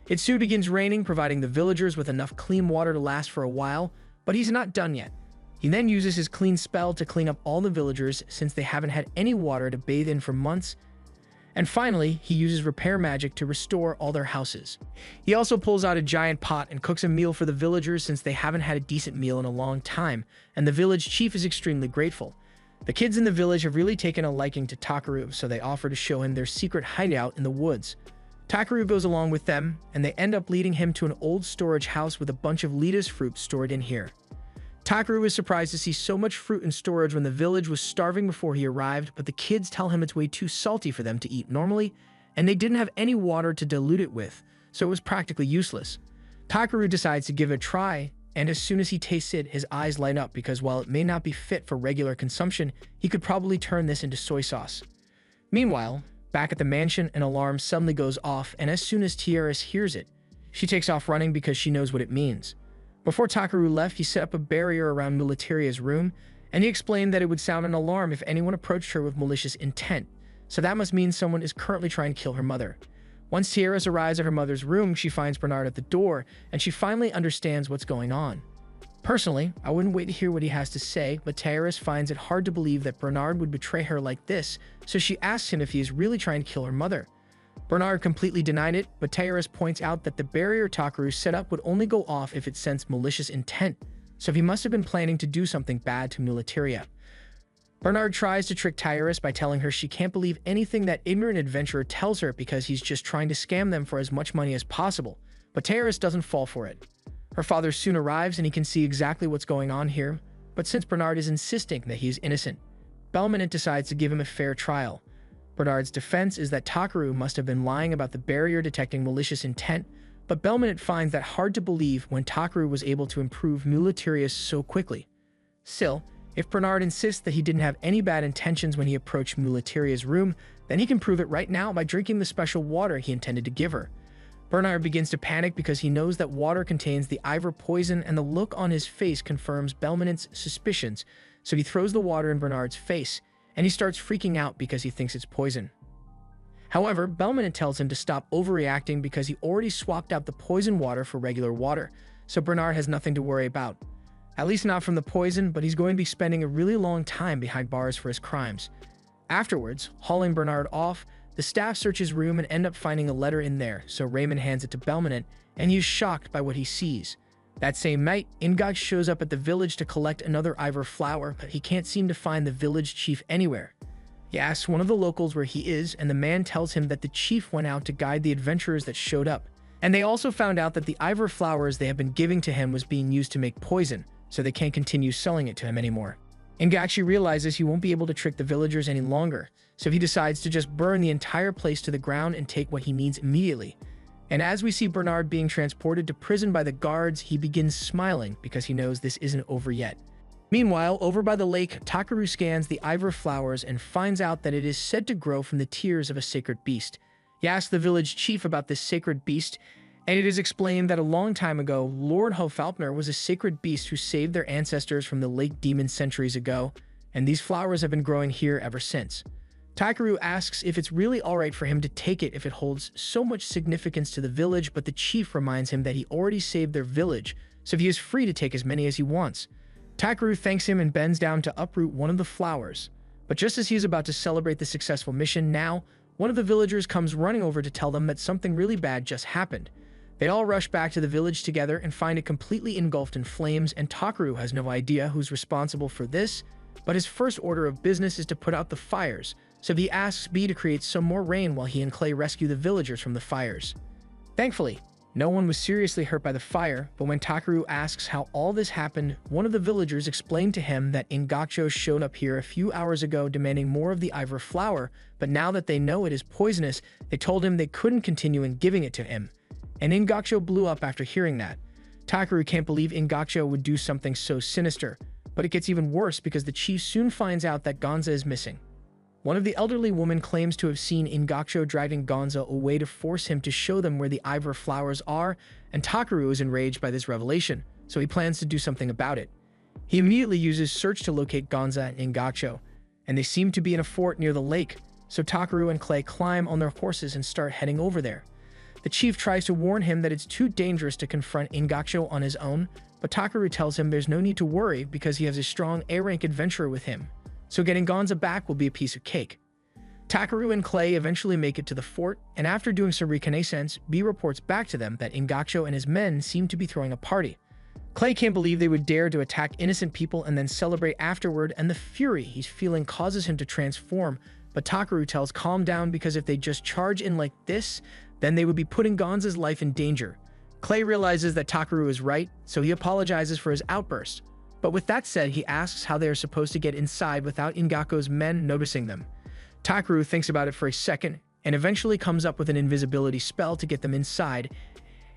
A: It soon begins raining, providing the villagers with enough clean water to last for a while, but he's not done yet. He then uses his clean spell to clean up all the villagers since they haven't had any water to bathe in for months. And finally, he uses repair magic to restore all their houses. He also pulls out a giant pot and cooks a meal for the villagers since they haven't had a decent meal in a long time, and the village chief is extremely grateful. The kids in the village have really taken a liking to Takeru, so they offer to show him their secret hideout in the woods. Takeru goes along with them, and they end up leading him to an old storage house with a bunch of lettuce fruit stored in here. Takeru is surprised to see so much fruit in storage when the village was starving before he arrived, but the kids tell him it's way too salty for them to eat normally, and they didn't have any water to dilute it with, so it was practically useless. Takeru decides to give it a try, and as soon as he tastes it, his eyes light up because while it may not be fit for regular consumption, he could probably turn this into soy sauce. Meanwhile, back at the mansion, an alarm suddenly goes off, and as soon as Tiaris hears it, she takes off running because she knows what it means. Before Takeru left, he set up a barrier around Mulatiria's room, and he explained that it would sound an alarm if anyone approached her with malicious intent, so that must mean someone is currently trying to kill her mother. Once Tiaris arrives at her mother's room, she finds Bernard at the door, and she finally understands what's going on. Personally, I wouldn't wait to hear what he has to say, but Tiaris finds it hard to believe that Bernard would betray her like this, so she asks him if he is really trying to kill her mother. Bernard completely denied it, but Tiaris points out that the barrier Takeru set up would only go off if it sensed malicious intent, so he must have been planning to do something bad to Mulatiria. Bernard tries to trick Tiaris by telling her she can't believe anything that ignorant adventurer tells her because he's just trying to scam them for as much money as possible, but Tiaris doesn't fall for it. Her father soon arrives and he can see exactly what's going on here, but since Bernard is insisting that he is innocent, Belminant decides to give him a fair trial. Bernard's defense is that Takeru must have been lying about the barrier detecting malicious intent, but Belminant finds that hard to believe when Takeru was able to improve Mulatirius so quickly. Still, if Bernard insists that he didn't have any bad intentions when he approached Mulatiria's room, then he can prove it right now by drinking the special water he intended to give her. Bernard begins to panic because he knows that water contains the Iver poison, and the look on his face confirms Belminant's suspicions, so he throws the water in Bernard's face, and he starts freaking out because he thinks it's poison. However, Belminant tells him to stop overreacting because he already swapped out the poison water for regular water, so Bernard has nothing to worry about. At least not from the poison, but he's going to be spending a really long time behind bars for his crimes. Afterwards, hauling Bernard off, the staff search his room and end up finding a letter in there, so Raymond hands it to Belminant, and he is shocked by what he sees. That same night, Ingach shows up at the village to collect another Iver flower, but he can't seem to find the village chief anywhere. He asks one of the locals where he is, and the man tells him that the chief went out to guide the adventurers that showed up. And they also found out that the Iver flowers they have been giving to him was being used to make poison, so they can't continue selling it to him anymore. Ingachi realizes he won't be able to trick the villagers any longer, so he decides to just burn the entire place to the ground and take what he needs immediately. And as we see Bernard being transported to prison by the guards, he begins smiling because he knows this isn't over yet. Meanwhile, over by the lake, Takeru scans the Iver flowers and finds out that it is said to grow from the tears of a sacred beast. He asks the village chief about this sacred beast, and it is explained that a long time ago, Lord Hofalpner was a sacred beast who saved their ancestors from the lake demon centuries ago, and these flowers have been growing here ever since. Takeru asks if it's really alright for him to take it if it holds so much significance to the village, but the chief reminds him that he already saved their village, so he is free to take as many as he wants. Takeru thanks him and bends down to uproot one of the flowers. But just as he is about to celebrate the successful mission, now, one of the villagers comes running over to tell them that something really bad just happened. They all rush back to the village together and find it completely engulfed in flames, and Takeru has no idea who's responsible for this, but his first order of business is to put out the fires, so he asks B to create some more rain while he and Clay rescue the villagers from the fires. Thankfully, no one was seriously hurt by the fire, but when Takeru asks how all this happened, one of the villagers explained to him that Ingakcho showed up here a few hours ago demanding more of the Iver flower, but now that they know it is poisonous, they told him they couldn't continue in giving it to him. And Ingakcho blew up after hearing that. Takeru can't believe Ingakcho would do something so sinister, But it gets even worse because the chief soon finds out that Gonza is missing. One of the elderly women claims to have seen Ingacho driving Gonza away to force him to show them where the Ivory flowers are, and Takaru is enraged by this revelation, so he plans to do something about it. He immediately uses search to locate Gonza and Ingacho, and they seem to be in a fort near the lake, so Takaru and Clay climb on their horses and start heading over there. The chief tries to warn him that it's too dangerous to confront Ingacho on his own, but Takaru tells him there's no need to worry because he has a strong A-rank adventurer with him, so getting Gonza back will be a piece of cake. Takaru and Clay eventually make it to the fort, and after doing some reconnaissance, B reports back to them that Ingacho and his men seem to be throwing a party. Clay can't believe they would dare to attack innocent people and then celebrate afterward, and the fury he's feeling causes him to transform, but Takaru tells calm down because if they just charge in like this, then they would be putting Gonza's life in danger. Clay realizes that Takaru is right, so he apologizes for his outburst. But with that said, he asks how they are supposed to get inside without Ingako's men noticing them. Takaru thinks about it for a second, and eventually comes up with an invisibility spell to get them inside,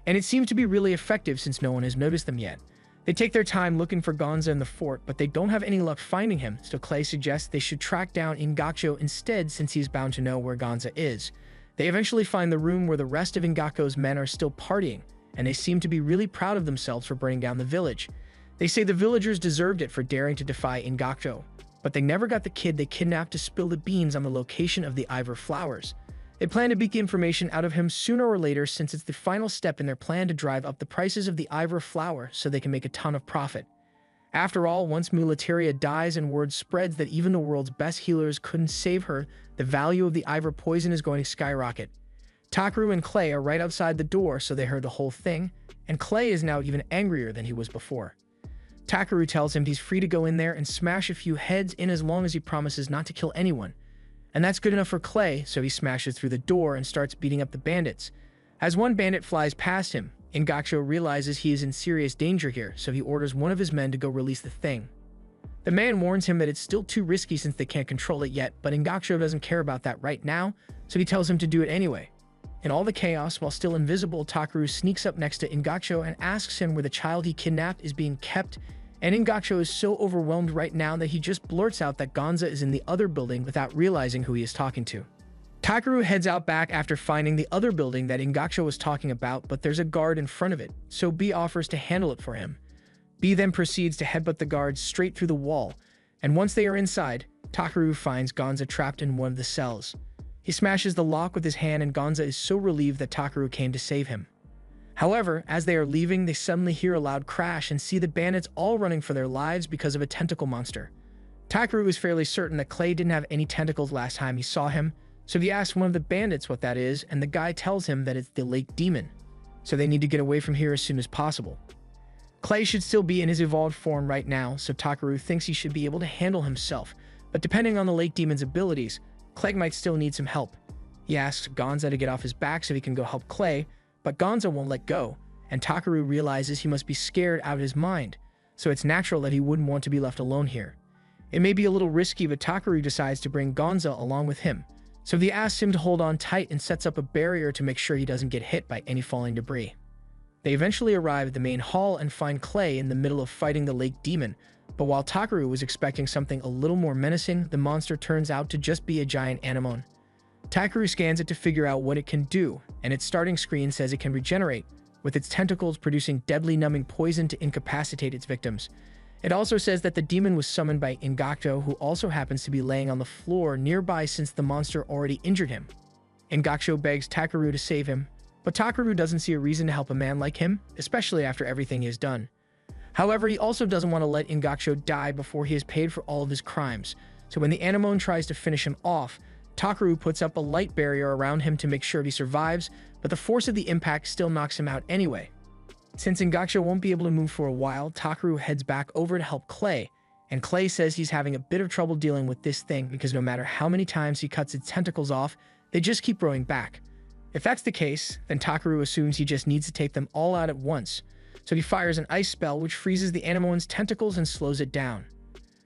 A: and it seems to be really effective since no one has noticed them yet. They take their time looking for Gonza in the fort, but they don't have any luck finding him, so Clay suggests they should track down Ingacho instead since he's bound to know where Gonza is. They eventually find the room where the rest of Ingako's men are still partying, and they seem to be really proud of themselves for burning down the village. They say the villagers deserved it for daring to defy Ingacho, but they never got the kid they kidnapped to spill the beans on the location of the Ivory flowers. They plan to beat the information out of him sooner or later since it's the final step in their plan to drive up the prices of the Ivory flower so they can make a ton of profit. After all, once Mulateria dies and word spreads that even the world's best healers couldn't save her, the value of the Ivory poison is going to skyrocket. Takaru and Clay are right outside the door, so they heard the whole thing, and Clay is now even angrier than he was before. Takaru tells him he's free to go in there and smash a few heads in as long as he promises not to kill anyone. And that's good enough for Clay, so he smashes through the door and starts beating up the bandits. As one bandit flies past him, Ingacho realizes he is in serious danger here, so he orders one of his men to go release the thing. The man warns him that it's still too risky since they can't control it yet, but Ingacho doesn't care about that right now, so he tells him to do it anyway. In all the chaos, while still invisible, Takaru sneaks up next to Ingacho and asks him where the child he kidnapped is being kept, and Ingacho is so overwhelmed right now that he just blurts out that Gonza is in the other building without realizing who he is talking to. Takaru heads out back after finding the other building that Ingacho was talking about, but there's a guard in front of it, so B offers to handle it for him. B then proceeds to headbutt the guards straight through the wall, and once they are inside, Takaru finds Gonza trapped in one of the cells. He smashes the lock with his hand and Gonza is so relieved that Takaru came to save him. However, as they are leaving, they suddenly hear a loud crash and see the bandits all running for their lives because of a tentacle monster. Takaru is fairly certain that Clay didn't have any tentacles last time he saw him, so he asks one of the bandits what that is, and the guy tells him that it's the lake demon, so they need to get away from here as soon as possible. Clay should still be in his evolved form right now, so Takaru thinks he should be able to handle himself, but depending on the lake demon's abilities, Clay might still need some help. He asks Gonza to get off his back so he can go help Clay, but Gonza won't let go, and Takaru realizes he must be scared out of his mind, so it's natural that he wouldn't want to be left alone here. It may be a little risky, but Takaru decides to bring Gonza along with him, so he asks him to hold on tight and sets up a barrier to make sure he doesn't get hit by any falling debris. They eventually arrive at the main hall and find Clay in the middle of fighting the lake demon, but while Takaru was expecting something a little more menacing, the monster turns out to just be a giant anemone. Takaru scans it to figure out what it can do, and its starting screen says it can regenerate, with its tentacles producing deadly numbing poison to incapacitate its victims. It also says that the demon was summoned by Ingacho, who also happens to be laying on the floor nearby since the monster already injured him. Ingacho begs Takaru to save him, but Takaru doesn't see a reason to help a man like him, especially after everything he has done. However, he also doesn't want to let Ingacho die before he has paid for all of his crimes, so when the anemone tries to finish him off, Takaru puts up a light barrier around him to make sure he survives, but the force of the impact still knocks him out anyway. Since Ingacho won't be able to move for a while, Takaru heads back over to help Clay, and Clay says he's having a bit of trouble dealing with this thing because no matter how many times he cuts its tentacles off, they just keep growing back. If that's the case, then Takaru assumes he just needs to take them all out at once, so he fires an ice spell which freezes the anemone's tentacles and slows it down.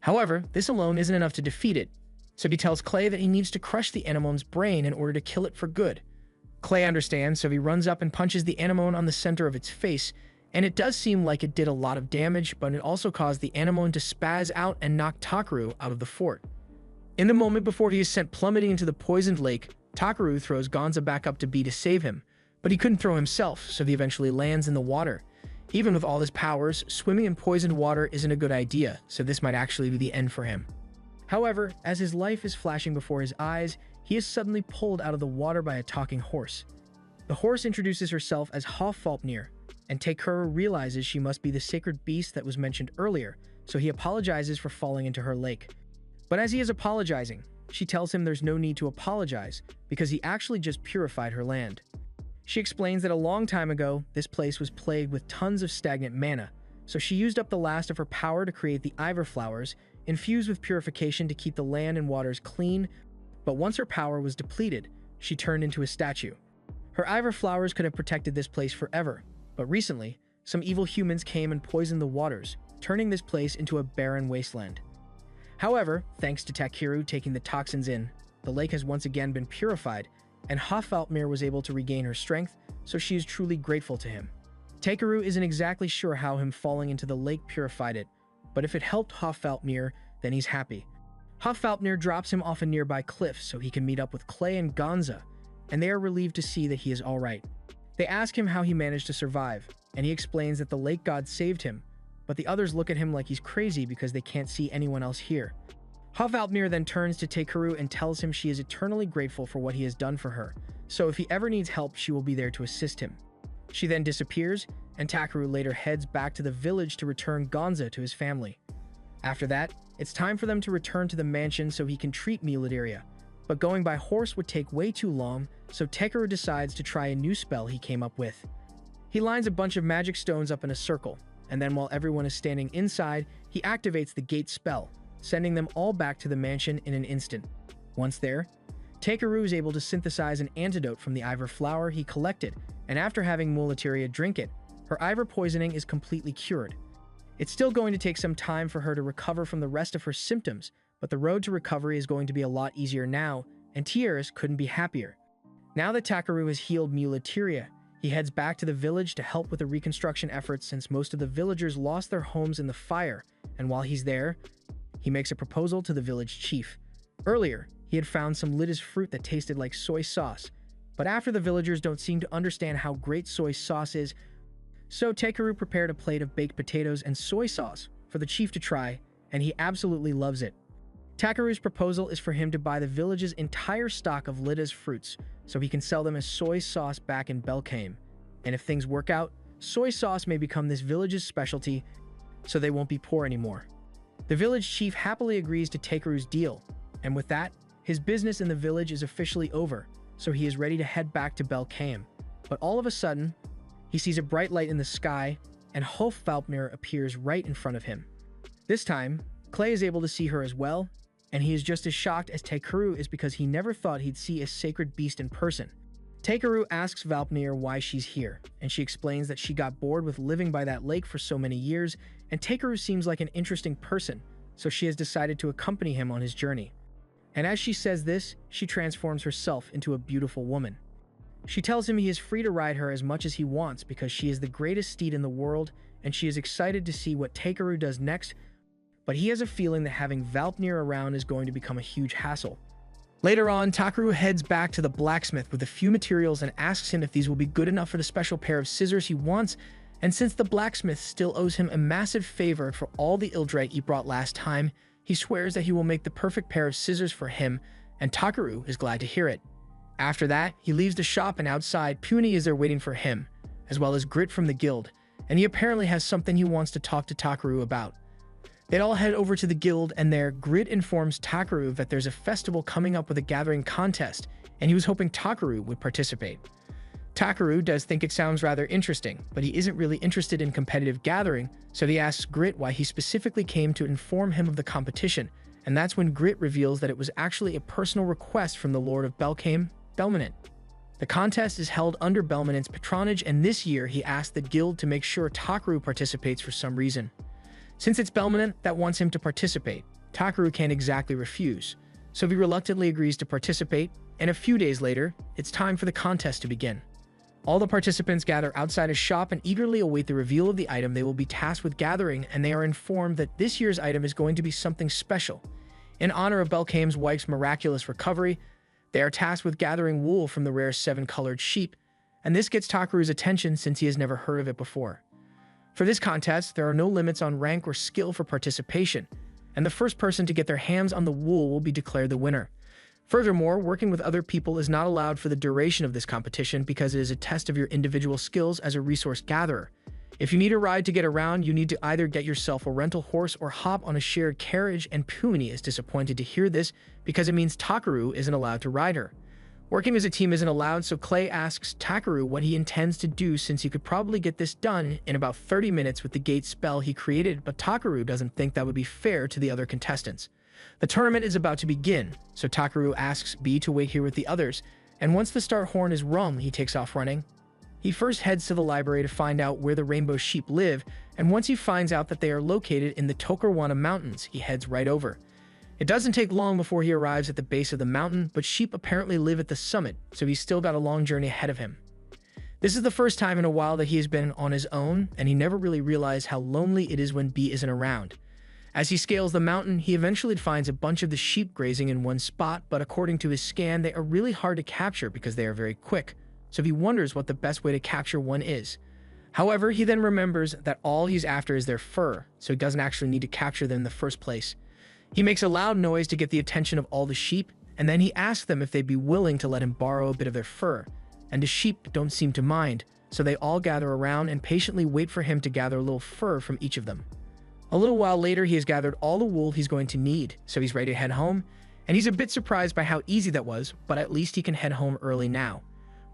A: However, this alone isn't enough to defeat it, so he tells Clay that he needs to crush the anemone's brain in order to kill it for good. Clay understands, so he runs up and punches the anemone on the center of its face, And it does seem like it did a lot of damage, but it also caused the anemone to spaz out and knock Takaru out of the fort. In the moment before he is sent plummeting into the poisoned lake, Takaru throws Gonza back up to B to save him, but he couldn't throw himself, so he eventually lands in the water. Even with all his powers, swimming in poisoned water isn't a good idea, so this might actually be the end for him. However, as his life is flashing before his eyes, he is suddenly pulled out of the water by a talking horse. The horse introduces herself as Hofalpnir, and Takuru realizes she must be the sacred beast that was mentioned earlier, so he apologizes for falling into her lake. But as he is apologizing, she tells him there's no need to apologize because he actually just purified her land. She explains that a long time ago, this place was plagued with tons of stagnant mana, so she used up the last of her power to create the Ivor flowers, infused with purification to keep the land and waters clean, but once her power was depleted, she turned into a statue. Her Ivor flowers could have protected this place forever, but recently, some evil humans came and poisoned the waters, turning this place into a barren wasteland. However, thanks to Takeru taking the toxins in, the lake has once again been purified, and Hofalpnir was able to regain her strength, so she is truly grateful to him. Takeru isn't exactly sure how him falling into the lake purified it, but if it helped Hofalpnir, then he's happy. Hofalpnir drops him off a nearby cliff so he can meet up with Clay and Gonza, and they are relieved to see that he is alright. They ask him how he managed to survive, and he explains that the lake god saved him, but the others look at him like he's crazy because they can't see anyone else here. Hofalpnir then turns to Takeru and tells him she is eternally grateful for what he has done for her, so if he ever needs help, she will be there to assist him. She then disappears, and Takeru later heads back to the village to return Gonza to his family. After that, it's time for them to return to the mansion so he can treat Mulatiria, but going by horse would take way too long, so Takeru decides to try a new spell he came up with. He lines a bunch of magic stones up in a circle, and then while everyone is standing inside, he activates the gate spell, sending them all back to the mansion in an instant. Once there, Takeru is able to synthesize an antidote from the Ivor flower he collected, and after having Mulatiria drink it, her Ivor poisoning is completely cured. It's still going to take some time for her to recover from the rest of her symptoms, but the road to recovery is going to be a lot easier now, and Tiers couldn't be happier. Now that Takeru has healed Mulatiria, he heads back to the village to help with the reconstruction efforts since most of the villagers lost their homes in the fire, and while he's there, he makes a proposal to the village chief. Earlier, he had found some Litas fruit that tasted like soy sauce, but after the villagers don't seem to understand how great soy sauce is, so Takeru prepared a plate of baked potatoes and soy sauce for the chief to try, and he absolutely loves it. Takeru's proposal is for him to buy the village's entire stock of Litas fruits so he can sell them as soy sauce back in Belkame. And if things work out, soy sauce may become this village's specialty, so they won't be poor anymore. The village chief happily agrees to Takeru's deal, and with that, his business in the village is officially over, so he is ready to head back to Belkame. But all of a sudden, he sees a bright light in the sky, and Hofalpnir appears right in front of him. This time, Clay is able to see her as well, and he is just as shocked as Takeru is because he never thought he'd see a sacred beast in person. Takeru asks Valpnir why she's here, and she explains that she got bored with living by that lake for so many years, and Takeru seems like an interesting person, so she has decided to accompany him on his journey. And as she says this, she transforms herself into a beautiful woman. She tells him he is free to ride her as much as he wants because she is the greatest steed in the world, and she is excited to see what Takeru does next, but he has a feeling that having Valpnir around is going to become a huge hassle. Later on, Takeru heads back to the blacksmith with a few materials and asks him if these will be good enough for the special pair of scissors he wants, and since the blacksmith still owes him a massive favor for all the Ildrite he brought last time, he swears that he will make the perfect pair of scissors for him, and Takeru is glad to hear it. After that, he leaves the shop and outside, Puny is there waiting for him, as well as Grit from the guild, and he apparently has something he wants to talk to Takeru about. They all head over to the guild, and there, Grit informs Takeru that there's a festival coming up with a gathering contest, and he was hoping Takeru would participate. Takeru does think it sounds rather interesting, but he isn't really interested in competitive gathering, so he asks Grit why he specifically came to inform him of the competition, and that's when Grit reveals that it was actually a personal request from the Lord of Belkame, Belmanent. The contest is held under Belmanent's patronage, and this year he asked the guild to make sure Takeru participates for some reason. Since it's Belmanent that wants him to participate, Takeru can't exactly refuse, so he reluctantly agrees to participate, and a few days later, it's time for the contest to begin. All the participants gather outside a shop and eagerly await the reveal of the item they will be tasked with gathering, and they are informed that this year's item is going to be something special. In honor of Belkame's wife's miraculous recovery, they are tasked with gathering wool from the rare 7-colored sheep, and this gets Takeru's attention since he has never heard of it before. For this contest, there are no limits on rank or skill for participation, and the first person to get their hands on the wool will be declared the winner. Furthermore, working with other people is not allowed for the duration of this competition because it is a test of your individual skills as a resource gatherer. If you need a ride to get around, you need to either get yourself a rental horse or hop on a shared carriage, and Puni is disappointed to hear this because it means Takeru isn't allowed to ride her. Working as a team isn't allowed, so Clay asks Takeru what he intends to do since he could probably get this done in about 30 minutes with the gate spell he created, but Takeru doesn't think that would be fair to the other contestants. The tournament is about to begin, so Takeru asks B to wait here with the others, and once the start horn is rung, he takes off running. He first heads to the library to find out where the rainbow sheep live, and once he finds out that they are located in the Tokarwana Mountains, he heads right over. It doesn't take long before he arrives at the base of the mountain, but sheep apparently live at the summit, so he's still got a long journey ahead of him. This is the first time in a while that he has been on his own, and he never really realized how lonely it is when B isn't around. As he scales the mountain, he eventually finds a bunch of the sheep grazing in one spot, but according to his scan, they are really hard to capture because they are very quick, so he wonders what the best way to capture one is. However, he then remembers that all he's after is their fur, so he doesn't actually need to capture them in the first place. He makes a loud noise to get the attention of all the sheep, and then he asks them if they'd be willing to let him borrow a bit of their fur, and the sheep don't seem to mind, so they all gather around and patiently wait for him to gather a little fur from each of them. A little while later, he has gathered all the wool he's going to need, so he's ready to head home, and he's a bit surprised by how easy that was, but at least he can head home early now.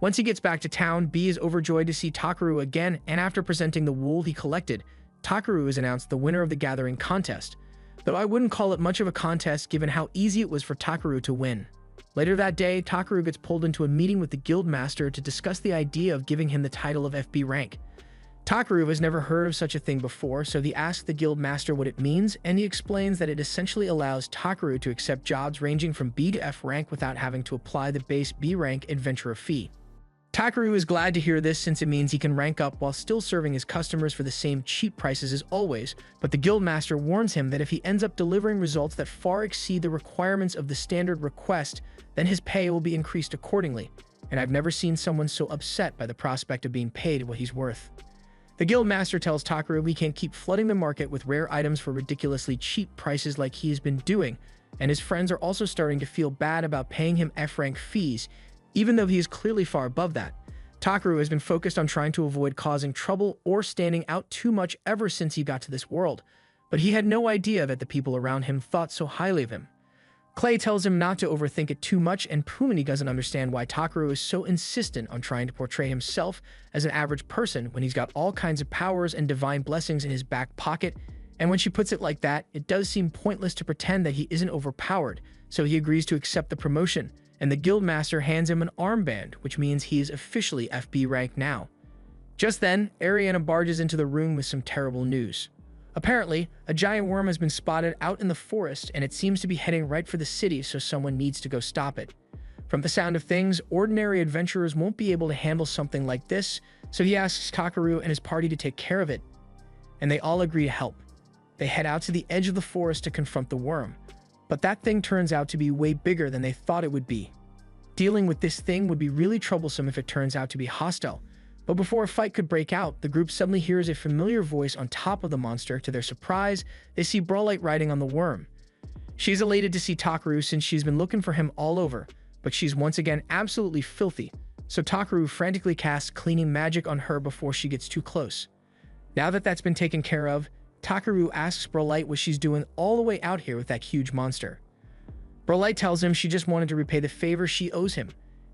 A: Once he gets back to town, B is overjoyed to see Takeru again, and after presenting the wool he collected, Takeru is announced the winner of the gathering contest, though I wouldn't call it much of a contest given how easy it was for Takeru to win. Later that day, Takeru gets pulled into a meeting with the guild master to discuss the idea of giving him the title of FB rank. Takeru has never heard of such a thing before, so he asks the guild master what it means, and he explains that it essentially allows Takeru to accept jobs ranging from B to F rank without having to apply the base B rank adventurer fee. Takeru is glad to hear this since it means he can rank up while still serving his customers for the same cheap prices as always, but the guild master warns him that if he ends up delivering results that far exceed the requirements of the standard request, then his pay will be increased accordingly, and I've never seen someone so upset by the prospect of being paid what he's worth. The guild master tells Takeru he can't keep flooding the market with rare items for ridiculously cheap prices like he has been doing, and his friends are also starting to feel bad about paying him F-rank fees, even though he is clearly far above that. Takeru has been focused on trying to avoid causing trouble or standing out too much ever since he got to this world, but he had no idea that the people around him thought so highly of him. Clay tells him not to overthink it too much, and Pumini doesn't understand why Takeru is so insistent on trying to portray himself as an average person when he's got all kinds of powers and divine blessings in his back pocket, and when she puts it like that, it does seem pointless to pretend that he isn't overpowered, so he agrees to accept the promotion, and the guildmaster hands him an armband, which means he is officially FB rank now. Just then, Ariana barges into the room with some terrible news. Apparently, a giant worm has been spotted out in the forest, and it seems to be heading right for the city, so someone needs to go stop it. From the sound of things, ordinary adventurers won't be able to handle something like this, so he asks Takeru and his party to take care of it, and they all agree to help. They head out to the edge of the forest to confront the worm, but that thing turns out to be way bigger than they thought it would be. Dealing with this thing would be really troublesome if it turns out to be hostile. But before a fight could break out, the group suddenly hears a familiar voice on top of the monster. To their surprise, they see Brawlite riding on the worm. She's elated to see Takeru since she's been looking for him all over, but she's once again absolutely filthy, so Takeru frantically casts cleaning magic on her before she gets too close. Now that that's been taken care of, Takeru asks Brawlite what she's doing all the way out here with that huge monster. Brawlite tells him she just wanted to repay the favor she owes him,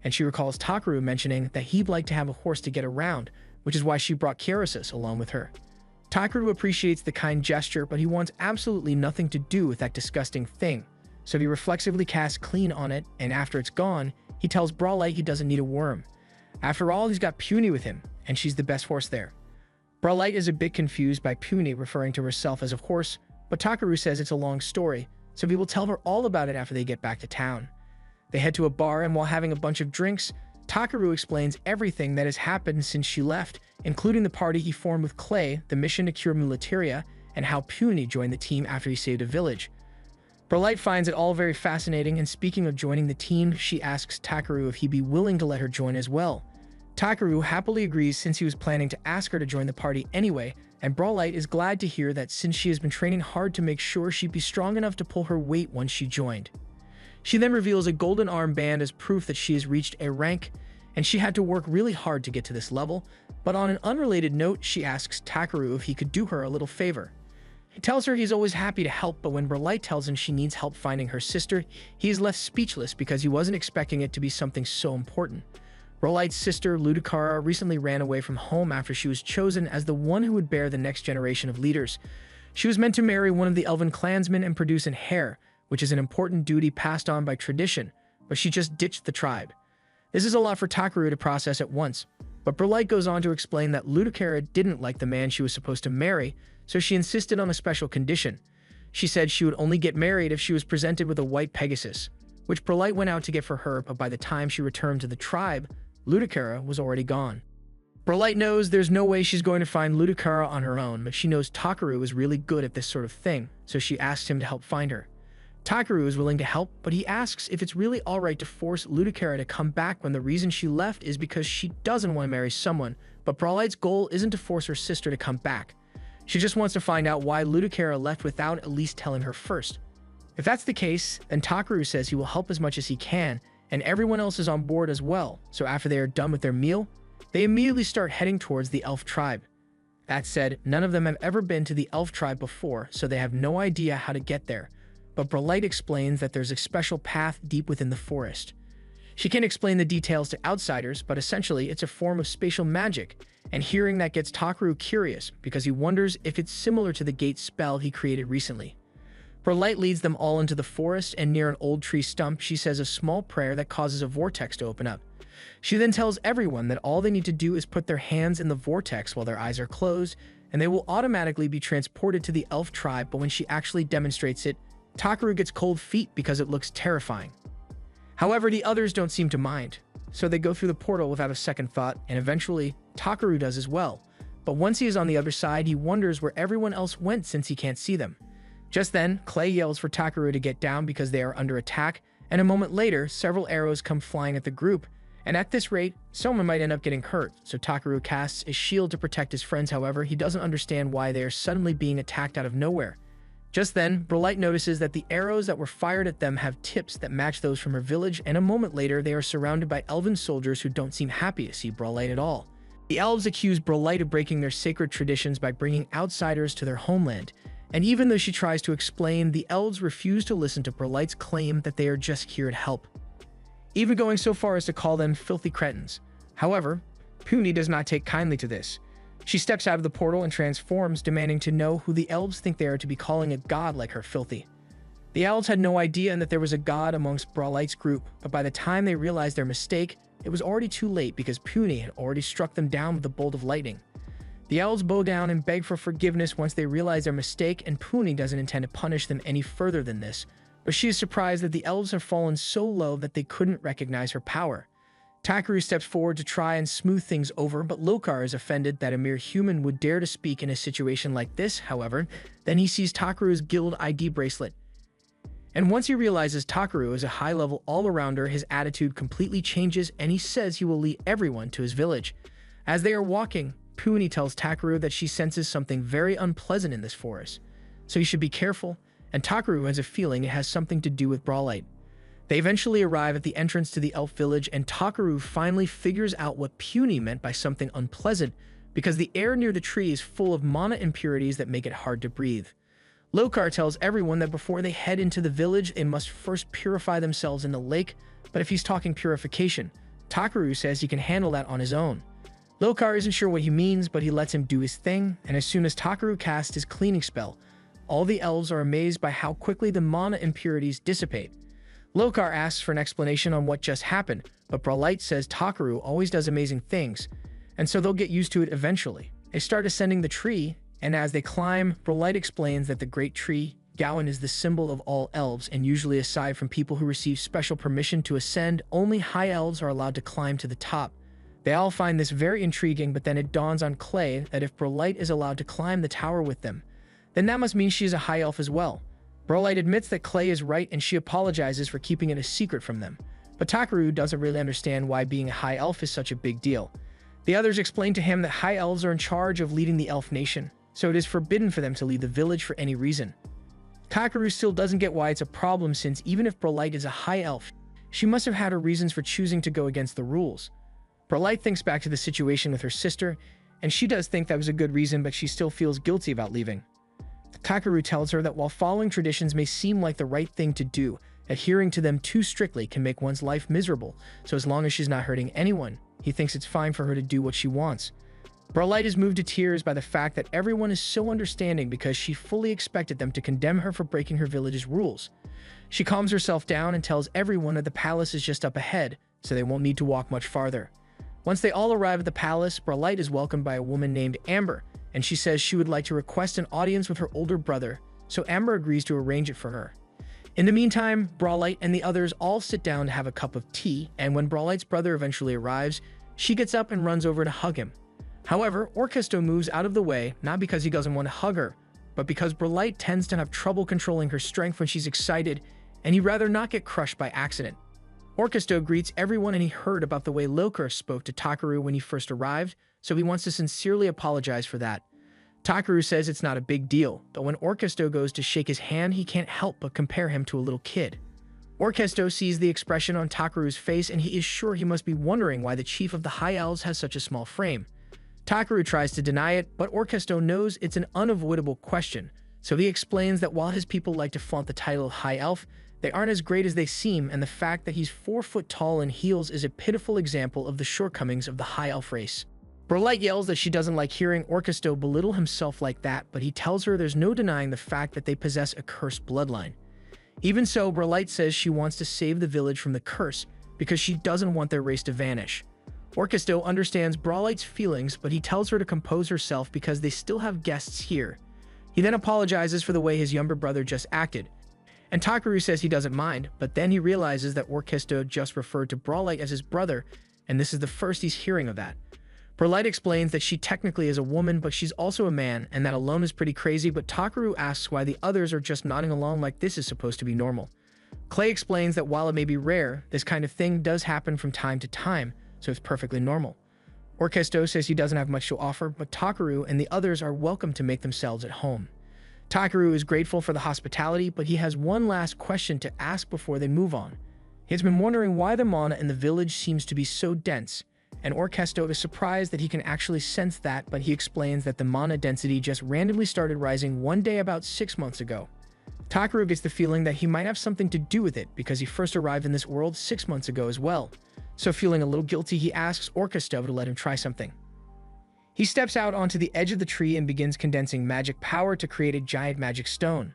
A: and she recalls Takeru mentioning that he'd like to have a horse to get around, which is why she brought Kiarasis along with her. Takeru appreciates the kind gesture, but he wants absolutely nothing to do with that disgusting thing, so he reflexively casts clean on it, and after it's gone, he tells Brawlite he doesn't need a worm. After all, he's got Puny with him, and she's the best horse there. Brawlite is a bit confused by Puny referring to herself as a horse, but Takeru says it's a long story, so he will tell her all about it after they get back to town. They head to a bar, and while having a bunch of drinks, Takaru explains everything that has happened since she left, including the party he formed with Clay, the mission to cure Mulateria, and how Puny joined the team after he saved a village. Brolight finds it all very fascinating, and speaking of joining the team, she asks Takaru if he'd be willing to let her join as well. Takaru happily agrees since he was planning to ask her to join the party anyway, and Brolight is glad to hear that since she has been training hard to make sure she'd be strong enough to pull her weight once she joined. She then reveals a golden armband as proof that she has reached a rank, and she had to work really hard to get to this level, but on an unrelated note, she asks Takaru if he could do her a little favor. He tells her he's always happy to help, but when Brolight tells him she needs help finding her sister, he is left speechless because he wasn't expecting it to be something so important. Brolight's sister, Ludicara, recently ran away from home after she was chosen as the one who would bear the next generation of leaders. She was meant to marry one of the elven clansmen and produce an heir, which is an important duty passed on by tradition, but she just ditched the tribe. This is a lot for Takaru to process at once, but Brolight goes on to explain that Ludicara didn't like the man she was supposed to marry, so she insisted on a special condition. She said she would only get married if she was presented with a white Pegasus, which Brolight went out to get for her, but by the time she returned to the tribe, Ludicara was already gone. Brolight knows there's no way she's going to find Ludicara on her own, but she knows Takaru is really good at this sort of thing, so she asks him to help find her. Takaru is willing to help, but he asks if it's really alright to force Ludicara to come back when the reason she left is because she doesn't want to marry someone, but Brolight's goal isn't to force her sister to come back. She just wants to find out why Ludicara left without at least telling her first. If that's the case, then Takaru says he will help as much as he can, and everyone else is on board as well, so after they are done with their meal, they immediately start heading towards the elf tribe. That said, none of them have ever been to the elf tribe before, so they have no idea how to get there, but Brolight explains that there's a special path deep within the forest. She can't explain the details to outsiders, but essentially it's a form of spatial magic, and hearing that gets Takaru curious because he wonders if it's similar to the gate spell he created recently. Brolight leads them all into the forest, and near an old tree stump, she says a small prayer that causes a vortex to open up. She then tells everyone that all they need to do is put their hands in the vortex while their eyes are closed, and they will automatically be transported to the elf tribe, but when she actually demonstrates it, Takaru gets cold feet because it looks terrifying. However, the others don't seem to mind, so they go through the portal without a second thought, and eventually, Takaru does as well. But once he is on the other side, he wonders where everyone else went since he can't see them. Just then, Clay yells for Takaru to get down because they are under attack, and a moment later, several arrows come flying at the group, and at this rate, someone might end up getting hurt, so Takaru casts a shield to protect his friends. However, he doesn't understand why they are suddenly being attacked out of nowhere. Just then, Brolight notices that the arrows that were fired at them have tips that match those from her village, and a moment later, they are surrounded by elven soldiers who don't seem happy to see Brolight at all. The elves accuse Brolight of breaking their sacred traditions by bringing outsiders to their homeland, and even though she tries to explain, the elves refuse to listen to Brolight's claim that they are just here to help, even going so far as to call them filthy cretins. However, Puny does not take kindly to this. She steps out of the portal and transforms, demanding to know who the elves think they are to be calling a god like her filthy. The elves had no idea that there was a god amongst Brolight's group, but by the time they realized their mistake, it was already too late because Puny had already struck them down with a bolt of lightning. The elves bow down and beg for forgiveness once they realize their mistake, and Puny doesn't intend to punish them any further than this, but she is surprised that the elves have fallen so low that they couldn't recognize her power. Takaru steps forward to try and smooth things over, but Lokar is offended that a mere human would dare to speak in a situation like this. However, then he sees Takaru's guild ID bracelet. And once he realizes Takaru is a high-level all-arounder, his attitude completely changes, and he says he will lead everyone to his village. As they are walking, Puny tells Takaru that she senses something very unpleasant in this forest, so he should be careful, and Takaru has a feeling it has something to do with Brolight. They eventually arrive at the entrance to the elf village, and Takaru finally figures out what Puny meant by something unpleasant, because the air near the tree is full of mana impurities that make it hard to breathe. Lokar tells everyone that before they head into the village, they must first purify themselves in the lake, but if he's talking purification, Takaru says he can handle that on his own. Lokar isn't sure what he means, but he lets him do his thing, and as soon as Takaru casts his cleaning spell, all the elves are amazed by how quickly the mana impurities dissipate. Lokar asks for an explanation on what just happened, but Brolight says Takaru always does amazing things, and so they'll get used to it eventually. They start ascending the tree, and as they climb, Brolight explains that the great tree Gowan is the symbol of all elves, and usually aside from people who receive special permission to ascend, only high elves are allowed to climb to the top. They all find this very intriguing, but then it dawns on Clay that if Brolight is allowed to climb the tower with them, then that must mean she is a high elf as well. Brolight admits that Clay is right and she apologizes for keeping it a secret from them. But Takaru doesn't really understand why being a high elf is such a big deal. The others explain to him that high elves are in charge of leading the elf nation, so it is forbidden for them to leave the village for any reason. Takaru still doesn't get why it's a problem, since even if Brolight is a high elf, she must have had her reasons for choosing to go against the rules. Brolight thinks back to the situation with her sister, and she does think that was a good reason, but she still feels guilty about leaving. Takaru tells her that while following traditions may seem like the right thing to do, adhering to them too strictly can make one's life miserable, so as long as she's not hurting anyone, he thinks it's fine for her to do what she wants. Brolight is moved to tears by the fact that everyone is so understanding because she fully expected them to condemn her for breaking her village's rules. She calms herself down and tells everyone that the palace is just up ahead, so they won't need to walk much farther. Once they all arrive at the palace, Brolight is welcomed by a woman named Amber, and she says she would like to request an audience with her older brother, so Amber agrees to arrange it for her. In the meantime, Brolight and the others all sit down to have a cup of tea, and when Brolight's brother eventually arrives, she gets up and runs over to hug him. However, Orkesto moves out of the way, not because he doesn't want to hug her, but because Brolight tends to have trouble controlling her strength when she's excited, and he'd rather not get crushed by accident. Orkesto greets everyone, and he heard about the way Lilker spoke to Takaru when he first arrived, so he wants to sincerely apologize for that. Takaru says it's not a big deal, but when Orkesto goes to shake his hand, he can't help but compare him to a little kid. Orkesto sees the expression on Takaru's face, and he is sure he must be wondering why the chief of the High Elves has such a small frame. Takaru tries to deny it, but Orkesto knows it's an unavoidable question, so he explains that while his people like to flaunt the title of High Elf, they aren't as great as they seem, and the fact that he's 4 foot tall in heels is a pitiful example of the shortcomings of the High Elf race. Brolight yells that she doesn't like hearing Orkesto belittle himself like that, but he tells her there's no denying the fact that they possess a cursed bloodline. Even so, Brolight says she wants to save the village from the curse because she doesn't want their race to vanish. Orkesto understands Brolight's feelings, but he tells her to compose herself because they still have guests here. He then apologizes for the way his younger brother just acted, and Takaru says he doesn't mind, but then he realizes that Orkesto just referred to Brolight as his brother, and this is the first he's hearing of that. Brolight explains that she technically is a woman, but she's also a man, and that alone is pretty crazy, but Takaru asks why the others are just nodding along like this is supposed to be normal. Clay explains that while it may be rare, this kind of thing does happen from time to time, so it's perfectly normal. Orkesto says he doesn't have much to offer, but Takaru and the others are welcome to make themselves at home. Takaru is grateful for the hospitality, but he has one last question to ask before they move on. He's been wondering why the mana in the village seems to be so dense, and Orkesto is surprised that he can actually sense that, but he explains that the mana density just randomly started rising one day about 6 months ago. Takaru gets the feeling that he might have something to do with it because he first arrived in this world 6 months ago as well. So feeling a little guilty, he asks Orkesto to let him try something. He steps out onto the edge of the tree and begins condensing magic power to create a giant magic stone.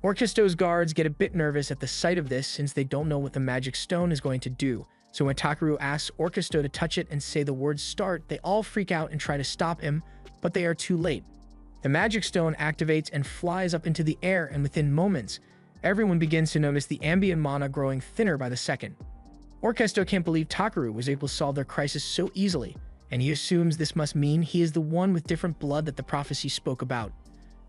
A: Orkesto's guards get a bit nervous at the sight of this since they don't know what the magic stone is going to do. So when Takaru asks Orkesto to touch it and say the word start, they all freak out and try to stop him, but they are too late. The magic stone activates and flies up into the air, and within moments, everyone begins to notice the ambient mana growing thinner by the second. Orkesto can't believe Takaru was able to solve their crisis so easily, and he assumes this must mean he is the one with different blood that the prophecy spoke about.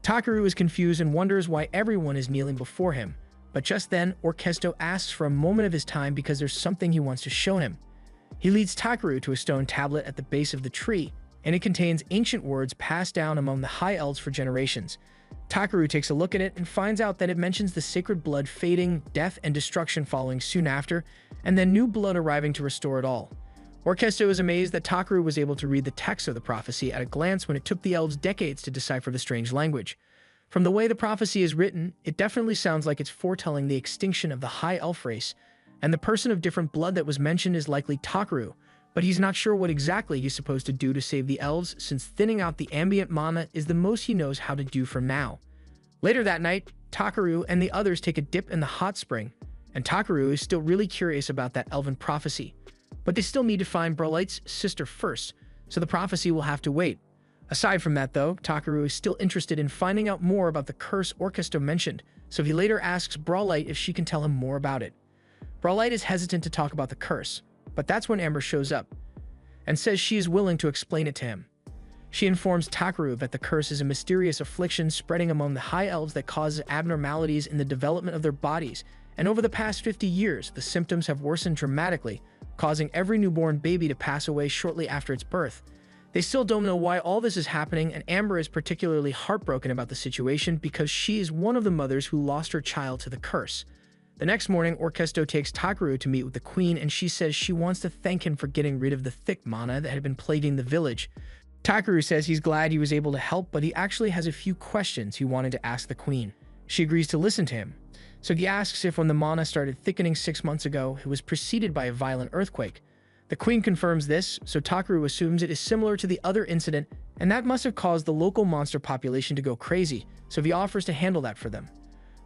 A: Takaru is confused and wonders why everyone is kneeling before him, but just then, Orkesto asks for a moment of his time because there's something he wants to show him. He leads Takaru to a stone tablet at the base of the tree, and it contains ancient words passed down among the High Elves for generations. Takaru takes a look at it and finds out that it mentions the sacred blood fading, death and destruction following soon after, and then new blood arriving to restore it all. Orkesto is amazed that Takaru was able to read the text of the prophecy at a glance when it took the elves decades to decipher the strange language. From the way the prophecy is written, it definitely sounds like it's foretelling the extinction of the High Elf race, and the person of different blood that was mentioned is likely Takaru, but he's not sure what exactly he's supposed to do to save the elves since thinning out the ambient mana is the most he knows how to do for now. Later that night, Takaru and the others take a dip in the hot spring, and Takaru is still really curious about that elven prophecy, but they still need to find Brolight's sister first, so the prophecy will have to wait. Aside from that though, Takaru is still interested in finding out more about the curse Orkesto mentioned, so he later asks Brawlite if she can tell him more about it. Brawlite is hesitant to talk about the curse, but that's when Amber shows up and says she is willing to explain it to him. She informs Takaru that the curse is a mysterious affliction spreading among the high elves that causes abnormalities in the development of their bodies, and over the past 50 years, the symptoms have worsened dramatically, causing every newborn baby to pass away shortly after its birth. They still don't know why all this is happening, and Amber is particularly heartbroken about the situation because she is one of the mothers who lost her child to the curse. The next morning, Orkesto takes Takaru to meet with the queen, and she says she wants to thank him for getting rid of the thick mana that had been plaguing the village. Takaru says he's glad he was able to help, but he actually has a few questions he wanted to ask the queen. She agrees to listen to him. So he asks if when the mana started thickening 6 months ago, it was preceded by a violent earthquake. The queen confirms this, so Takaru assumes it is similar to the other incident, and that must have caused the local monster population to go crazy, so he offers to handle that for them.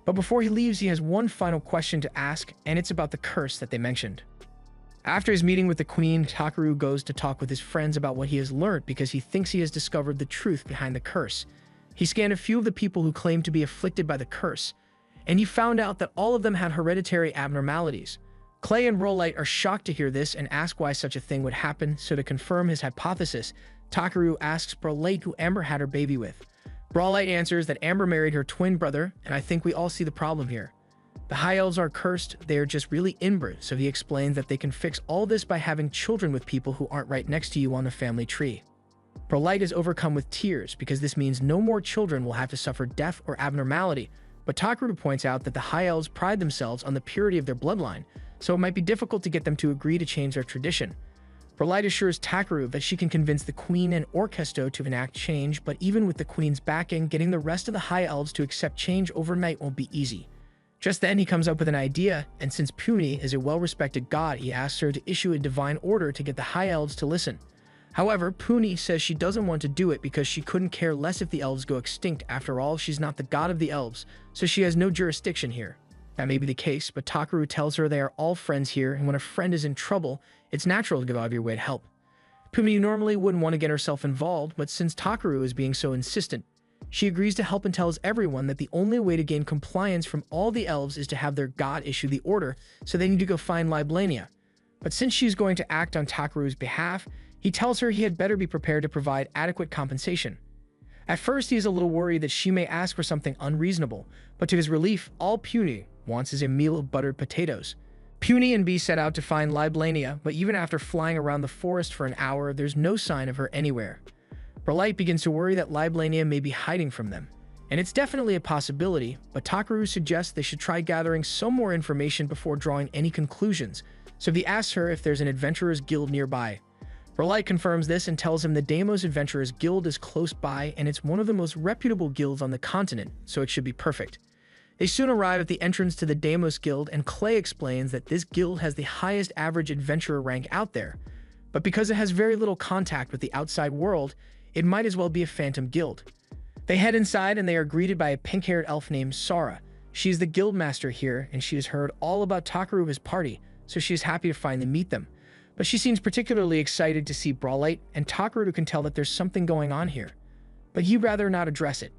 A: But before he leaves, he has one final question to ask, and it's about the curse that they mentioned. After his meeting with the queen, Takaru goes to talk with his friends about what he has learned because he thinks he has discovered the truth behind the curse. He scanned a few of the people who claimed to be afflicted by the curse, and he found out that all of them had hereditary abnormalities. Clay and Brawlite are shocked to hear this and ask why such a thing would happen, so to confirm his hypothesis, Takaru asks Brawlite who Amber had her baby with. Brawlite answers that Amber married her twin brother, and I think we all see the problem here. The High Elves are cursed, they are just really inbred, so he explains that they can fix all this by having children with people who aren't right next to you on the family tree. Brawlite is overcome with tears because this means no more children will have to suffer death or abnormality, but Takaru points out that the High Elves pride themselves on the purity of their bloodline, so it might be difficult to get them to agree to change their tradition. Brawlite assures Takaru that she can convince the Queen and Orkesto to enact change, but even with the Queen's backing, getting the rest of the High Elves to accept change overnight won't be easy. Just then, he comes up with an idea, and since Puni is a well-respected god, he asks her to issue a divine order to get the High Elves to listen. However, Puni says she doesn't want to do it because she couldn't care less if the elves go extinct. After all, she's not the god of the elves, so she has no jurisdiction here. That may be the case, but Takaru tells her they are all friends here, and when a friend is in trouble, it's natural to go out of your way to help. Puni normally wouldn't want to get herself involved, but since Takaru is being so insistent, she agrees to help and tells everyone that the only way to gain compliance from all the elves is to have their god issue the order, so they need to go find Liblania. But since she's going to act on Takaru's behalf, he tells her he had better be prepared to provide adequate compensation. At first, he is a little worried that she may ask for something unreasonable, but to his relief, all Puni wants is a meal of buttered potatoes. Puni and Bee set out to find Liblania, but even after flying around the forest for an hour, there's no sign of her anywhere. Brawlite begins to worry that Liblania may be hiding from them, and it's definitely a possibility, but Takaru suggests they should try gathering some more information before drawing any conclusions, so he asks her if there's an adventurers guild nearby. Brawlite confirms this and tells him the Deimos Adventurers Guild is close by, and it's one of the most reputable guilds on the continent, so it should be perfect. They soon arrive at the entrance to the Deimos Guild, and Clay explains that this guild has the highest average adventurer rank out there, but because it has very little contact with the outside world, it might as well be a phantom guild. They head inside and they are greeted by a pink-haired elf named Sara. She is the guild master here, and she has heard all about Takaru's party, so she is happy to finally meet them. But she seems particularly excited to see Brawlite, and Takaru can tell that there's something going on here, but he'd rather not address it.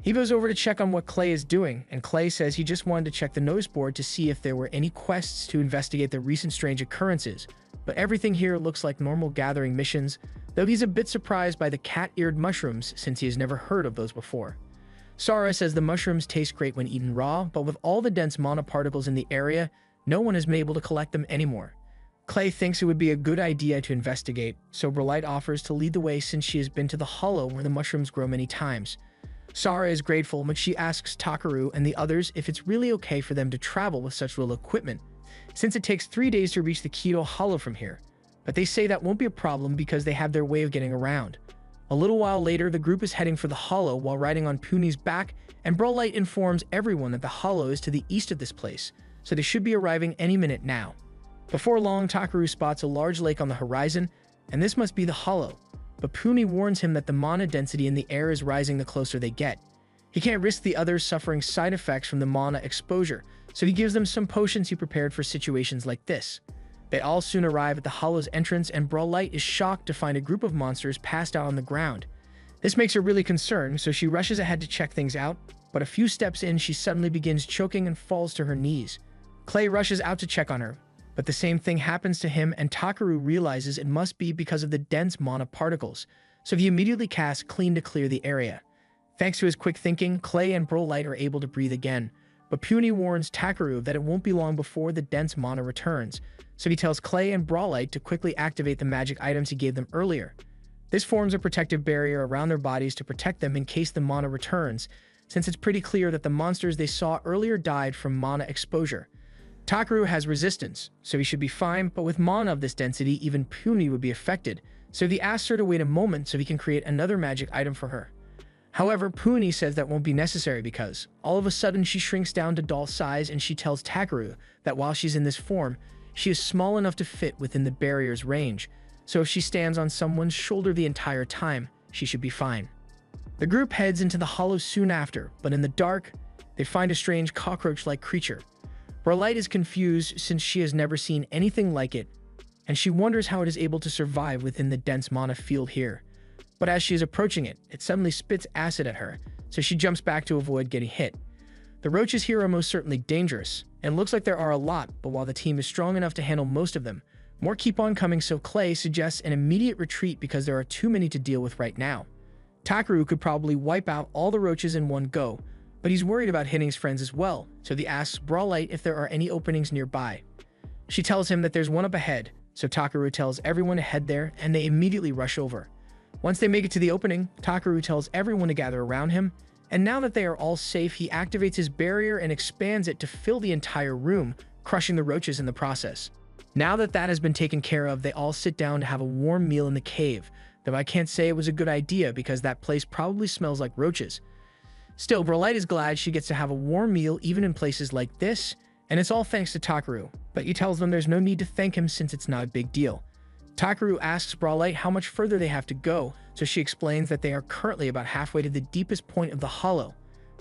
A: He goes over to check on what Clay is doing, and Clay says he just wanted to check the notice board to see if there were any quests to investigate the recent strange occurrences, but everything here looks like normal gathering missions, though he's a bit surprised by the cat-eared mushrooms since he has never heard of those before. Sara says the mushrooms taste great when eaten raw, but with all the dense mana particles in the area, no one has been able to collect them anymore. Clay thinks it would be a good idea to investigate, so Brawlite offers to lead the way since she has been to the hollow where the mushrooms grow many times. Sara is grateful, but she asks Takaru and the others if it's really okay for them to travel with such little equipment, since it takes 3 days to reach the Keto Hollow from here. But they say that won't be a problem because they have their way of getting around. A little while later, the group is heading for the hollow while riding on Puni's back, and Brawlite informs everyone that the hollow is to the east of this place, so they should be arriving any minute now. Before long, Takaru spots a large lake on the horizon, and this must be the hollow, but Puni warns him that the mana density in the air is rising the closer they get. He can't risk the others suffering side effects from the mana exposure, so he gives them some potions he prepared for situations like this. They all soon arrive at the hollow's entrance, and Brawlite is shocked to find a group of monsters passed out on the ground. This makes her really concerned, so she rushes ahead to check things out, but a few steps in, she suddenly begins choking and falls to her knees. Clay rushes out to check on her, but the same thing happens to him, and Takaru realizes it must be because of the dense mana particles, so he immediately casts Clean to clear the area. Thanks to his quick thinking, Clay and Brolight are able to breathe again, but Puny warns Takaru that it won't be long before the dense mana returns, so he tells Clay and Brolight to quickly activate the magic items he gave them earlier. This forms a protective barrier around their bodies to protect them in case the mana returns, since it's pretty clear that the monsters they saw earlier died from mana exposure. Takaru has resistance, so he should be fine, but with mana of this density, even Puny would be affected, so he asks her to wait a moment so he can create another magic item for her. However, Puny says that won't be necessary because, all of a sudden, she shrinks down to doll size and she tells Takaru that while she's in this form, she is small enough to fit within the barrier's range, so if she stands on someone's shoulder the entire time, she should be fine. The group heads into the hollow soon after, but in the dark, they find a strange cockroach-like creature. Brolight is confused since she has never seen anything like it, and she wonders how it is able to survive within the dense mana field here. But as she is approaching it, it suddenly spits acid at her, so she jumps back to avoid getting hit. The roaches here are most certainly dangerous, and it looks like there are a lot, but while the team is strong enough to handle most of them, more keep on coming, so Clay suggests an immediate retreat because there are too many to deal with right now. Takaru could probably wipe out all the roaches in one go, but he's worried about hitting his friends as well, so he asks Brolight if there are any openings nearby. She tells him that there's one up ahead, so Takaru tells everyone to head there, and they immediately rush over. Once they make it to the opening, Takaru tells everyone to gather around him, and now that they are all safe, he activates his barrier and expands it to fill the entire room, crushing the roaches in the process. Now that that has been taken care of, they all sit down to have a warm meal in the cave, though I can't say it was a good idea because that place probably smells like roaches. Still, Brolight is glad she gets to have a warm meal even in places like this, and it's all thanks to Takaru, but he tells them there's no need to thank him since it's not a big deal. Takaru asks Brolight how much further they have to go, so she explains that they are currently about halfway to the deepest point of the hollow.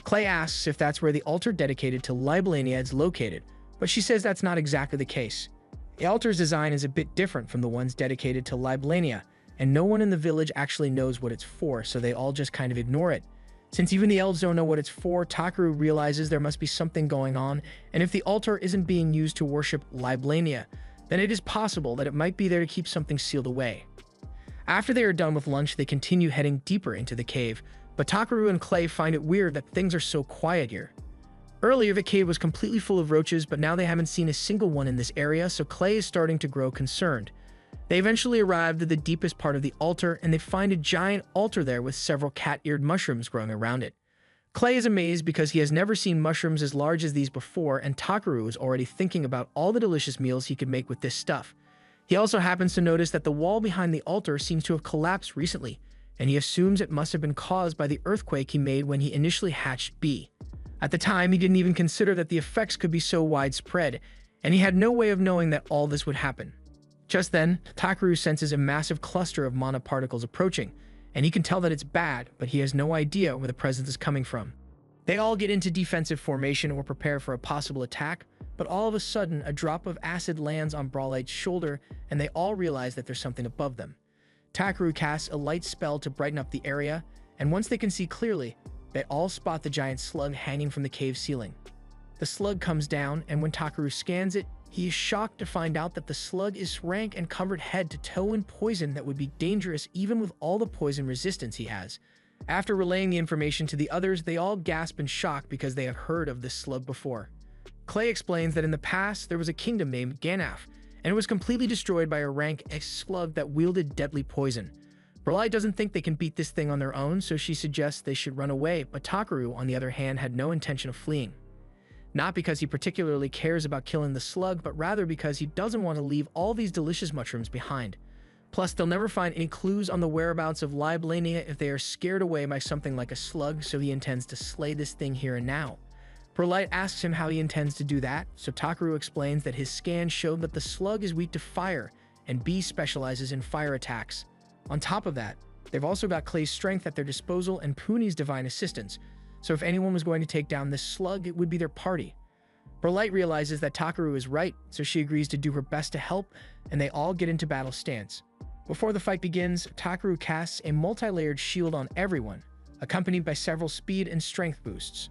A: Clay asks if that's where the altar dedicated to Liblania is located, but she says that's not exactly the case. The altar's design is a bit different from the ones dedicated to Liblania, and no one in the village actually knows what it's for, so they all just kind of ignore it. Since even the elves don't know what it's for, Takaru realizes there must be something going on, and if the altar isn't being used to worship Liblania, then it is possible that it might be there to keep something sealed away. After they are done with lunch, they continue heading deeper into the cave, but Takaru and Clay find it weird that things are so quiet here. Earlier, the cave was completely full of roaches, but now they haven't seen a single one in this area, so Clay is starting to grow concerned. They eventually arrive at the deepest part of the altar, and they find a giant altar there with several cat-eared mushrooms growing around it. Clay is amazed because he has never seen mushrooms as large as these before, and Takaru is already thinking about all the delicious meals he could make with this stuff. He also happens to notice that the wall behind the altar seems to have collapsed recently, and he assumes it must have been caused by the earthquake he made when he initially hatched B. At the time, he didn't even consider that the effects could be so widespread, and he had no way of knowing that all this would happen. Just then, Takaru senses a massive cluster of mana particles approaching, and he can tell that it's bad, but he has no idea where the presence is coming from. They all get into defensive formation or prepare for a possible attack, but all of a sudden, a drop of acid lands on Brolight's shoulder, and they all realize that there's something above them. Takaru casts a light spell to brighten up the area, and once they can see clearly, they all spot the giant slug hanging from the cave ceiling. The slug comes down, and when Takaru scans it, he is shocked to find out that the slug is rank and covered head to toe in poison that would be dangerous even with all the poison resistance he has. After relaying the information to the others, they all gasp in shock because they have heard of this slug before. Clay explains that in the past, there was a kingdom named Ganaf, and it was completely destroyed by a rank slug that wielded deadly poison. Brolight doesn't think they can beat this thing on their own, so she suggests they should run away, but Takaru, on the other hand, had no intention of fleeing. Not because he particularly cares about killing the slug, but rather because he doesn't want to leave all these delicious mushrooms behind. Plus, they'll never find any clues on the whereabouts of Liblania if they are scared away by something like a slug, so he intends to slay this thing here and now. Brolight asks him how he intends to do that, so Takaru explains that his scan showed that the slug is weak to fire, and B specializes in fire attacks. On top of that, they've also got Clay's strength at their disposal and Puny's divine assistance, so if anyone was going to take down this slug, it would be their party. Brolight realizes that Takaru is right, so she agrees to do her best to help, and they all get into battle stance. Before the fight begins, Takaru casts a multi-layered shield on everyone, accompanied by several speed and strength boosts.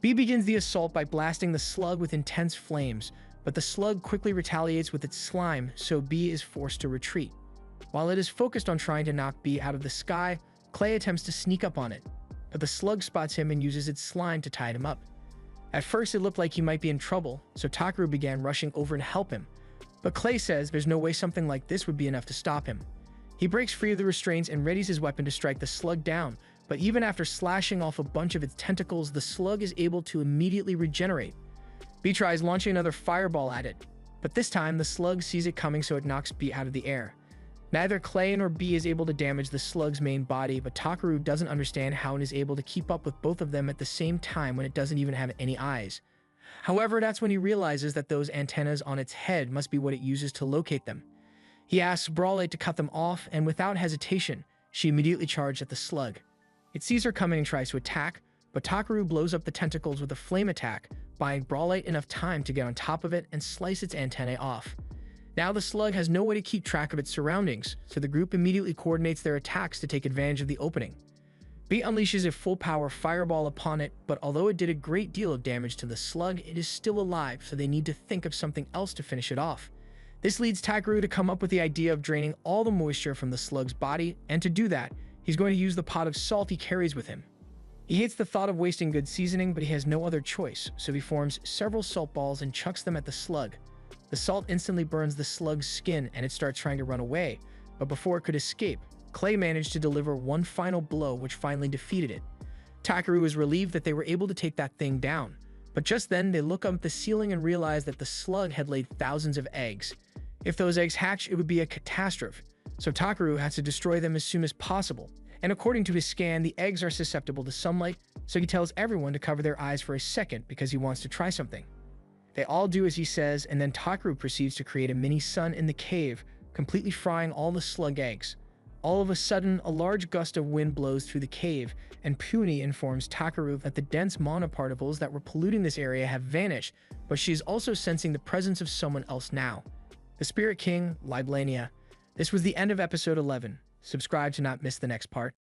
A: B begins the assault by blasting the slug with intense flames, but the slug quickly retaliates with its slime, so B is forced to retreat. While it is focused on trying to knock B out of the sky, Clay attempts to sneak up on it, but the slug spots him and uses its slime to tie him up. At first it looked like he might be in trouble, so Takaru began rushing over to help him, but Clay says there's no way something like this would be enough to stop him. He breaks free of the restraints and readies his weapon to strike the slug down, but even after slashing off a bunch of its tentacles, the slug is able to immediately regenerate. B tries launching another fireball at it, but this time the slug sees it coming, so it knocks B out of the air. Neither Clay nor B is able to damage the slug's main body, but Takaru doesn't understand how it is able to keep up with both of them at the same time when it doesn't even have any eyes. However, that's when he realizes that those antennas on its head must be what it uses to locate them. He asks Brawlite to cut them off, and without hesitation, she immediately charged at the slug. It sees her coming and tries to attack, but Takaru blows up the tentacles with a flame attack, buying Brawlite enough time to get on top of it and slice its antennae off. Now the slug has no way to keep track of its surroundings, so the group immediately coordinates their attacks to take advantage of the opening. B unleashes a full-power fireball upon it, but although it did a great deal of damage to the slug, it is still alive, so they need to think of something else to finish it off. This leads Takaru to come up with the idea of draining all the moisture from the slug's body, and to do that, he's going to use the pot of salt he carries with him. He hates the thought of wasting good seasoning, but he has no other choice, so he forms several salt balls and chucks them at the slug. The salt instantly burns the slug's skin and it starts trying to run away, but before it could escape, Clay managed to deliver one final blow which finally defeated it. Takaru was relieved that they were able to take that thing down, but just then they look up at the ceiling and realize that the slug had laid thousands of eggs. If those eggs hatch, it would be a catastrophe, so Takaru has to destroy them as soon as possible. And according to his scan, the eggs are susceptible to sunlight, so he tells everyone to cover their eyes for a second because he wants to try something. They all do as he says, and then Takaru proceeds to create a mini sun in the cave, completely frying all the slug eggs. All of a sudden, a large gust of wind blows through the cave, and Puny informs Takaru that the dense monoparticles that were polluting this area have vanished, but she is also sensing the presence of someone else now. The Spirit King, Liblania. This was the end of episode 11. Subscribe to not miss the next part.